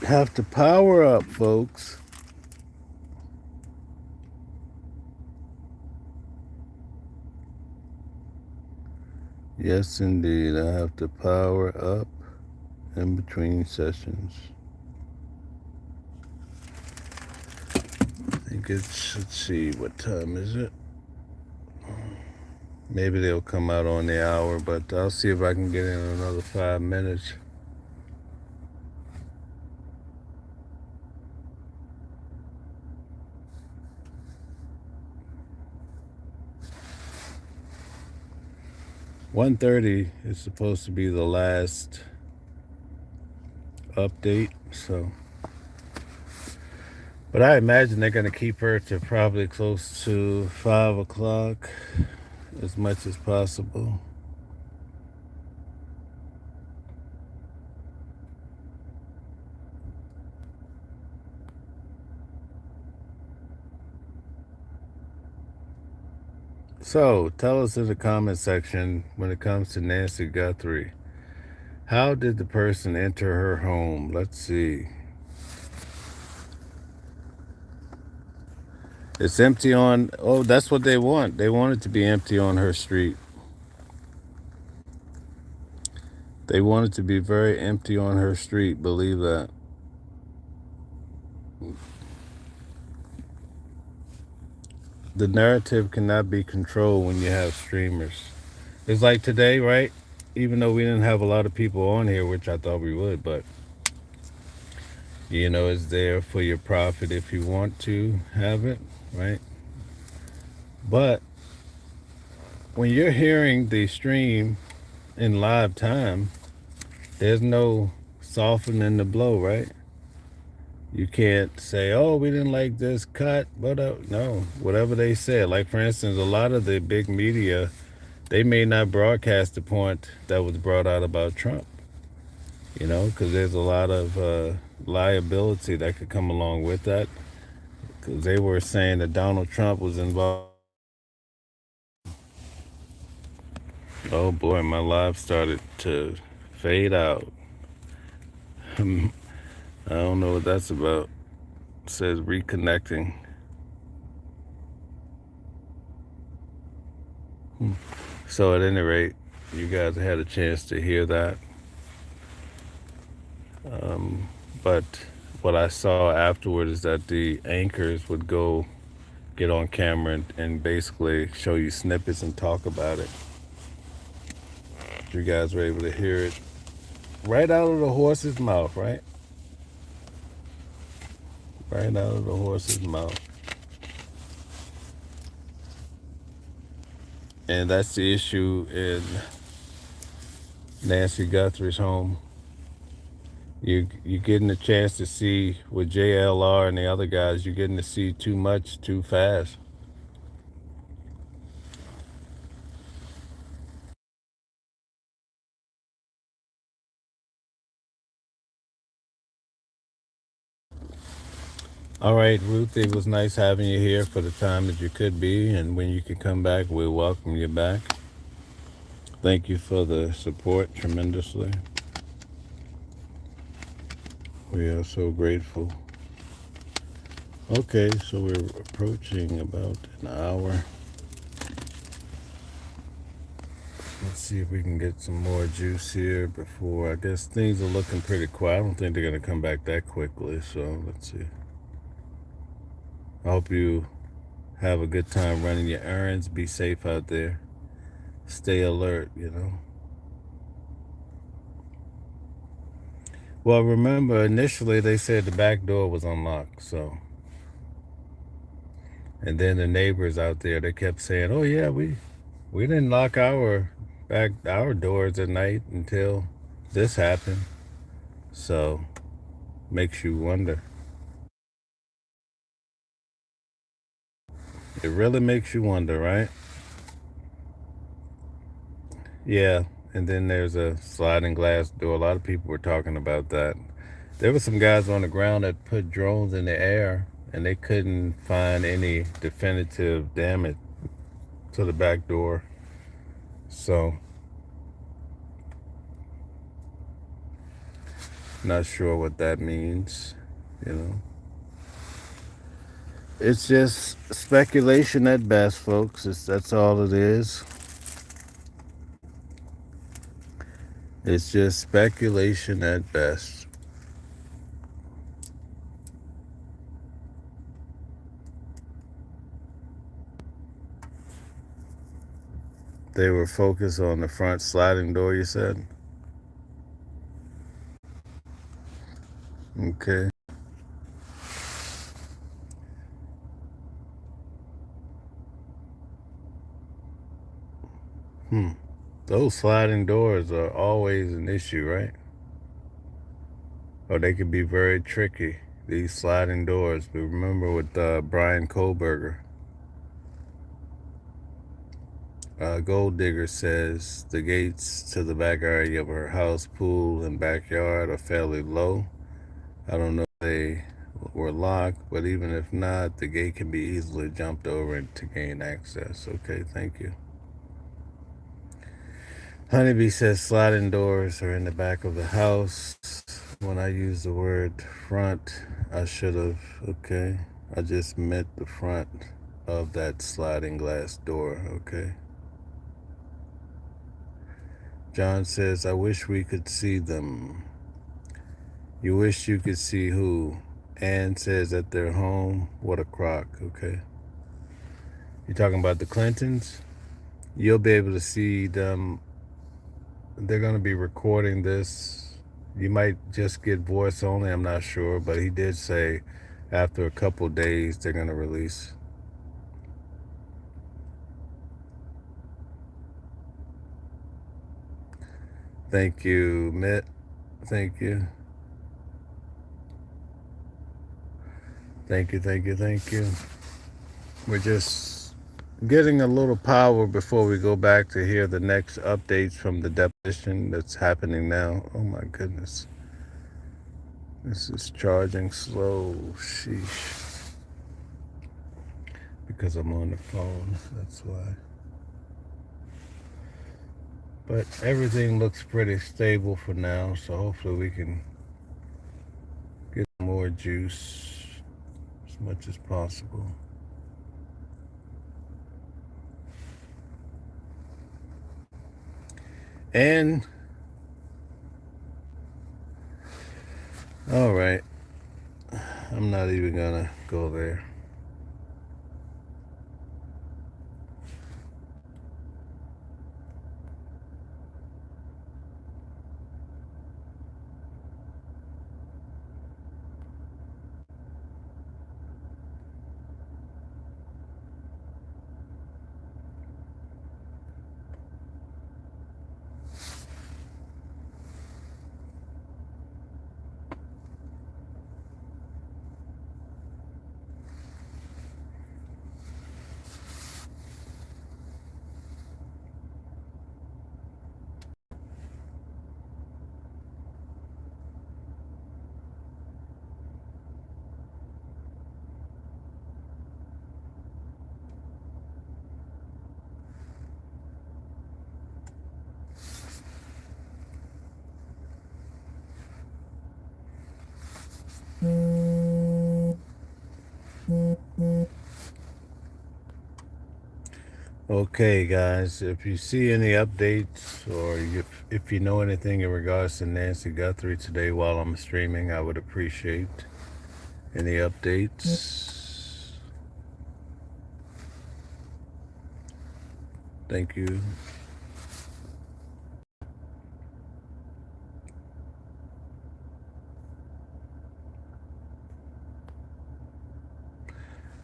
Speaker 2: have to power up, folks. Yes, indeed, I have to power up in between sessions. I think it's, let's see, what time is it? Maybe they'll come out on the hour, but I'll see if I can get in another 5 minutes. $1:30 is supposed to be the last update, so. But I imagine they're going to keep her to probably close to 5 o'clock as much as possible. So, tell us in the comment section when it comes to Nancy Guthrie. How did the person enter her home? Let's see. It's empty on, oh, that's what they want. They want it to be empty on her street. They want it to be very empty on her street, believe that. The narrative cannot be controlled when you have streamers. It's like today, right? Even though we didn't have a lot of people on here, which I thought we would, but it's there for your profit if you want to have it, right? But when you're hearing the stream in live time, there's no softening the blow, right? You can't say, oh, we didn't like this cut, but no, whatever they said. Like, for instance, a lot of the big media, they may not broadcast the point that was brought out about Trump, because there's a lot of liability that could come along with that, because they were saying that Donald Trump was involved. Oh boy, my live started to fade out. I don't know what that's about. It says reconnecting. So at any rate, you guys had a chance to hear that. But what I saw afterward is that the anchors would go get on camera and basically show you snippets and talk about it. You guys were able to hear it right out of the horse's mouth, right? Right out of the horse's mouth. And that's the issue in Nancy Guthrie's home. You're getting a chance to see with JLR and the other guys, you're getting to see too much too fast. All right, Ruth, it was nice having you here for the time that you could be, and when you can come back, we'll welcome you back. Thank you for the support tremendously. We are so grateful. Okay, so we're approaching about an hour. Let's see if we can get some more juice here before, I guess things are looking pretty quiet. I don't think they're going to come back that quickly, so let's see. I hope you have a good time running your errands. Be safe out there. Stay alert, Well, remember, initially they said the back door was unlocked, so. And then the neighbors out there, they kept saying, oh yeah, we didn't lock our doors at night until this happened. So, makes you wonder. It really makes you wonder, right? Yeah, and then there's a sliding glass door. A lot of people were talking about that. There were some guys on the ground that put drones in the air, and they couldn't find any definitive damage to the back door. So, not sure what that means, It's just speculation at best, folks. That's all it is. It's just speculation at best. They were focused on the front sliding door, you said? Okay. Those sliding doors are always an issue, right? Or they can be very tricky, these sliding doors. But remember with Brian Kohlberger, Gold Digger says the gates to the back area of her house, pool, and backyard are fairly low. I don't know if they were locked, but even if not, the gate can be easily jumped over to gain access. Okay, thank you. Honeybee says sliding doors are in the back of the house. When I use the word front, I should have, okay. I just meant the front of that sliding glass door, okay. John says, I wish we could see them. You wish you could see who? Ann says at their home. What a crock, okay. You talking about the Clintons? you'll be able to see them. They're going to be recording this. You might just get voice only, I'm not sure, but he did say after a couple days they're going to release. Thank you, Mitt. Thank you. Thank you, thank you, thank you. We're just getting a little power before we go back to hear the next updates from the deposition that's happening now. Oh my goodness. This is charging slow. Sheesh. Because I'm on the phone, that's why. But everything looks pretty stable for now, so hopefully we can get more juice as much as possible. And all right, I'm not even gonna go there. Okay, guys, if you see any updates or if you know anything in regards to Nancy Guthrie today while I'm streaming, I would appreciate any updates. Thank you.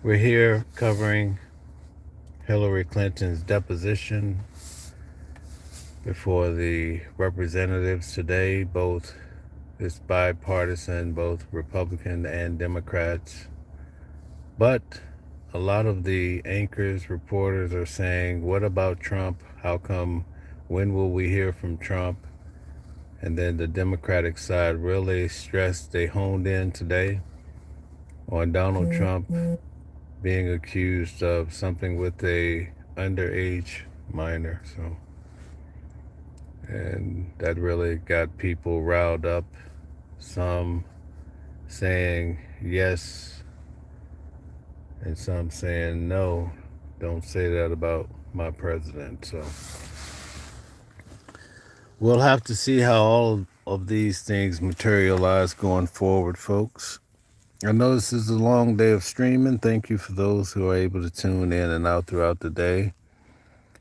Speaker 2: We're here covering Hillary Clinton's deposition before the representatives today. Both, it's bipartisan, both Republican and Democrats. But a lot of the anchors, reporters are saying, what about Trump? How come? When will we hear from Trump? And then the Democratic side really stressed, they honed in today on Donald Trump being accused of something with a underage minor. So, and that really got people riled up. Some saying yes, and some saying no. Don't say that about my president. So we'll have to see how all of these things materialize going forward, folks. I know this is a long day of streaming. Thank you for those who are able to tune in and out throughout the day.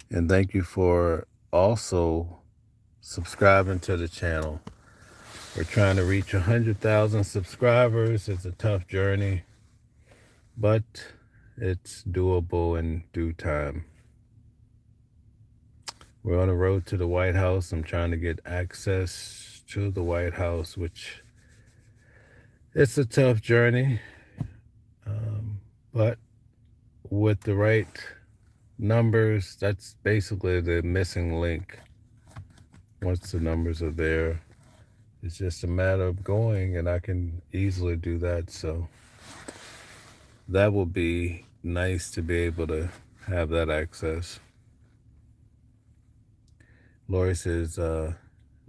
Speaker 2: And thank you for also subscribing to the channel. We're trying to reach 100,000 subscribers. It's a tough journey, but it's doable in due time. We're on the road to the White House. I'm trying to get access to the White House, which it's a tough journey. But with the right numbers, that's basically the missing link. Once the numbers are there, it's just a matter of going, and I can easily do that. So that will be nice to be able to have that access. Lori says,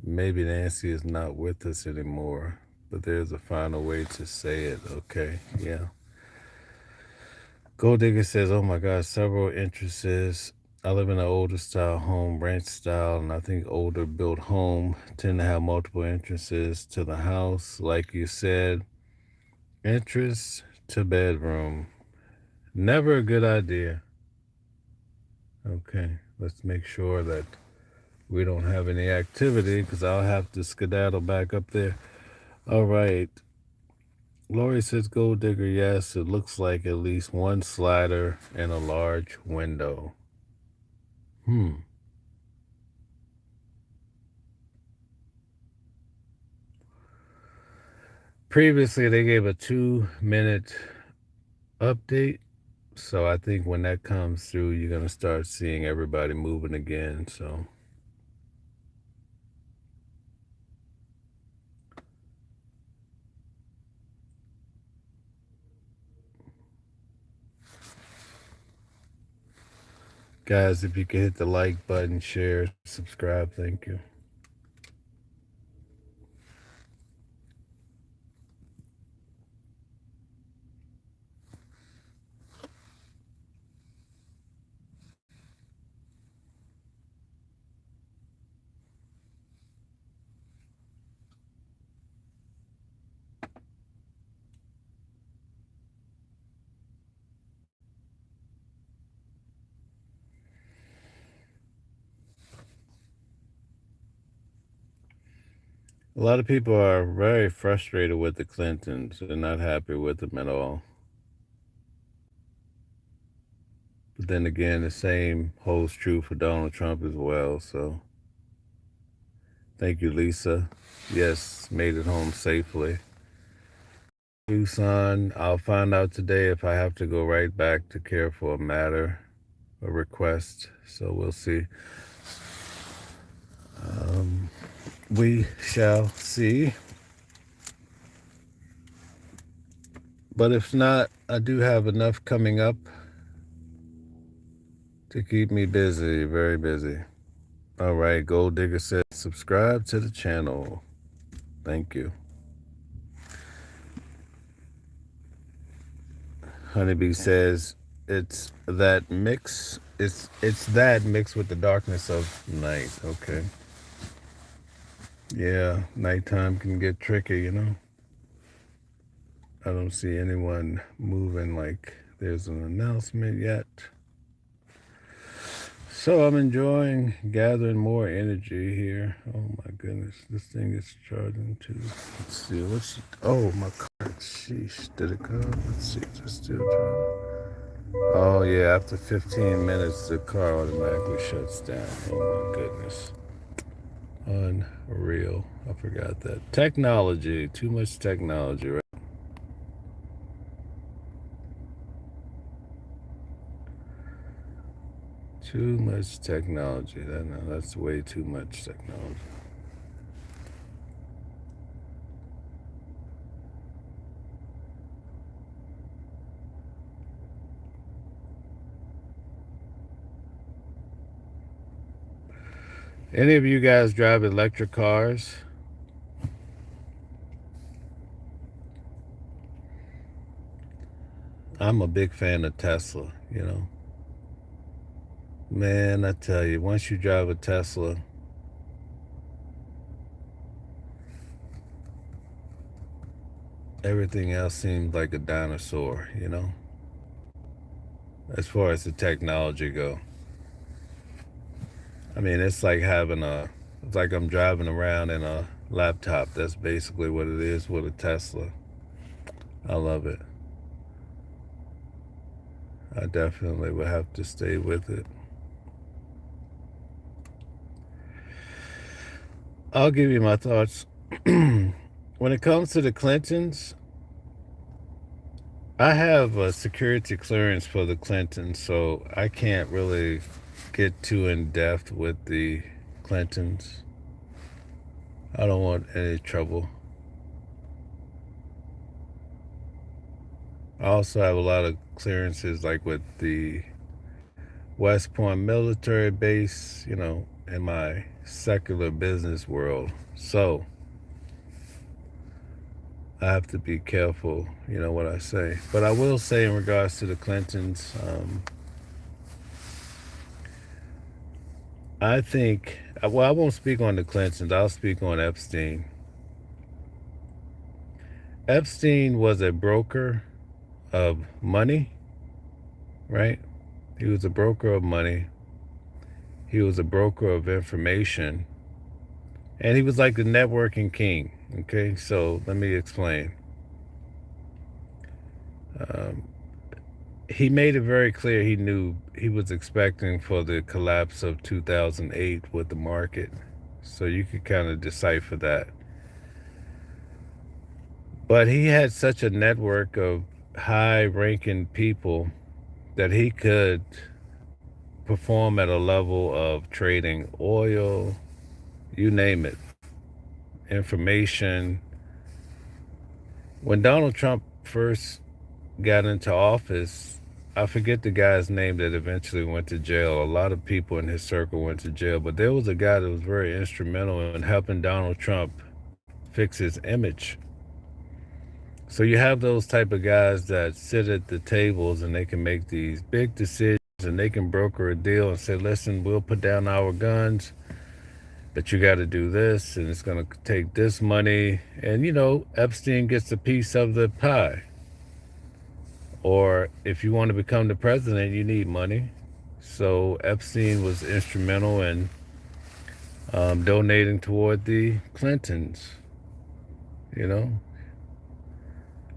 Speaker 2: maybe Nancy is not with us anymore, but there's a final way to say it. Okay, yeah. Gold Digger says, oh my God, several entrances. I live in an older style home, ranch style, and I think older built home tend to have multiple entrances to the house. Like you said, entrance to bedroom. Never a good idea. Okay. Let's make sure that we don't have any activity because I'll have to skedaddle back up there. All right. Lori says gold digger. Yes, it looks like at least one slider and a large window. Previously, they gave a 2-minute update. So I think when that comes through, you're going to start seeing everybody moving again. So guys, if you can hit the like button, share, subscribe, thank you. A lot of people are very frustrated with the Clintons. They're not happy with them at all. But then again, the same holds true for Donald Trump as well. So thank you, Lisa. Yes, made it home safely. Tucson, I'll find out today if I have to go right back to care for a matter, a request. So we'll see. We shall see. But if not, I do have enough coming up to keep me busy, very busy. All right, Gold Digger says, subscribe to the channel. Thank you. Honeybee says, it's that mix. It's that mixed with the darkness of night. Okay. Yeah, nighttime can get tricky, you know. I don't see anyone moving like there's an announcement yet. So I'm enjoying gathering more energy here. Oh my goodness, this thing is charging too. Let's see, oh my car, sheesh, did it go? Let's see, it's still charging. Oh yeah, after 15 minutes, the car automatically shuts down. Oh my goodness. Unreal, I forgot that. Technology, too much technology, right? Too much technology. That's way too much technology. Any of you guys drive electric cars? I'm a big fan of Tesla, you know. Man, I tell you, once you drive a Tesla, everything else seems like a dinosaur, you know, as far as the technology go. I mean, it's like it's like I'm driving around in a laptop. That's basically what it is with a Tesla. I love it. I definitely would have to stay with it. I'll give you my thoughts. When it comes to the Clintons, I have a security clearance for the Clintons, so I can't really get too in depth with the Clintons. I don't want any trouble. I also have a lot of clearances like with the West Point military base, you know, in my secular business world. So I have to be careful, you know, what I say. But I will say in regards to the Clintons, I think, well, I won't speak on the Clintons. I'll speak on Epstein. Epstein was a broker of money, right? He was a broker of money. He was a broker of information, and he was like the networking king. Okay, so let me explain. He made it very clear he knew he was expecting for the collapse of 2008 with the market. So you could kind of decipher that. But he had such a network of high-ranking people that he could perform at a level of trading oil, you name it, information. When Donald Trump first got into office, I forget the guy's name that eventually went to jail. A lot of people in his circle went to jail, but there was a guy that was very instrumental in helping Donald Trump fix his image. So you have those type of guys that sit at the tables and they can make these big decisions and they can broker a deal and say, listen, we'll put down our guns, but you got to do this and it's going to take this money. And, you know, Epstein gets a piece of the pie. Or if you want to become the president, you need money. So Epstein was instrumental in donating toward the Clintons, you know.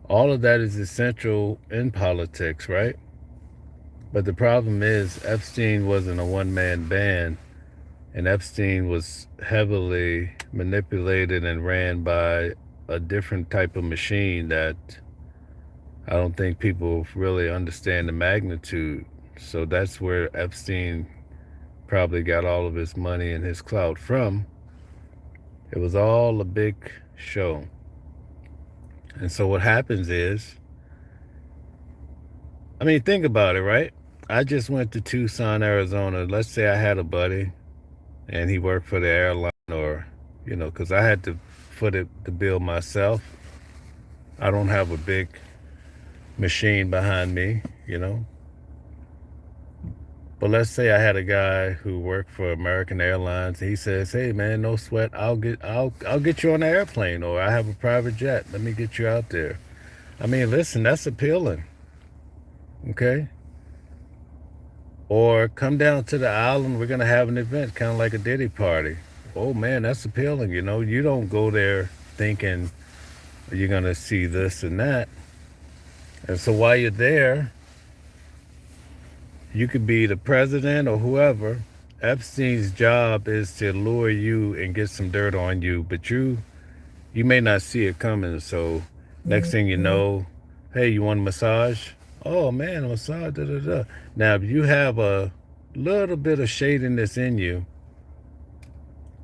Speaker 2: All of that is essential in politics, right? But the problem is Epstein wasn't a one-man band, and Epstein was heavily manipulated and ran by a different type of machine that I don't think people really understand the magnitude. So that's where Epstein probably got all of his money and his clout from. It was all a big show. And so what happens is, I mean, think about it, right? I just went to Tucson, Arizona. Let's say I had a buddy and he worked for the airline, or, you know, because I had to foot the bill myself. I don't have a big machine behind me, you know. But let's say I had a guy who worked for American Airlines. He says, "Hey man, no sweat. I'll get you on the airplane, or I have a private jet. Let me get you out there." I mean, listen, that's appealing. Okay? Or come down to the island. We're gonna have an event, kind of like a Diddy party. Oh man, that's appealing. You know, you don't go there thinking you're gonna see this and that. And so while you're there, you could be the president or whoever. Epstein's job is to lure you and get some dirt on you, but you may not see it coming. So next thing you know, hey, you want a massage? Oh man, a massage, da da da. Now, if you have a little bit of shadiness in you,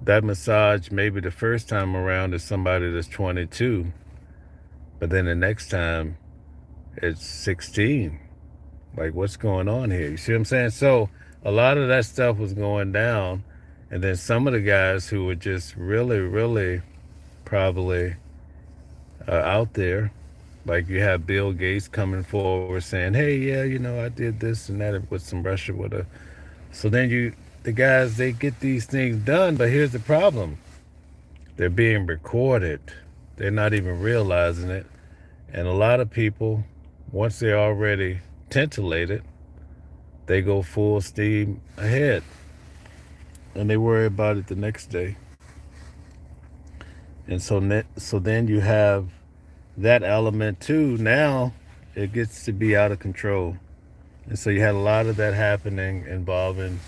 Speaker 2: that massage maybe the first time around is somebody that's 22, but then the next time it's 16. Like, what's going on here? You see what I'm saying? So a lot of that stuff was going down. And then some of the guys who were just really, really probably out there, like you have Bill Gates coming forward saying, hey, yeah, you know, I did this and that with some Russia with a. So then the guys, they get these things done. But here's the problem. They're being recorded. They're not even realizing it. And a lot of people, once they're already titillated, they go full steam ahead and they worry about it the next day. And so then you have that element too. Now it gets to be out of control. And so you had a lot of that happening involving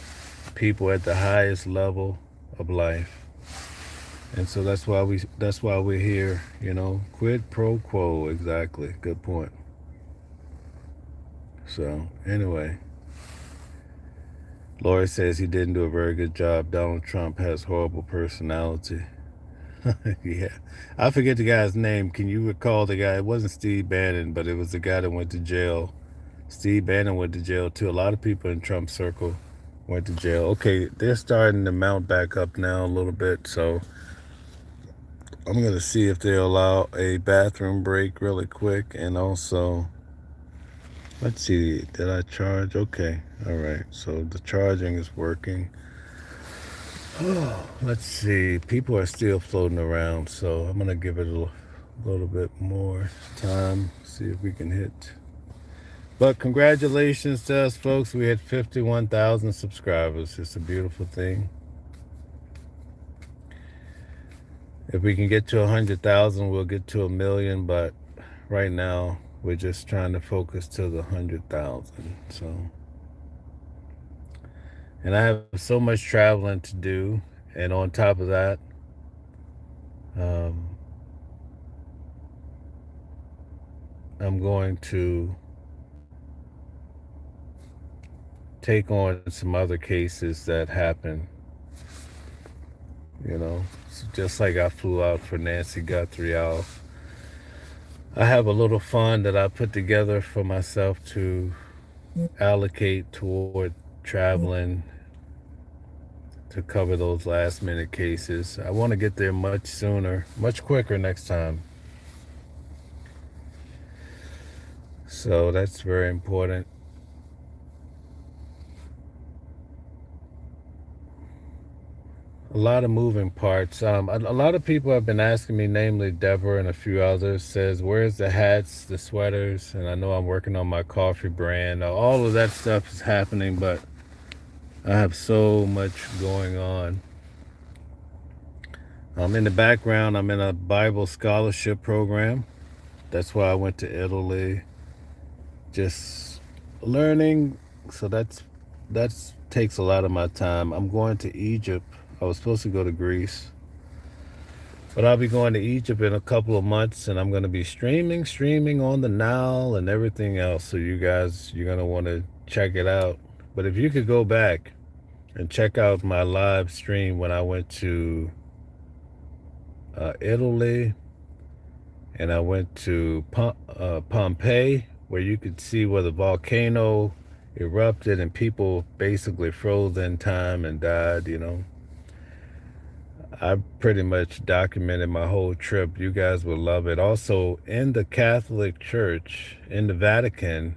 Speaker 2: people at the highest level of life. And so that's why we're here, you know, quid pro quo. Exactly. Good point. So anyway, Lori says he didn't do a very good job. Donald Trump has horrible personality. Yeah. I forget the guy's name. Can you recall the guy? It wasn't Steve Bannon, but it was the guy that went to jail. Steve Bannon went to jail too. A lot of people in Trump's circle went to jail. Okay, they're starting to mount back up now a little bit. So I'm going to see if they'll allow a bathroom break really quick. And also, let's see, did I charge? Okay, all right. So the charging is working. Oh, let's see. People are still floating around, so I'm going to give it a little bit more time. See if we can hit But congratulations to us, folks. We had 51,000 subscribers. It's a beautiful thing. If we can get to 100,000, we'll get to 1,000,000. But right now, we're just trying to focus to the 100,000. So, and I have so much traveling to do. And on top of that, I'm going to take on some other cases that happen, So just like I flew out for Nancy Guthrie, I have a little fund that I put together for myself to allocate toward traveling to cover those last minute cases. I want to get there much sooner, much quicker next time. So that's very important. A lot of moving parts. A lot of people have been asking me, namely Deborah and a few others, says, where's the hats, the sweaters? And I know I'm working on my coffee brand. All of that stuff is happening, but I have so much going on. In the background, I'm in a Bible scholarship program. That's why I went to Italy. Just learning. So that takes a lot of my time. I'm going to Egypt. I was supposed to go to Greece, but I'll be going to Egypt in a couple of months, and I'm going to be streaming on the Nile and everything else. So you guys, you're going to want to check it out. But if you could go back and check out my live stream when I went to Italy, and I went to Pompeii, where you could see where the volcano erupted and people basically froze in time and died, I pretty much documented my whole trip. You guys will love it. Also, in the Catholic Church, in the Vatican,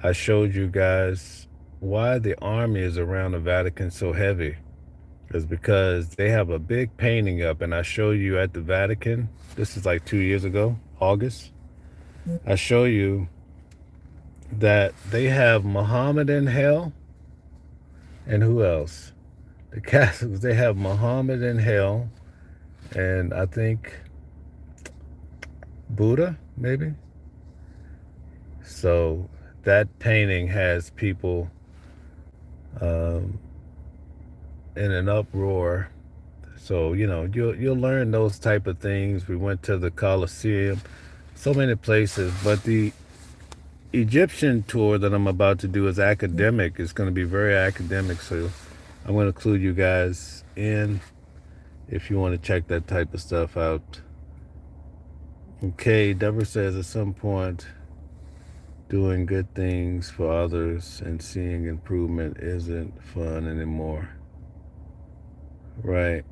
Speaker 2: I showed you guys why the army is around the Vatican so heavy. It's because they have a big painting up, and I show you at the Vatican. This is like 2 years ago, August. I show you that they have Muhammad in hell, and who else? The Catholics, they have Muhammad in hell, and I think Buddha, maybe. So that painting has people in an uproar. So, you'll learn those type of things. We went to the Colosseum, so many places, but the Egyptian tour that I'm about to do is academic. It's going to be very academic, so I'm going to include you guys in if you want to check that type of stuff out. Okay, Deborah says at some point, doing good things for others and seeing improvement isn't fun anymore. Right.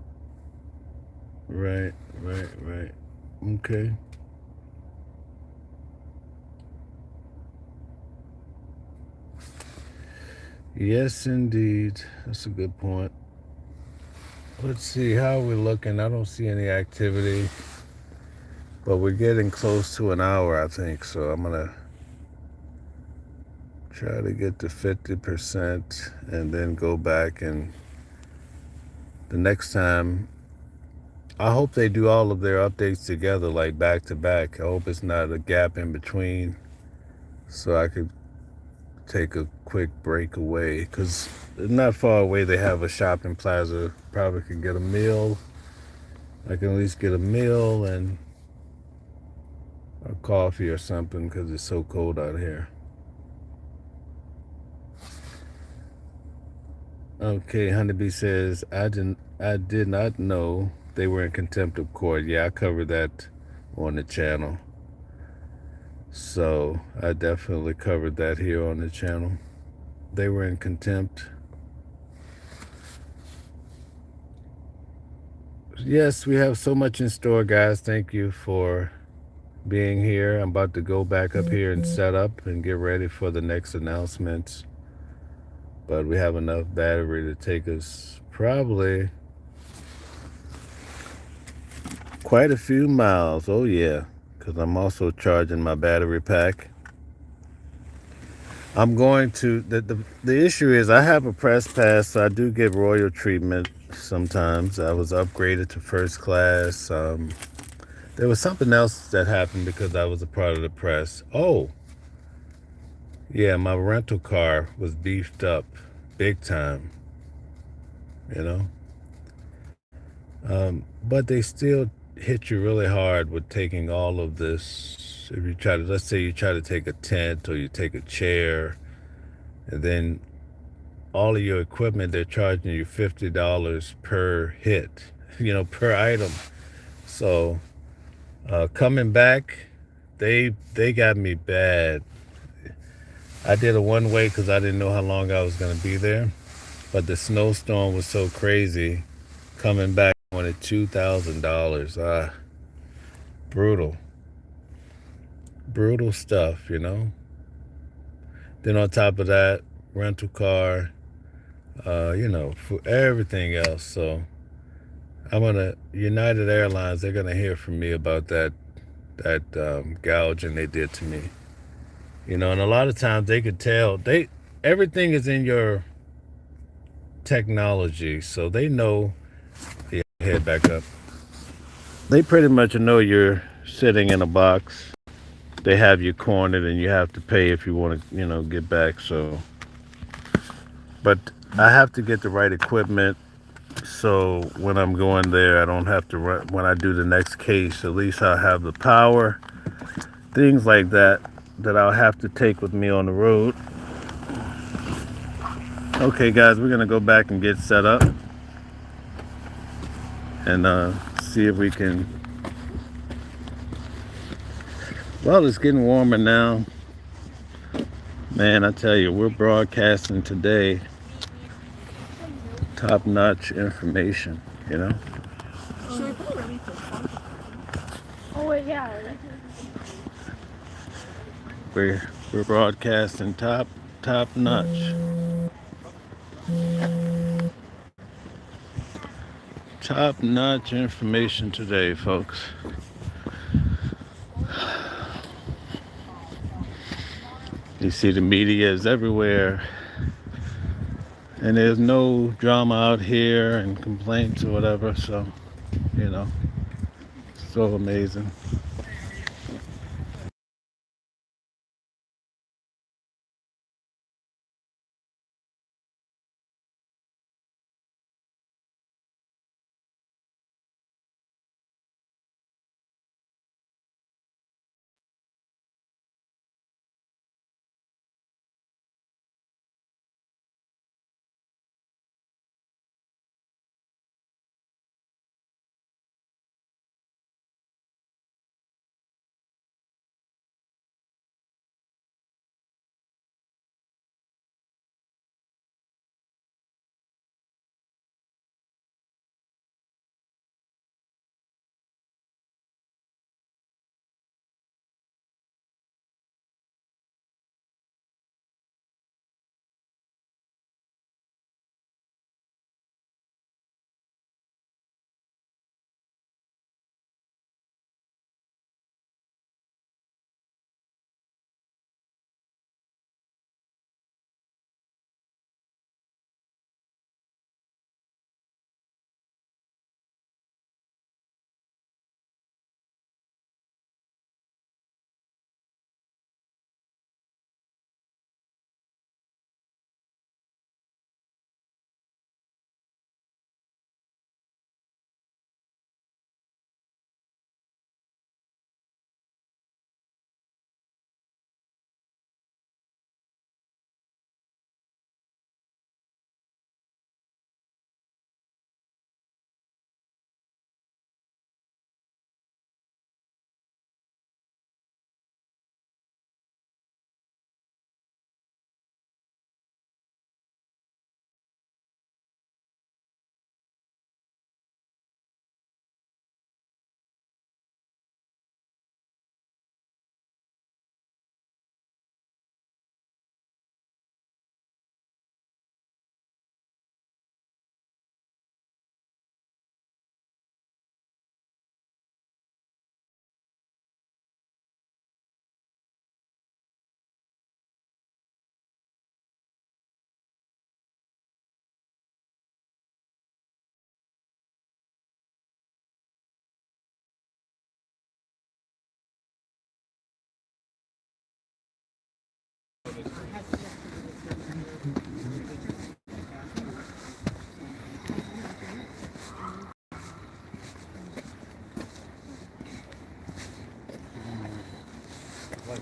Speaker 2: Okay. Yes, indeed. That's a good point. Let's see, how are we looking? I don't see any activity, but we're getting close to an hour, I think. So I'm going to try to get to 50% and then go back, and the next time, I hope they do all of their updates together, like back to back. I hope it's not a gap in between, so I could take a quick break away, because not far away they have a shopping plaza. Probably could get a meal. I can at least get a meal and a coffee or something, because it's so cold out here. Okay, Honeybee says, I did not know they were in contempt of court. Yeah, I covered that on the channel. So I definitely covered that here on the channel. They were in contempt. Yes, we have so much in store, guys. Thank you for being here. I'm about to go back up here and set up and get ready for the next announcements. But we have enough battery to take us probably quite a few miles. Oh yeah, because I'm also charging my battery pack. I'm going to the issue is I have a press pass, so I do get royal treatment sometimes. I was upgraded to first class. There was something else that happened because I was a part of the press. Oh, yeah, my rental car was beefed up big time, you know. But they still hit you really hard with taking all of this. If you try to, let's say you try to take a tent or you take a chair, and then all of your equipment, they're charging you $50 per hit, per item. So coming back, they got me bad. I did a one way because I didn't know how long I was going to be there, but the snowstorm was so crazy. Coming back, I wanted $2,000. Brutal, brutal stuff, Then on top of that, rental car, for everything else. So United Airlines, they're gonna hear from me about that gouging they did to me. And a lot of times they could tell everything is in your technology, so they know. Yeah, head back up. They pretty much know you're sitting in a box. They have you cornered, and you have to pay if you want to, get back. So, but I have to get the right equipment. So when I'm going there, I don't have to run. When I do the next case, at least I'll have the power, things like that I'll have to take with me on the road. Okay, guys, we're gonna go back and get set up and see if we can. Well, it's getting warmer now. Man, I tell you, we're broadcasting today. Top-notch information,
Speaker 1: Should we put a really quick song? Oh, wait, yeah.
Speaker 2: We're broadcasting top notch. Top notch information today, folks. You see the media is everywhere. And there's no drama out here and complaints or whatever, so, so amazing.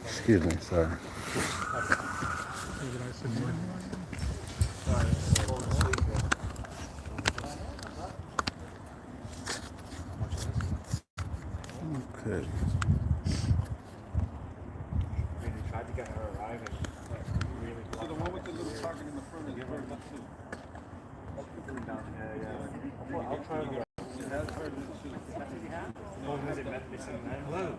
Speaker 2: Excuse me, sir. Okay.
Speaker 6: Really tried to get her arriving.
Speaker 18: So the one with the little target in the front is burned up too.
Speaker 6: I'll try to.
Speaker 18: It has burned too.
Speaker 6: Hello.